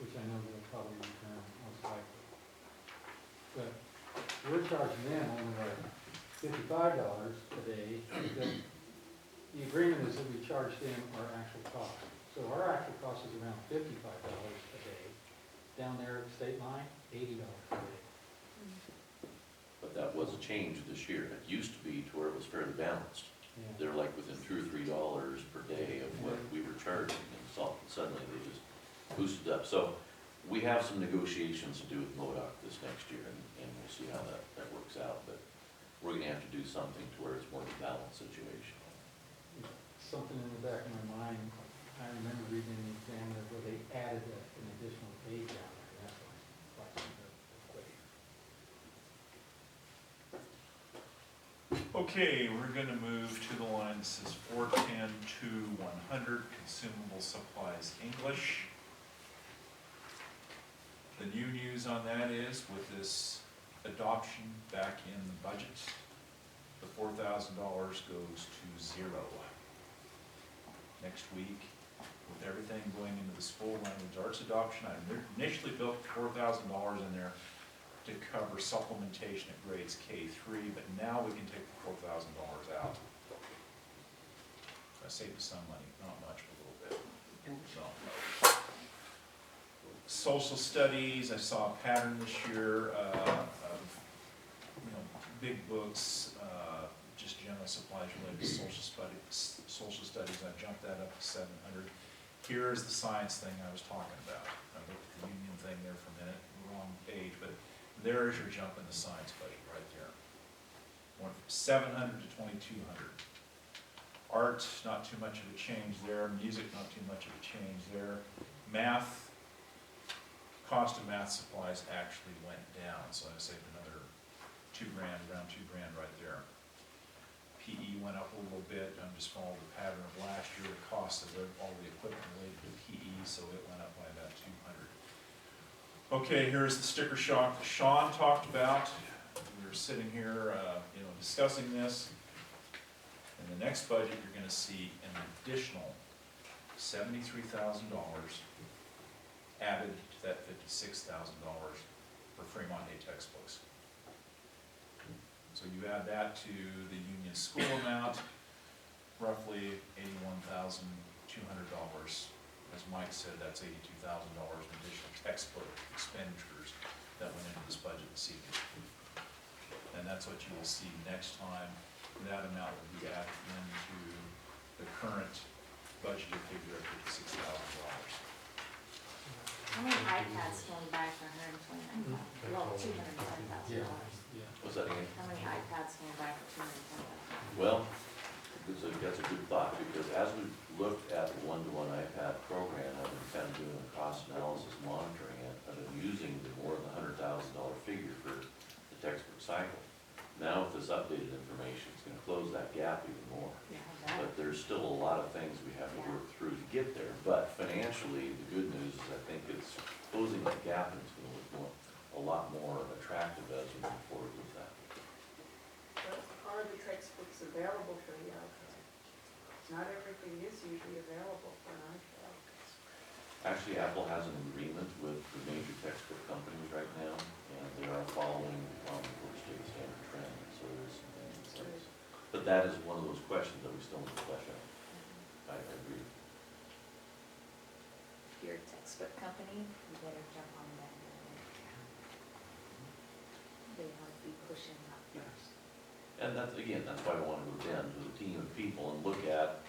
which I know they'll probably return most likely. But we're charging them only like $55 a day, because the agreement is that we charge them our actual cost. So our actual cost is around $55 a day. Down there at the state line, $80 a day. But that was a change this year. It used to be to where it was fairly balanced. Yeah. They're like within $2 or $3 per day of what we were charging, and so suddenly they just boosted up. So we have some negotiations to do with MODOC this next year, and we'll see how that works out. But we're gonna have to do something to where it's more of a balanced situation. Something in the back of my mind, I remember reading in the examiner where they added an additional page down there, and that's why it's quite the equation. Okay, we're gonna move to the line that says 410 to 100, consumable supplies, English. The new news on that is with this adoption back in the budget, the $4,000 goes to zero. Next week, with everything going into this full language arts adoption, I initially built $4,000 in there to cover supplementation at grades K3, but now we can take the $4,000 out. I saved some money, not much, but a little bit. So, social studies, I saw a pattern this year of, big books, just general supplies related to social studies. I jumped that up to 700. Here's the science thing I was talking about. I looked at the union thing there for a minute, wrong page, but there's your jump in the science budget right there. Went from 700 to 2,200. Art, not too much of a change there. Music, not too much of a change there. Math, cost of math supplies actually went down, so I saved another $2,000, around $2,000 right there. PE went up a little bit. I'm just following the pattern of last year. The cost of all the equipment related to PE, so it went up by about 200. Okay, here's the sticker shock that Sean talked about. We were sitting here, discussing this. In the next budget, you're going to see an additional $73,000 added to that $56,000 for Fremont A textbooks. So you add that to the union school amount, roughly $81,200. As Mike said, that's $82,000 in additional textbook expenditures that went into this budget this evening. And that's what you will see next time. That amount will be added into the current budgeted figure of $56,000. How many iPads can we buy for $129,000? Well, $210,000. What's that again? How many iPads can we buy for $210,000? Well, that's a good thought, because as we looked at the one-to-one iPad program, I've been kind of doing a cost analysis, monitoring it. I've been using the more than $100,000 figure for the textbook cycle. Now with this updated information, it's going to close that gap even more. Yeah, But there's still a lot of things we have to work through to get there. But financially, the good news is I think it's closing that gap, and it's going to look a lot more attractive as we move forward with that. But are the textbooks available for the iPad? Not everything is usually available for an iPad. Actually, Apple has an agreement with the major textbook companies right now, and they are following the state standard trend, so there's some things in place. But that is one of those questions that we still need to flesh out. I agree. If you're a textbook company, you better jump on that. They want to be pushing up first. And that's, again, that's why I wanted to attend with a team of people and look at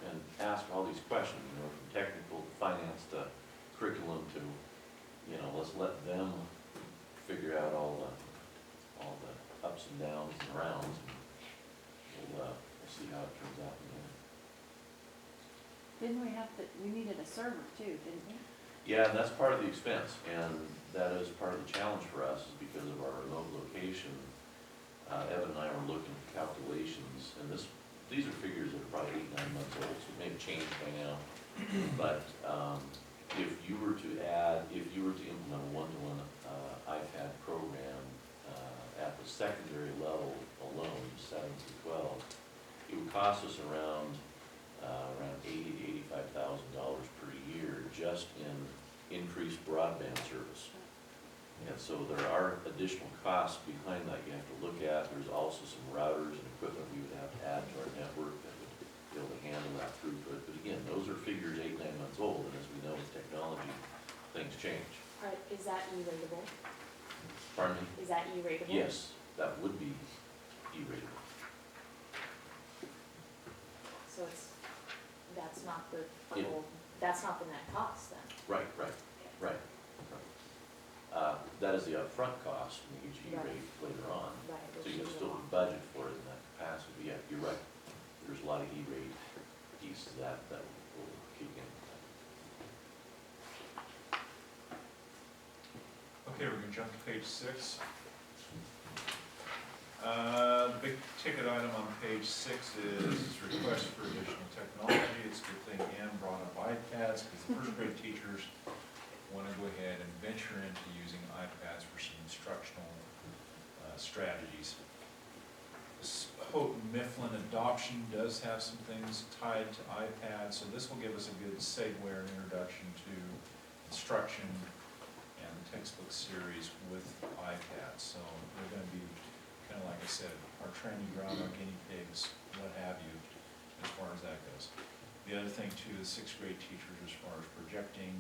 and ask all these questions, from technical, finance to curriculum to, let's let them figure out all the ups and downs and rounds. And we'll see how it turns out in the end. Didn't we needed a server too, didn't we? Yeah, and that's part of the expense, and that is part of the challenge for us, is because of our remote location. Evan and I were looking at calculations, and these are figures that are probably 8-9 months old, so it may have changed by now. But if you were to implement a one-to-one iPad program at the secondary level alone, 7 through 12, it would cost us around $80,000 to $85,000 per year just in increased broadband service. And so there are additional costs behind that you have to look at. There's also some routers and equipment we would have to add to our network that would be able to handle that throughput. But again, those are figures 8-9 months old, and as we know with technology, things change. Is that E-ratable? Pardon me? Is that E-ratable? Yes, that would be E-ratable. So that's not the that's not the net cost then? Right. That is the upfront cost, and you get Right. E-rate later on. Right. So you still budget for it in that capacity. Yeah, you're right. There's a lot of E-rate pieces of that will kick in. Okay, we're going to jump to page 6. The big ticket item on page 6 is request for additional technology. It's a good thing Ann brought up iPads, because the first grade teachers want to go ahead and venture into using iPads for some instructional strategies. This Houghton Mifflin adoption does have some things tied to iPads, so this will give us a good segue or an introduction to instruction and the textbook series with iPads. So we're going to be, kind of like I said, our training ground, our guinea pigs, what have you, as far as that goes. The other thing too, the 6th grade teachers, as far as projecting,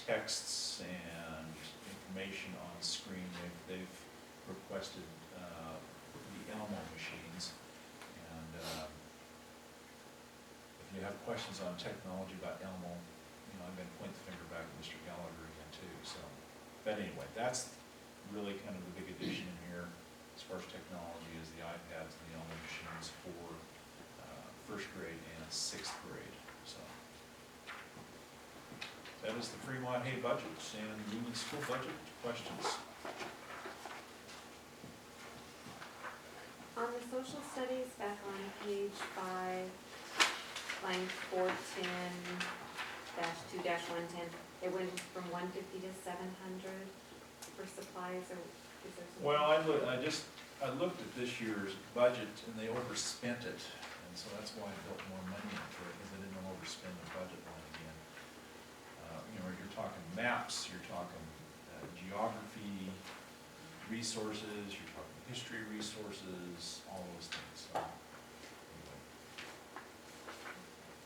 texts and information on the screen, they've requested the Elmo machines. And if you have questions on technology about Elmo, I'm going to point the finger back at Mr. Gallagher again too. So, but anyway, that's really kind of the big addition in here as far as technology is the iPads and the Elmo machines for 1st grade and 6th grade. So that is the Fremont Hay budgets and Union School budget. Questions? On the social studies, back on page 5, line 410-2-110, it went from 150 to 700 for supplies, or is there something? Well, I looked at this year's budget and they overspent it, and so that's why I built more money into it, because I didn't overspend the budget line again. You're talking maps, you're talking geography resources, you're talking history resources, all those things. So, anyway,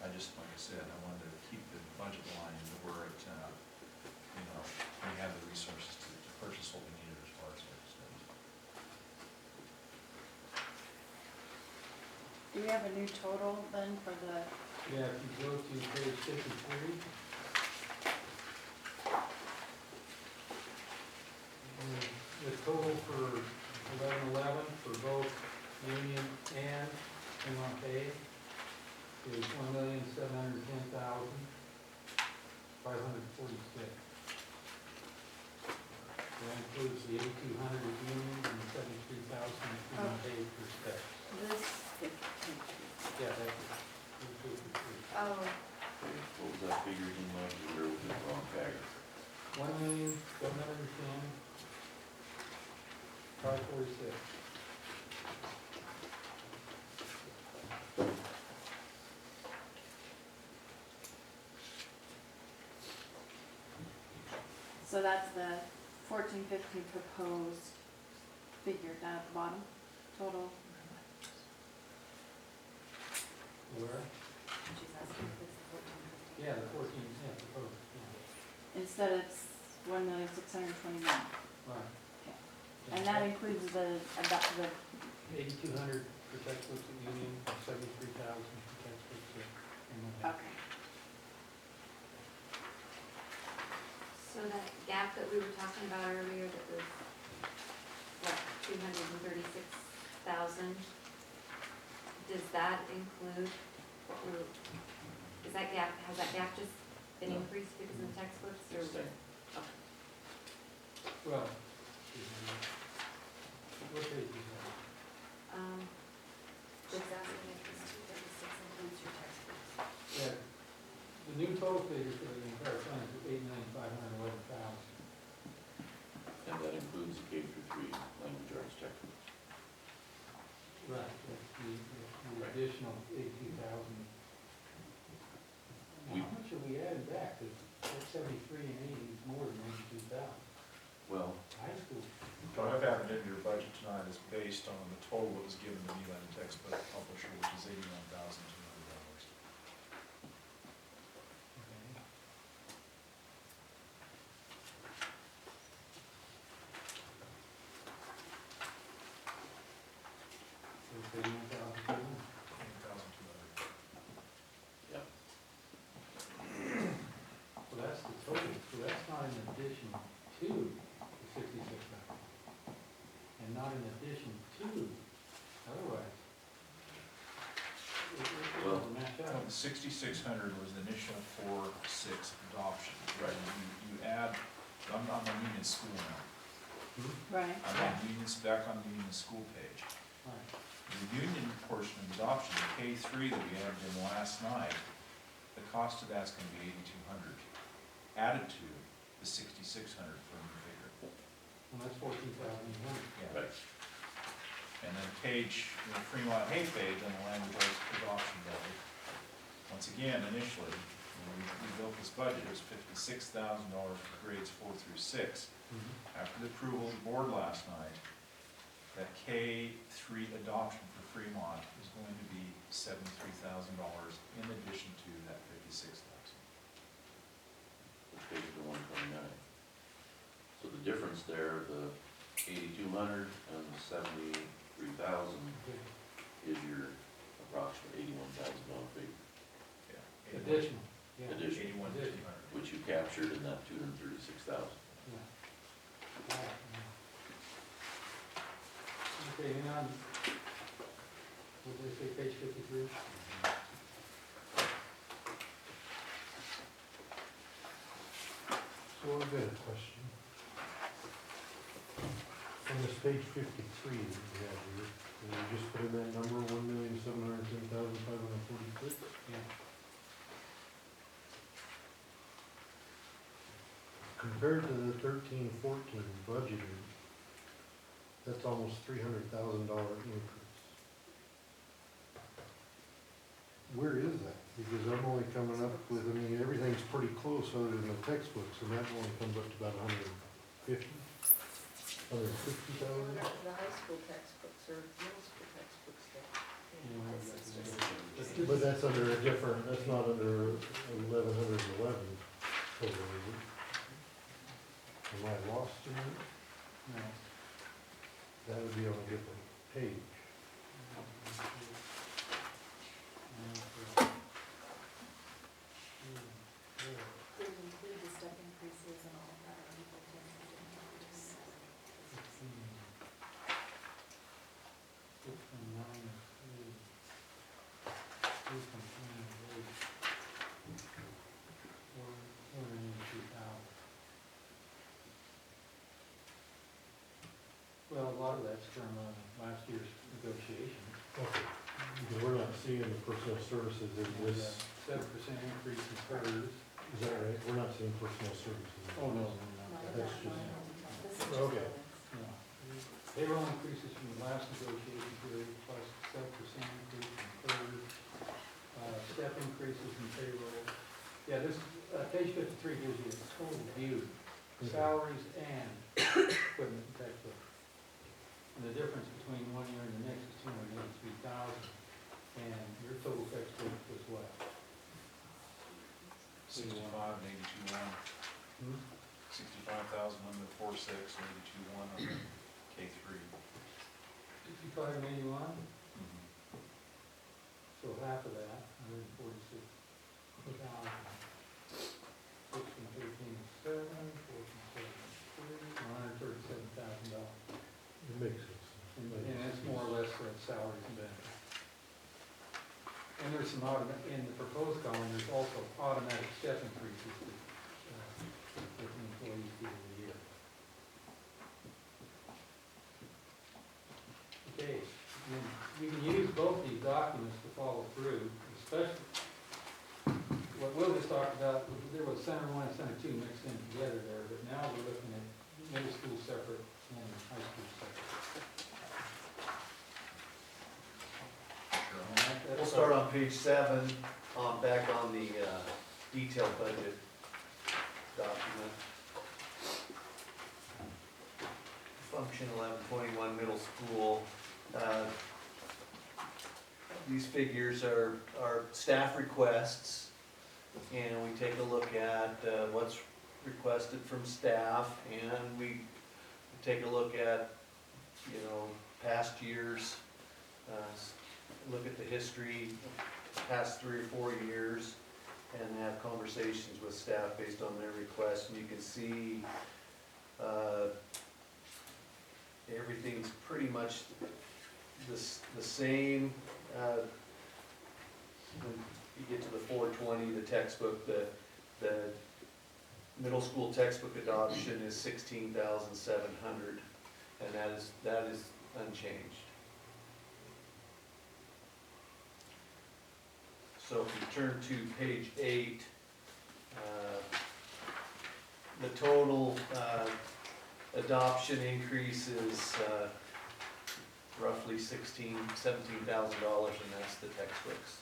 like I said, I wanted to keep the budget line to where it, we have the resources to purchase what we needed as far as our studies. Do we have a new total then for the, Yeah, if you go to page 53. The total for 11-11 for both Union and Fremont Hay is $1,710,546. That includes the 8,200 at Union and the 73,000 at Fremont Hay for specs. this? Yeah, that's it. Oh, What was that figure in mind, or was it wrong tagger? 1,710,546. So that's the 14-15 proposed figure down at the bottom, total. Where? she's asking if it's 14. Yeah, the 14, yeah, proposed, yeah. Instead it's 1,629,000. Right. And that includes the 8,200 for textbooks at Union, 73,000 for textbooks at Fremont Hay. okay. So that gap that we were talking about earlier, that was, what, 236,000? Does that include what we're, is that gap, has that gap just been No. increased because of the textbooks, or? It's the same. Well, excuse me. What page is that? She's asking if this 236 includes your textbooks. Yeah, the new total figure for the entire fund is 8,511,000. And that includes the K through 3 language arts textbooks. Right. That's the additional 82,000. We- How much have we added back? Because 73 and 80 is more than 82,000. Well, High school. What I've added into your budget tonight is based on the total that was given to me by the textbook publisher, which is $81,200. Okay. So it's 81,200. $80,200. yeah, So that's the total, so that's not in addition to the 66,000. And not in addition to, otherwise. It Well, doesn't match Well, up. the 6,600 was the initial 4-6 adoption. Right. You add, I'm on Union School now. Right. I'm on back on the union school page. Right. The union portion of adoption, the K3 that we added in last night, the cost of that's gonna be $8,200, added to the $6,600 for the figure. Well, that's 14,100. Yeah. Right. And then page, Fremont hay page on the language arts adoption building. Once again, initially, when we built this budget, it was $56,000 for grades 4 through 6. After the approval of the board last night, that K3 adoption for Fremont is going to be $73,000 in addition to that $56,000. Which pays the 129. So the difference there, the 8,200 and the 73,000 is your approximate $81,000 figure, Yeah. Additional. Yeah. Additional. 81,200. which you captured in that 236,000. Yeah. Okay, and on, what did I say, page 53? So I've got a question. On this page 53 that we have here, and you just put in that number, 1,710,546. Yeah. Compared to the 13-14 budgeted, that's almost $300,000 increase. Where is that? Because I'm only coming up with, I mean, everything's pretty close other than the textbooks, and that only comes up to about 150, 160,000. The high school textbooks or middle school textbooks that. But that's under a different, that's not under 1,111 total, is it? Am I lost in it? No. That would be on a different page. Did it include the step increases and all of that, or people just? Well, a lot of that's from last year's negotiation. Okay. Because we're not seeing the personnel services in this, 7% increase in PERS. is that right? We're not seeing personnel services. in Oh, no, this. no, no. That's just, This is just okay. No. Payroll increases from the last negotiation period, plus 7% increase in PERS, step increases in payroll. Yeah, this, page 53 gives you a total view, salaries and equipment and textbook. And the difference between one year and the next is 283,000, and your total textbook was what? 65 and 82,1. 65,000 on the 4.6, and 82,1 on the K3. 65 and 81, so half of that, 146,000. 6 and 13 is 7, 4 and 7 is 3, $137,000. It makes sense. And it's more or less salaries and benefits. And there's some in the proposed column, there's also automatic step increases that the employees get in the year. Okay, and you can use both these documents to follow through, especially what Will just talked about, there was Center 1 and Center 2 mixed in together there, but now we're looking at middle school separate and high school separate. We'll start on page 7, back on the detailed budget document. Function 1121 middle school. These figures are staff requests, and we take a look at what's requested from staff, and we take a look at, past years, look at the history, past 3 or 4 years, and have conversations with staff based on their requests. And you can see everything's pretty much the same. When you get to the 420, the textbook, the Middle school textbook adoption is 16,700, and that is unchanged. So if you turn to page 8, the total adoption increase is roughly $17,000, and that's the textbooks.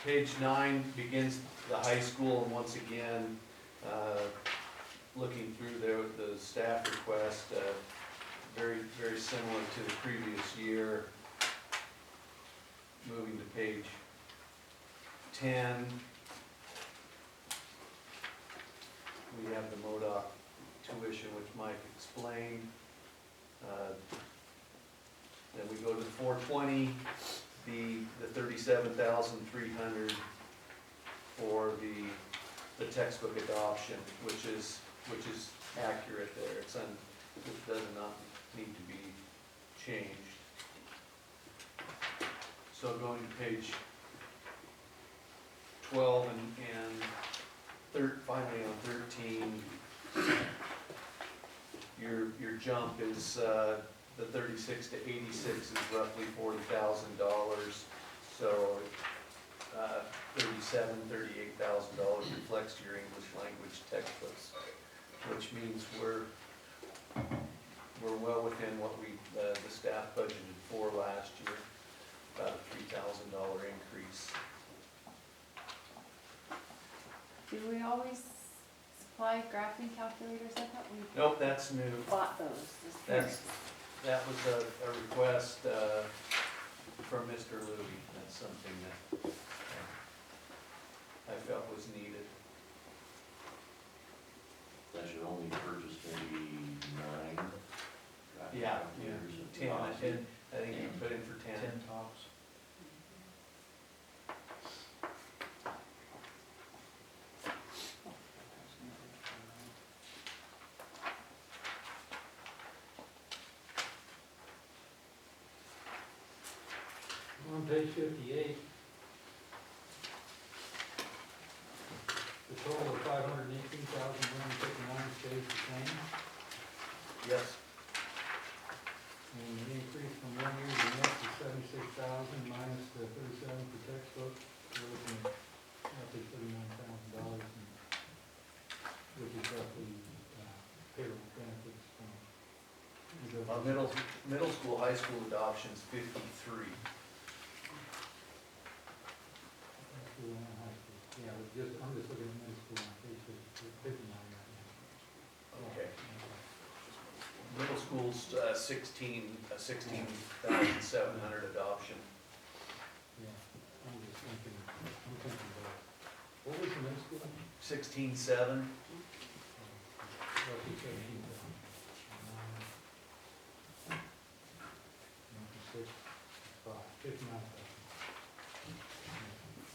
Page 9 begins the high school, and once again, looking through the staff request, very similar to the previous year. Moving to page 10, we have the MODOC tuition, which Mike explained. Then we go to the 420, the 37,300 for the textbook adoption, which is accurate there. It does not need to be changed. So going to page 12 and finally on 13, your jump is the 36 to 86 is roughly $40,000. So $37,000, $38,000 reflects your English language textbooks, which means we're well within what the staff budgeted for last year, about a $3,000 increase. Do we always supply graphing calculators? I thought we Nope, that's new. bought those this year. That was a request from Mr. Louie. That's something that I felt was needed. That should only purchase maybe 9. Yeah, calculators at 10, cost. I think you put in for 10. tops. On page 58, the total of 518,159 stays the same, Yes. and the increase from one year to the next is 76,000 minus the 37 for textbook, we're looking at roughly $39,000, which is roughly payroll benefits from. Middle school, high school adoption's 53. School and high school. Yeah, I'm just looking at middle school on page 59 right now. Okay. Middle school's 16,700 adoption. Yeah, I'm just thinking about, what was the middle school? 16,700. Roughly 17,000. 59,000.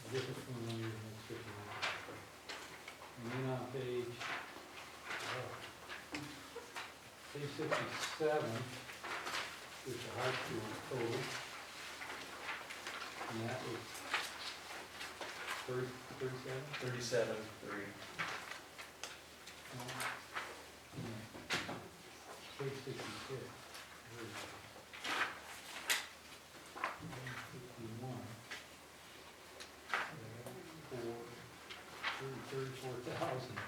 The difference between one year and next 59. And then on page 67 is the high school total. And that was 37? 37,300. Page 66. Where is it? 161. 34,000.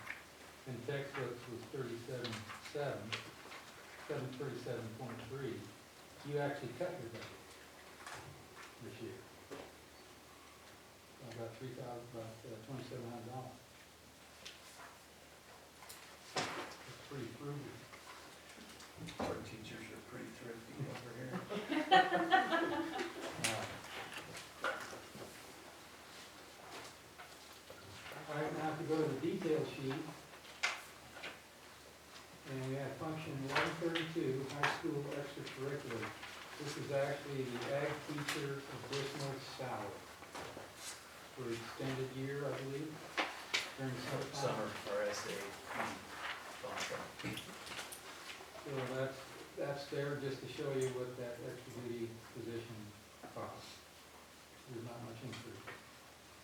And textbooks was 37.3. You actually cut your budget this year. About $2,700. It's pretty frugal. Our teachers are pretty thrifty over here. All right, now to go to the detail sheet. And we have function 132, high school extracurricular. This is actually the ag teacher additional salary for extended year, I believe, during Summer RSA contract. So that's there just to show you what that extra duty position costs. There's not much increase.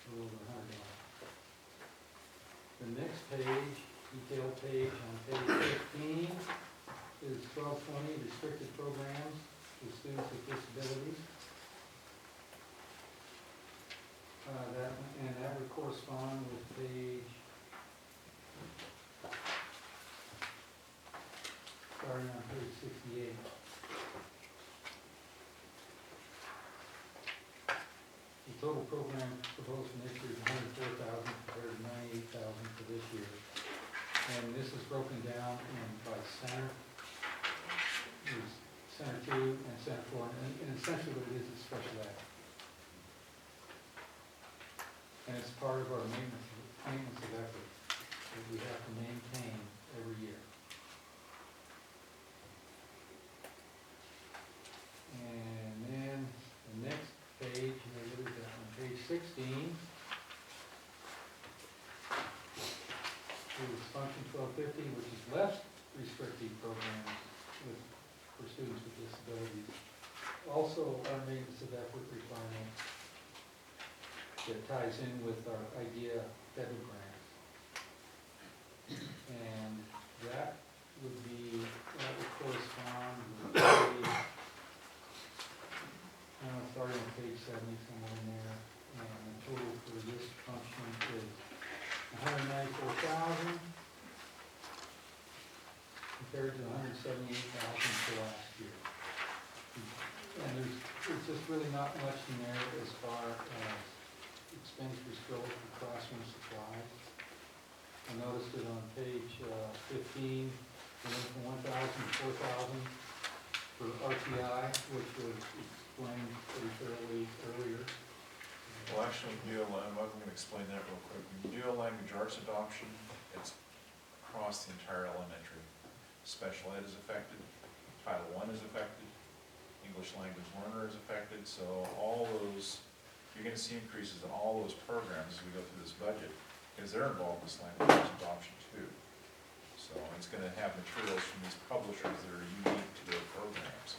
a little over $100. The next page, detailed page on page 15 is 1220 restricted programs for students with disabilities. That would correspond with page, starting on page 68. The total program proposed for next year is $104,000 compared to $98,000 for this year. And this is broken down by center. There's center 2 and center 4, and essentially what it is special ed. And it's part of our maintenance of effort that we have to maintain every year. And then the next page, what is that, on page 16, is function 1250, which is less restrictive programs for students with disabilities. Also, our maintenance of effort requirement that ties in with our IDEA debit grants. And that would correspond with starting on page 70, somewhere in there. And the total for this function is $194,000 compared to $178,000 for last year. And there's just really not much in there as far as expenditures go for classroom supplies. I noticed it on page 15, we went from 1,000 to 4,000 for RTI, which was explained pretty thoroughly earlier. Well, actually, I'm going to explain that real quick. When you do a language arts adoption, it's across the entire elementary. Special ed is affected, Title I is affected, English language learner is affected, so all those, you're going to see increases in all those programs as we go through this budget, because they're involved in this language arts adoption too. So it's going to have materials from these publishers that are unique to their programs.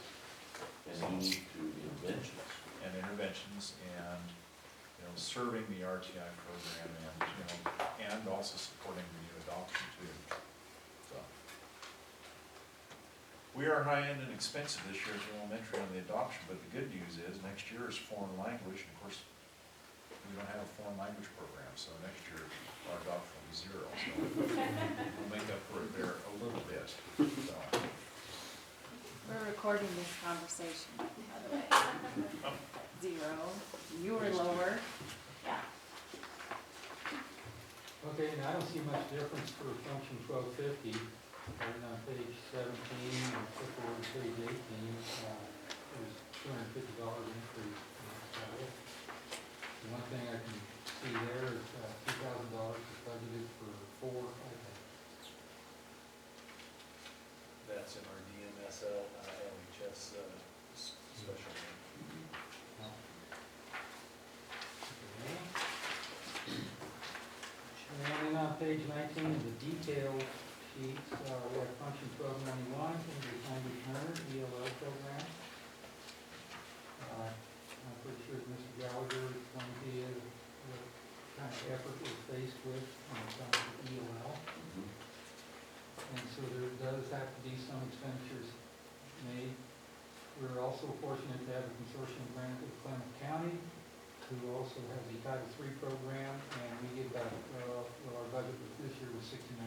And unique to interventions. And interventions and, serving the RTI program and also supporting the new adoption too. So. We are high-end and expensive this year at the elementary on the adoption, but the good news is next year is foreign language, and of course, we don't have a foreign language program, so next year our adoption will be 0. So we'll make up for it there a little bit. So. We're recording this conversation, by the way. 0, you were lower. Yeah. Okay, now I don't see much difference for function 1250. Starting on page 17 and flip over to page 18, there's $250 increase in the title. The one thing I can see there is $2,000 is budgeted for 4 iPads. That's in our DMSL, LHS special. And then on page 19 is the detailed sheets. We have function 1291, English language learner, ELL program. I'm pretty sure Mr. Gallagher explained to you what kind of effort we're faced with when it comes to ELL. And so there does have to be some expenditures made. We're also fortunate to have a consortium grant with Clement County, who also has the Title III program, and we get about, our budget this year was $6,900.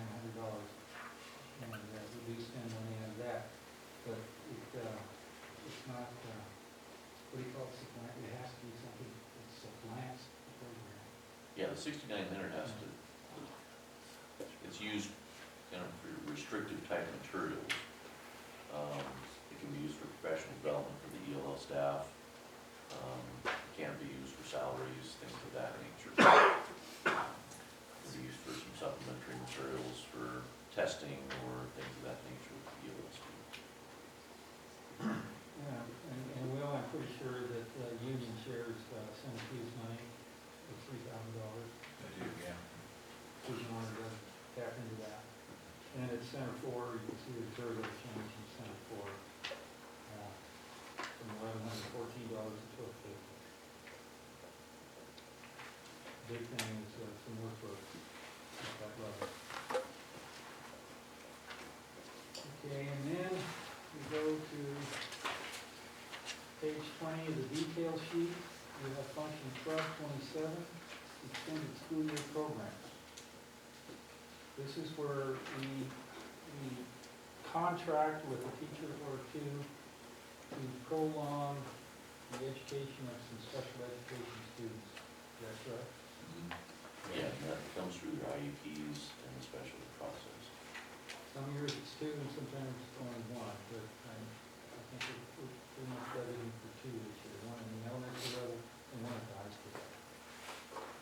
And we do spend money on that, but it's not, what do you call it, supplant? It has to be something that supplants the program. Yeah, the 6,900 has to, it's used kind of for restrictive type materials. It can be used for professional development for the ELL staff. It can be used for salaries, things of that nature. It's used for some supplementary materials for testing or things of that nature with the ELL students. Yeah, and Will, I'm pretty sure that Union shares Center 2's money of $3,000. I do, yeah. We wanted to tap into that. And at Center 4, you can see the very little change in Center 4. From $1,114 to $1,250. detail sheet, we have function 1227, extended school year programs. This is where we contract with a teacher or two to prolong the education of some special education students. Is that correct? Yeah, and that comes through your IEPs and the specialty process. Some years it's two and sometimes it's only one, but I think we're pretty much budgeting for two this year, one in the elementary level and one at the high school.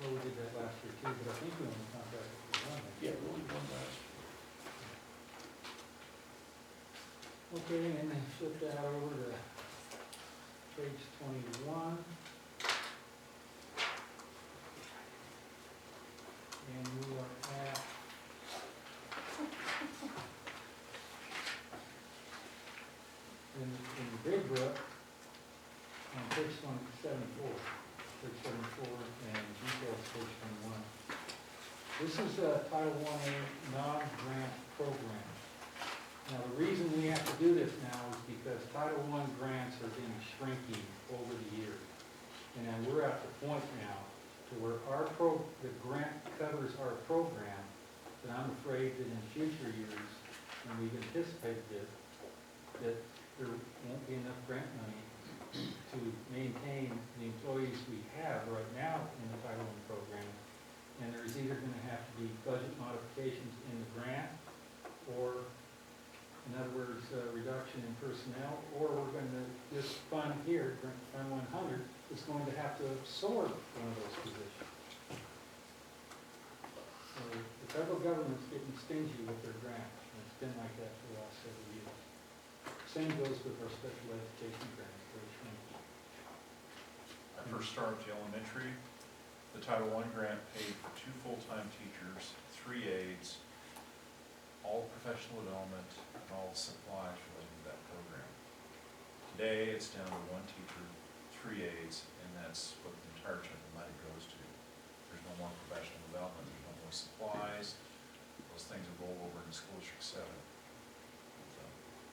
Well, we did that last year too, but I think we only contracted for one. Yeah, really one last. Okay, and then flip that over to page 21. And we are at in the big book, on page 74, and details page 21. This is a Title I non-grant program. Now, the reason we have to do this now is because Title I grants are being shrinking over the years. And then we're at the point now to where the grant covers our program, but I'm afraid that in future years, and we've anticipated this, that there won't be enough grant money to maintain the employees we have right now in the Title I program. And there's either gonna have to be budget modifications in the grant, or, in other words, a reduction in personnel, or we're gonna, this fund here, Fund 100, is going to have to absorb one of those positions. So the federal government's getting stingy with their grants, and it's been like that for the last several years. Same goes with our special education grants, they're shrinking. I first started at the elementary, the Title I grant paid for 2 full-time teachers, 3 aides, all professional development, and all supplies related to that program. Today, it's down to 1 teacher, 3 aides, and that's what the entire chunk of money goes to. There's no more professional development, there's no more supplies, those things have rolled over into School District 7. So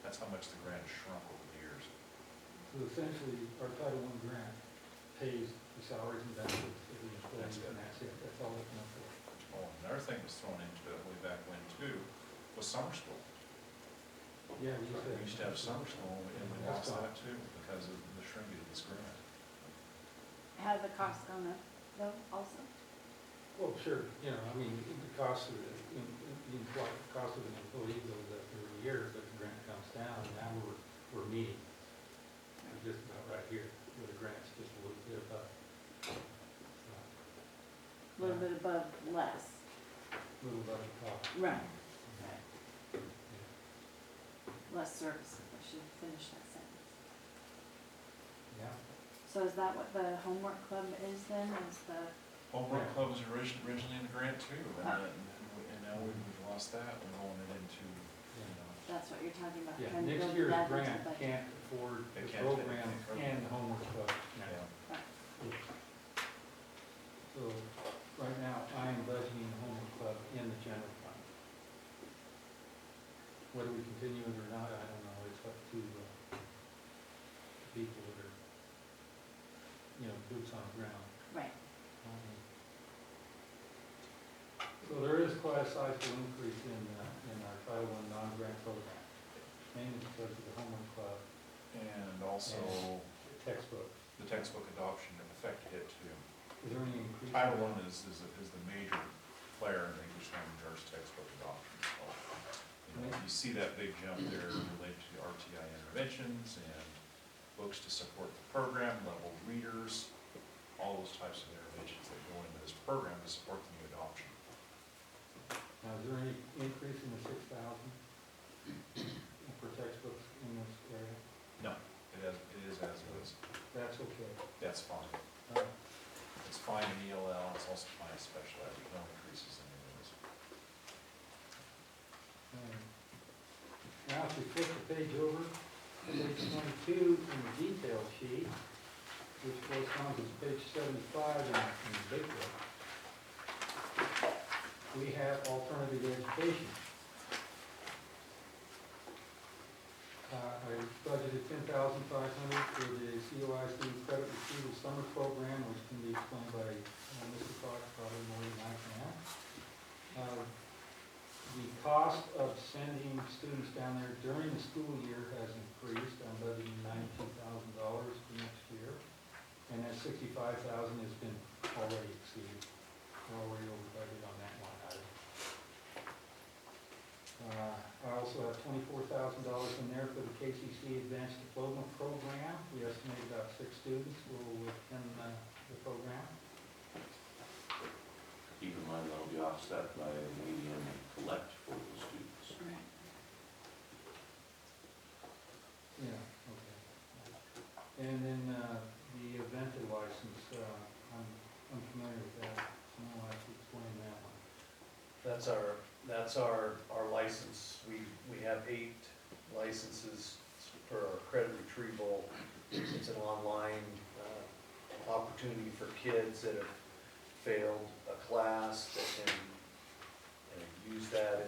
that's how much the grant shrunk over the years. So essentially, our Title I grant pays the salaries and benefits of the employees, and that's it, that's all it can afford. Oh, and another thing was thrown into it way back when too, was summer school. Yeah, we We used to have summer school, and we That's lost gone. that too, because of the shrinkage of this grant. Have the costs gone up though also? Well, sure, you know, I mean, the cost of the cost of an employee goes up every year, but the grant comes down, and now we're meeting. We're just about right here, where the grant's just a little bit above. A little bit above less. A little above the cost. Right. Yeah. Less services, I should finish that sentence. Yeah. So is that what the homework club is then, is the, Homework Yeah. club was originally in the grant too, and Oh. and now we've lost that, we're rolling it into, you know. that's what you're talking about? Yeah, trying to next build year's that into grant budget. can't afford They the can't take program the program. and the homework club now. Yeah. So, right now, I am budgeting the homework club in the general fund. Whether we continue it or not, I don't know, it's up to people that are, you know, boots on the ground. Right. So there is quite a sizable increase in our Title I non-grant program, mainly because of the homework club, And also, textbook. the textbook adoption affected it too. Is there any increase? Title I is the major player in English language arts textbook adoption. So, you know, you see that big jump there related to the RTI interventions and books to support the program, level readers, all those types of interventions that go into this program to support the new adoption. Now, is there any increase in the 6,000 for textbooks in this area? No, it is as it is. That's okay. That's fine. Uh, It's fine in ELL, it's also fine in special ed, there's no increases in any of those. Now, if we flip the page over, page 22 in the detail sheet, which corresponds to page 75 in the big book, we have alternative education. I budgeted $10,500 for the COIC credit retrieval summer program, which can be explained by Mr. Fox probably more than I can. The cost of sending students down there during the school year has increased. I'm budgeting $92,000 for next year. And that $65,000 has been already exceeded. We're already over budget on that one item. I also have $24,000 in there for the KCC Advanced Diploma program. We estimate about 6 students will attend the program. Keep in mind that'll be offset by a median collect for the students. Yeah, okay. And then the event license, I'm familiar with that. Someone like to explain that one. That's our license. We have 8 licenses for our credit retrieval. It's an online opportunity for kids that have failed a class that can use that.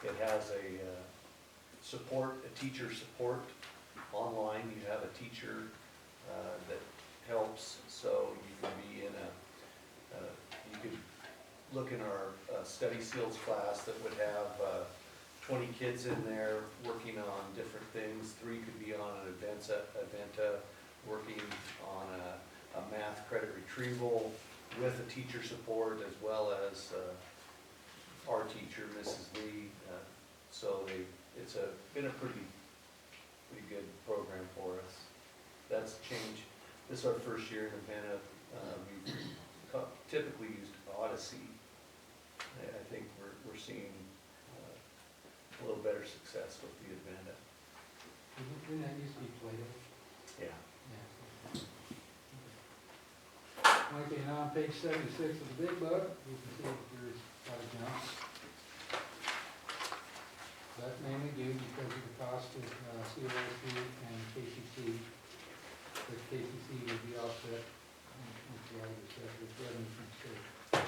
It has a teacher support online. You have a teacher that helps, so you can be in you could look in our study skills class that would have 20 kids in there working on different things. 3 could be on an Adventa working on a math credit retrieval with a teacher support, as well as our teacher, Mrs. Lee. So it's been a pretty good program for us. That's changed. This is our first year in Adventa. We've typically used Odyssey. I think we're seeing a little better success with the Adventa. Didn't that used to be Play-Doh? Yeah. Okay, now on page 76 of the big book, you can see that there's quite a jump. That's mainly due because of the cost of COIC and KCC. The KCC would be offset, with the other stuff, with revenue from the state.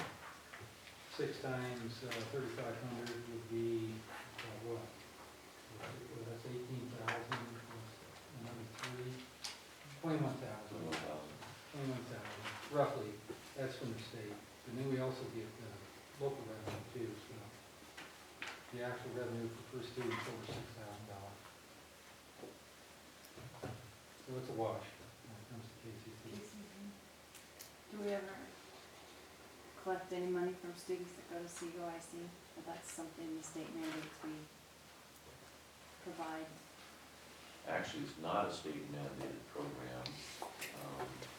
6 times 3,500 would be, what? Well, that's 18,000, another 3, 21,000. 21,000, roughly. That's from the state. And then we also get local revenue too, so the actual revenue for per student is over $6,000. So it's a wash when it comes to KCC. Do we ever collect any money from students that go to COIC? Or that's something the state mandates we provide? Actually, it's not a state mandated program.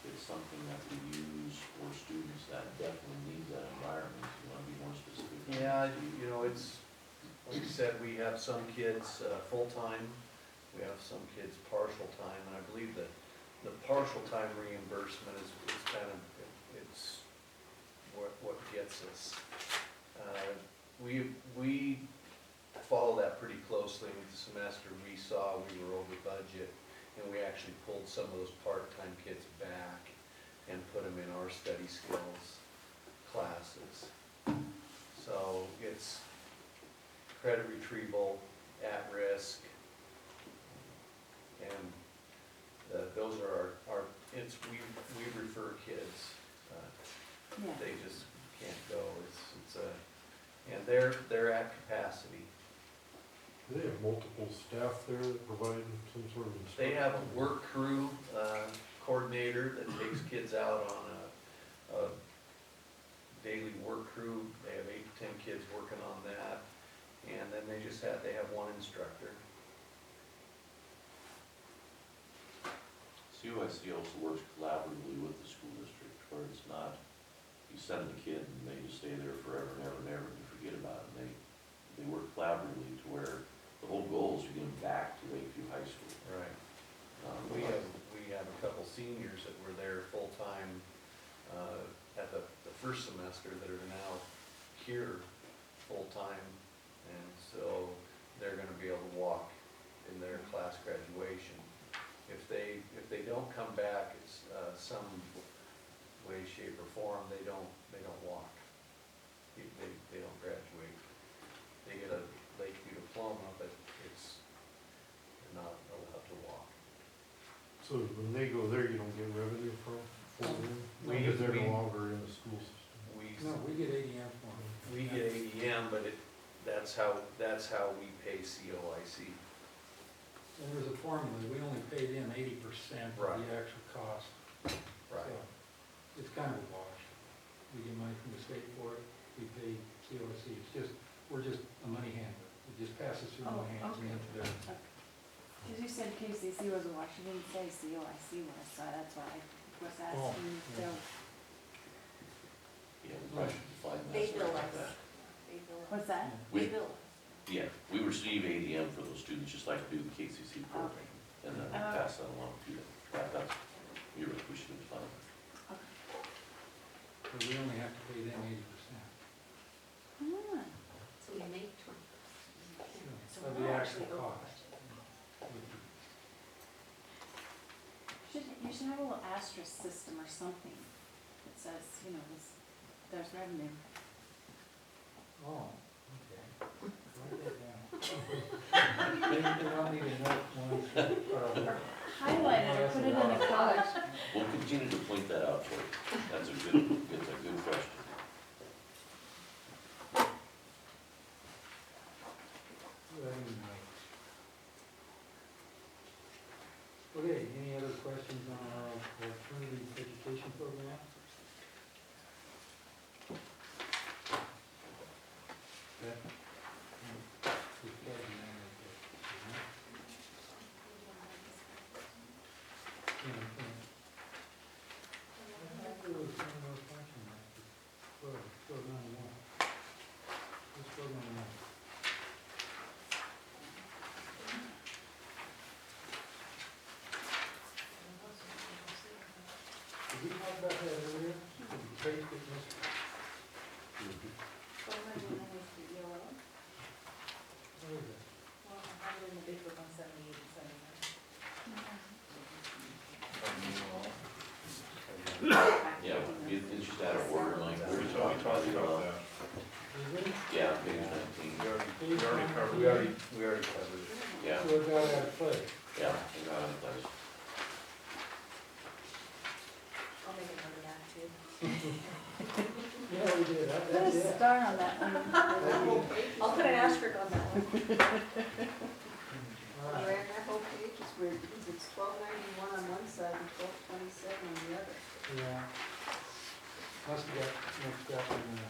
It's something that we use for students that definitely need that environment. You want to be more specific? Yeah, it's, like you said, we have some kids full-time, we have some kids partial time, and I believe that the partial time reimbursement is kind of, it's what gets us. We follow that pretty closely. With the semester we saw we were over budget, and we actually pulled some of those part-time kids back and put them in our study skills classes. So it's credit retrieval, at risk, and those are our we refer kids. Yeah. They just can't go. And they're at capacity. Do they have multiple staff there that provide some sort of instruction? They have a work crew coordinator that takes kids out on a daily work crew. They have 8 to 10 kids working on that, and then they have one instructor. COIC also works collaboratively with the school district, where it's not, you send the kid and they just stay there forever and ever and ever and you forget about it. They work collaboratively to where the whole goal is to get them back to Lakeview High School. Right. We have a couple seniors that were there full-time at the first semester that are now here full-time, and so they're gonna be able to walk in their class graduation. If they don't come back, it's some way, shape, or form, they don't walk. They don't graduate. They get a Lakeview diploma, but they're not So when they go there, you don't get revenue for them? Because they're no longer in the school system. No, we get ADM for them. We get ADM, but that's how we pay COIC. And there's a formula, we only pay them 80% of Right. the actual cost. Right. So, it's kind of a wash. We get money from the state for it, we pay COSC, we're just a money handler. It just passes through Oh, my hands and okay. into their. Cause you said KCC was a wash, you didn't say COIC was, so that's why I was asking, so. Yeah, we probably should define that. They something bill like us. that. They bill us. What's that? We- They bill us. Yeah, we receive ADM for those students, just like we do the KCC program, and then we pass that along to them. That's, you're right, we should define that. So we only have to pay them 80%. Ah, So we make 20%. Of the actual cost. you should have a little asterisk system or something that says, you know, there's revenue. Oh, okay. Write that down. Maybe they don't need a note one. Highlight it or put it in a college. We'll continue to point that out for you. That's a good question. Okay, any other questions on our alternative education program? Okay. Did we talk about that earlier? The trace that must- Where is it? Yeah, it's just out of order, like, we We talked talked about about it. that. Is it? Yeah, page 19. We already covered it. Yeah, So it got out of play. yeah, we got it, that's. I'll make a note of that too. Yeah, we did, Put that's a it. star on that one. I'll put an asterisk on that one. All right. Ran that whole page, it's weird, because it's 1291 on one side and 1227 on the other. Yeah. Must have got mixed up in the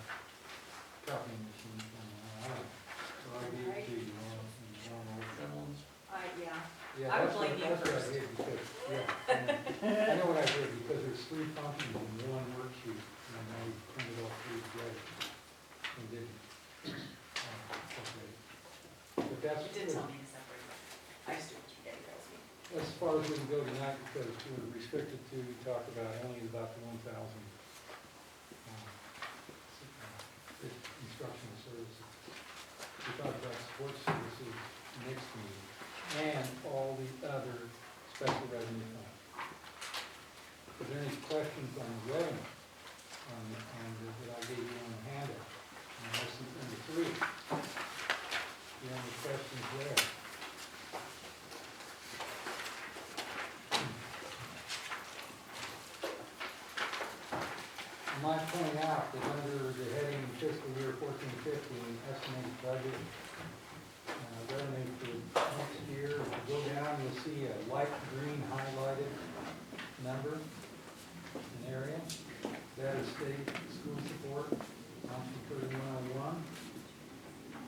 copying machine somehow, I don't know. So I gave it to you, and you don't know. Gremlins. Yeah. Yeah, I would that's what, blame you that's what I first. did because, yeah. I know what I did because there's 3 functions in one worksheet and I printed all 3 together and didn't. Okay. But that's, You did tell me to separate it. I just do what your daddy tells me. as far as we can go tonight because we're restricted to talk about only about the 1,000 instructional services. We talked about sports services next meeting and all the other special revenue funds. Is there any questions on the revenue, that I gave you on the handout, on lesson number 3? You have any questions there? I might point out that under the heading fiscal year 14-15, estimated budget, revenue for next year, if you go down, you'll see a light green highlighted number, an area. That is state school support, option 3101.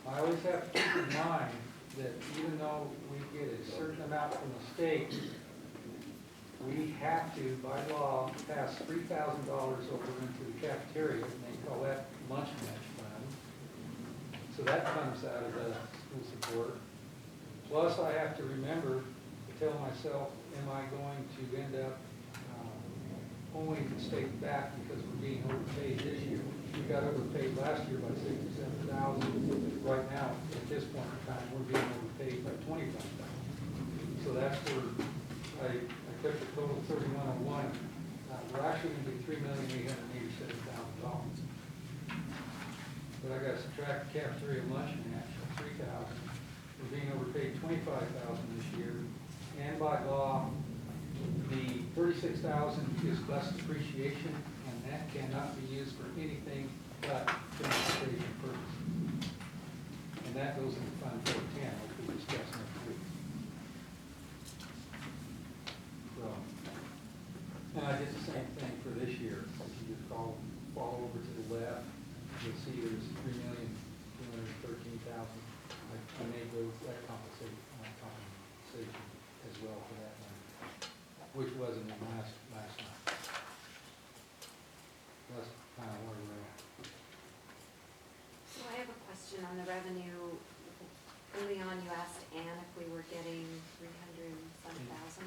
I always have to keep in mind that even though we get a certain amount from the state, we have to, by law, pass $3,000 over into the cafeteria, and they call that lunch match fund. So that comes out of the school support. Plus, I have to remember to tell myself, am I going to end up owing the state back because we're being overpaid this year? We got overpaid last year by $67,000. Right now, at this point in time, we're being overpaid by $25,000. So that's where I took the total 3101. We're actually going to be $3,887,000. But I got to subtract the cafeteria lunch match of $3,000. We're being overpaid $25,000 this year, and by law, $46,000 is bus depreciation, and that cannot be used for anything but transportation purposes. And that goes into Fund 410, which we discussed next week. So, and I did the same thing for this year. If you just fall over to the left, you'll see there's $3,213,000. I made that compensation as well for that one, which wasn't in last month. That's kind of where we're at. So I have a question on the revenue. Early on, you asked Ann if we were getting 300-some thousand.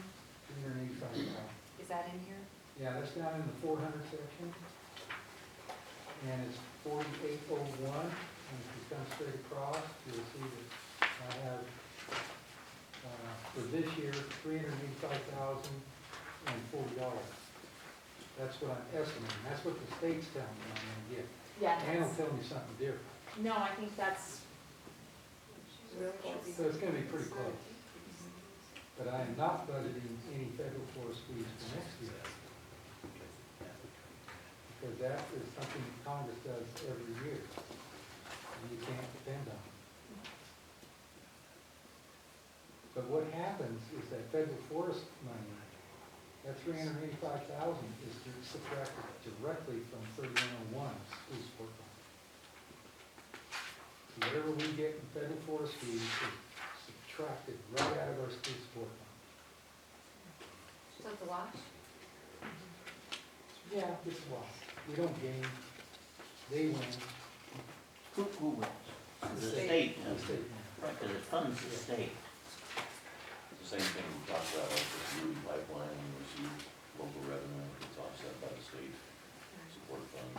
385,000. Is that in here? Yeah, that's down in the 400 section. And it's 4801. And if you come straight across, you'll see that I have, for this year, $385,040. That's what I'm estimating. That's what the state's telling me I'm gonna get. Yeah, Ann will that's, tell me something different. no, I think that's really close. So it's gonna be pretty close. But I am not budgeting any federal forest fees for next year. Because that is something that Congress does every year. And you can't depend on it. But what happens is that federal forest money, that $385,000 is subtracted directly from 3101 school support fund. So whatever we get in federal forest fees is subtracted right out of our school support fund. So it's a wash? Yeah, it's a wash. We don't gain, they win. Who wins? The state. state, The state wins. right, because it funds the state. The same thing we talked about, like the Louis pipeline, we receive local revenue, it's offset by the state support fund,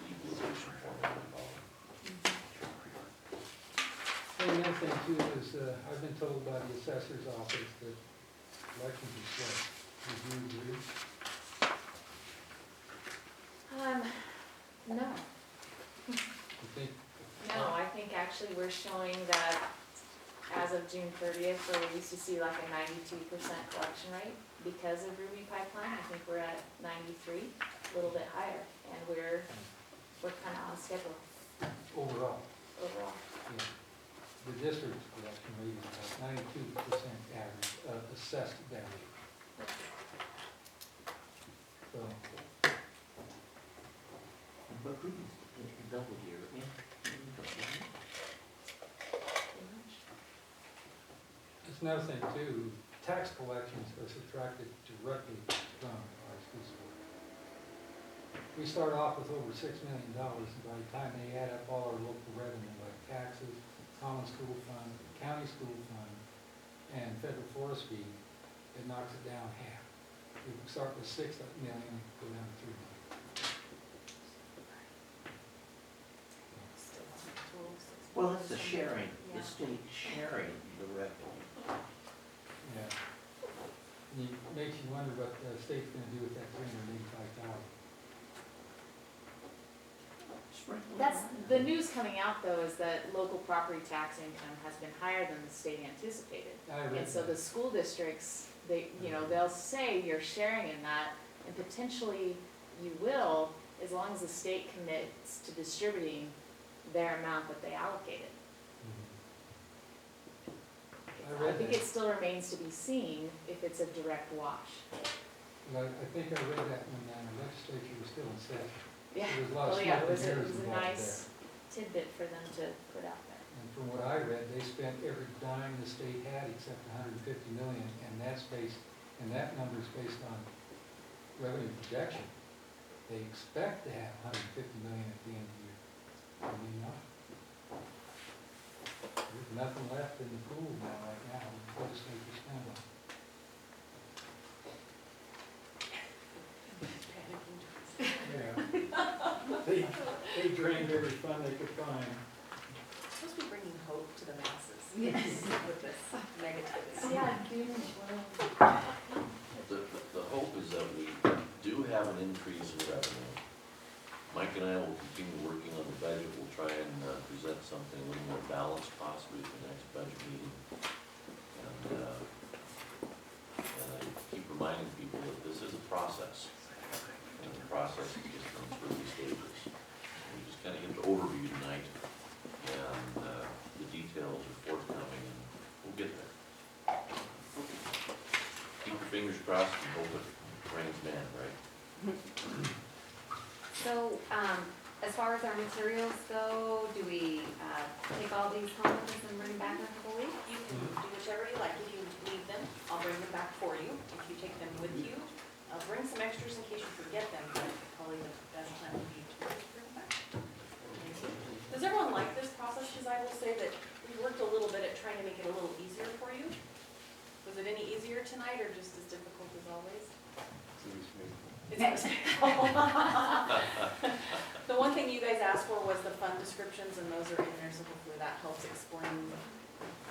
equalization formula, we call it. And the other thing too is, I've been told by the assessor's office that elections are slow. Would you agree? No, You think? no, I think actually we're showing that as of June 30th, where we used to see like a 92% collection rate because of Ruby Pipeline, I think we're at 93, a little bit higher, and we're kind of on schedule Overall, overall. yeah. The district's collection rate is about 92% average, assessed value. So, But we double year, yeah. that's another thing too, tax collections are subtracted directly from our school support. We start off with over $6 million, and by the time they add up all our local revenue, like taxes, common school fund, county school fund, and federal forest fee, it knocks it down half. We start with $6 million, go down to $3 million. Well, it's the sharing, the state sharing the revenue. Yeah. And it makes you wonder what the state's gonna do with that $385,000. That's, the news coming out though is that local property tax income has been higher than the state anticipated. I read And so that. the school districts, they, you know, they'll say you're sharing in that, and potentially you will, as long as the state commits to distributing their amount that they allocated. I I read think that. it still remains to be seen if it's a direct wash. But I think I read that when the legislature was still in session. Yeah, There was a lot of well, yeah, smoke and it mirrors was a involved nice tidbit for them to put out there. And from what I read, they spent every dime the state had except $150 million, and that's based, and that number is based on revenue projection. They expect to have $150 million at the end of the year. I mean, not. There's nothing left in the pool now, right now, the legislature spend on. Yeah. They drained every fund they could find. Supposed to be bringing hope to the masses. Yes. With this negativity. Yeah, The hope is that we do have an increase in revenue. Mike and I will continue working on the budget. We'll try and present something a little more balanced possibly at the next budget meeting. And I keep reminding people that this is a process. And the process is just from its early stages. We just kind of get the overview tonight, and the details are forthcoming, and we'll get there. Keep your fingers crossed and hope it rains man, right? So, as far as our materials go, do we, take all these home with us and bring them back in a couple weeks? You can do whichever you like. If you need them, I'll bring them back for you. If you take them with you, I'll bring some extras in case you forget them, but probably the best time would be to bring them back. Does everyone like this process? Because I will say that we worked a little bit at trying to make it a little easier for you. Was it any easier tonight or just as difficult as always? It's The one thing you guys asked for was the fund descriptions, and those are in there, so hopefully that helps explain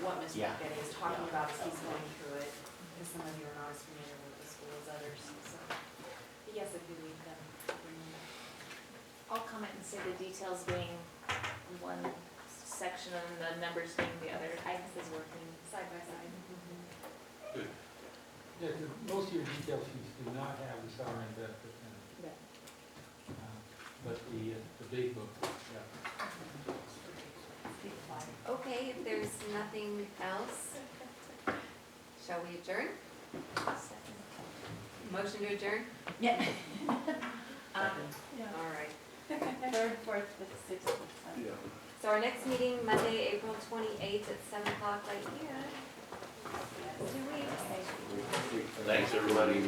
what Mr. Yeah. Getty is talking about as he's going through it, because some of you are not as familiar with the school as others, so. But yes, if you need them, bring them back. I'll comment and say the details being one section and the numbers being the other. I think is working side by side. Good. Yeah, 'cause most of your detail sheets do not have the salary and benefit in it. But the big book, yeah. Okay, if there's nothing else, shall we adjourn? Motion to adjourn? Yeah. All right. Third, fourth, fifth, sixth, seventh. Yeah. So our next meeting, Monday, April 28th at 7 o'clock right here. 2 weeks. Thanks, everybody.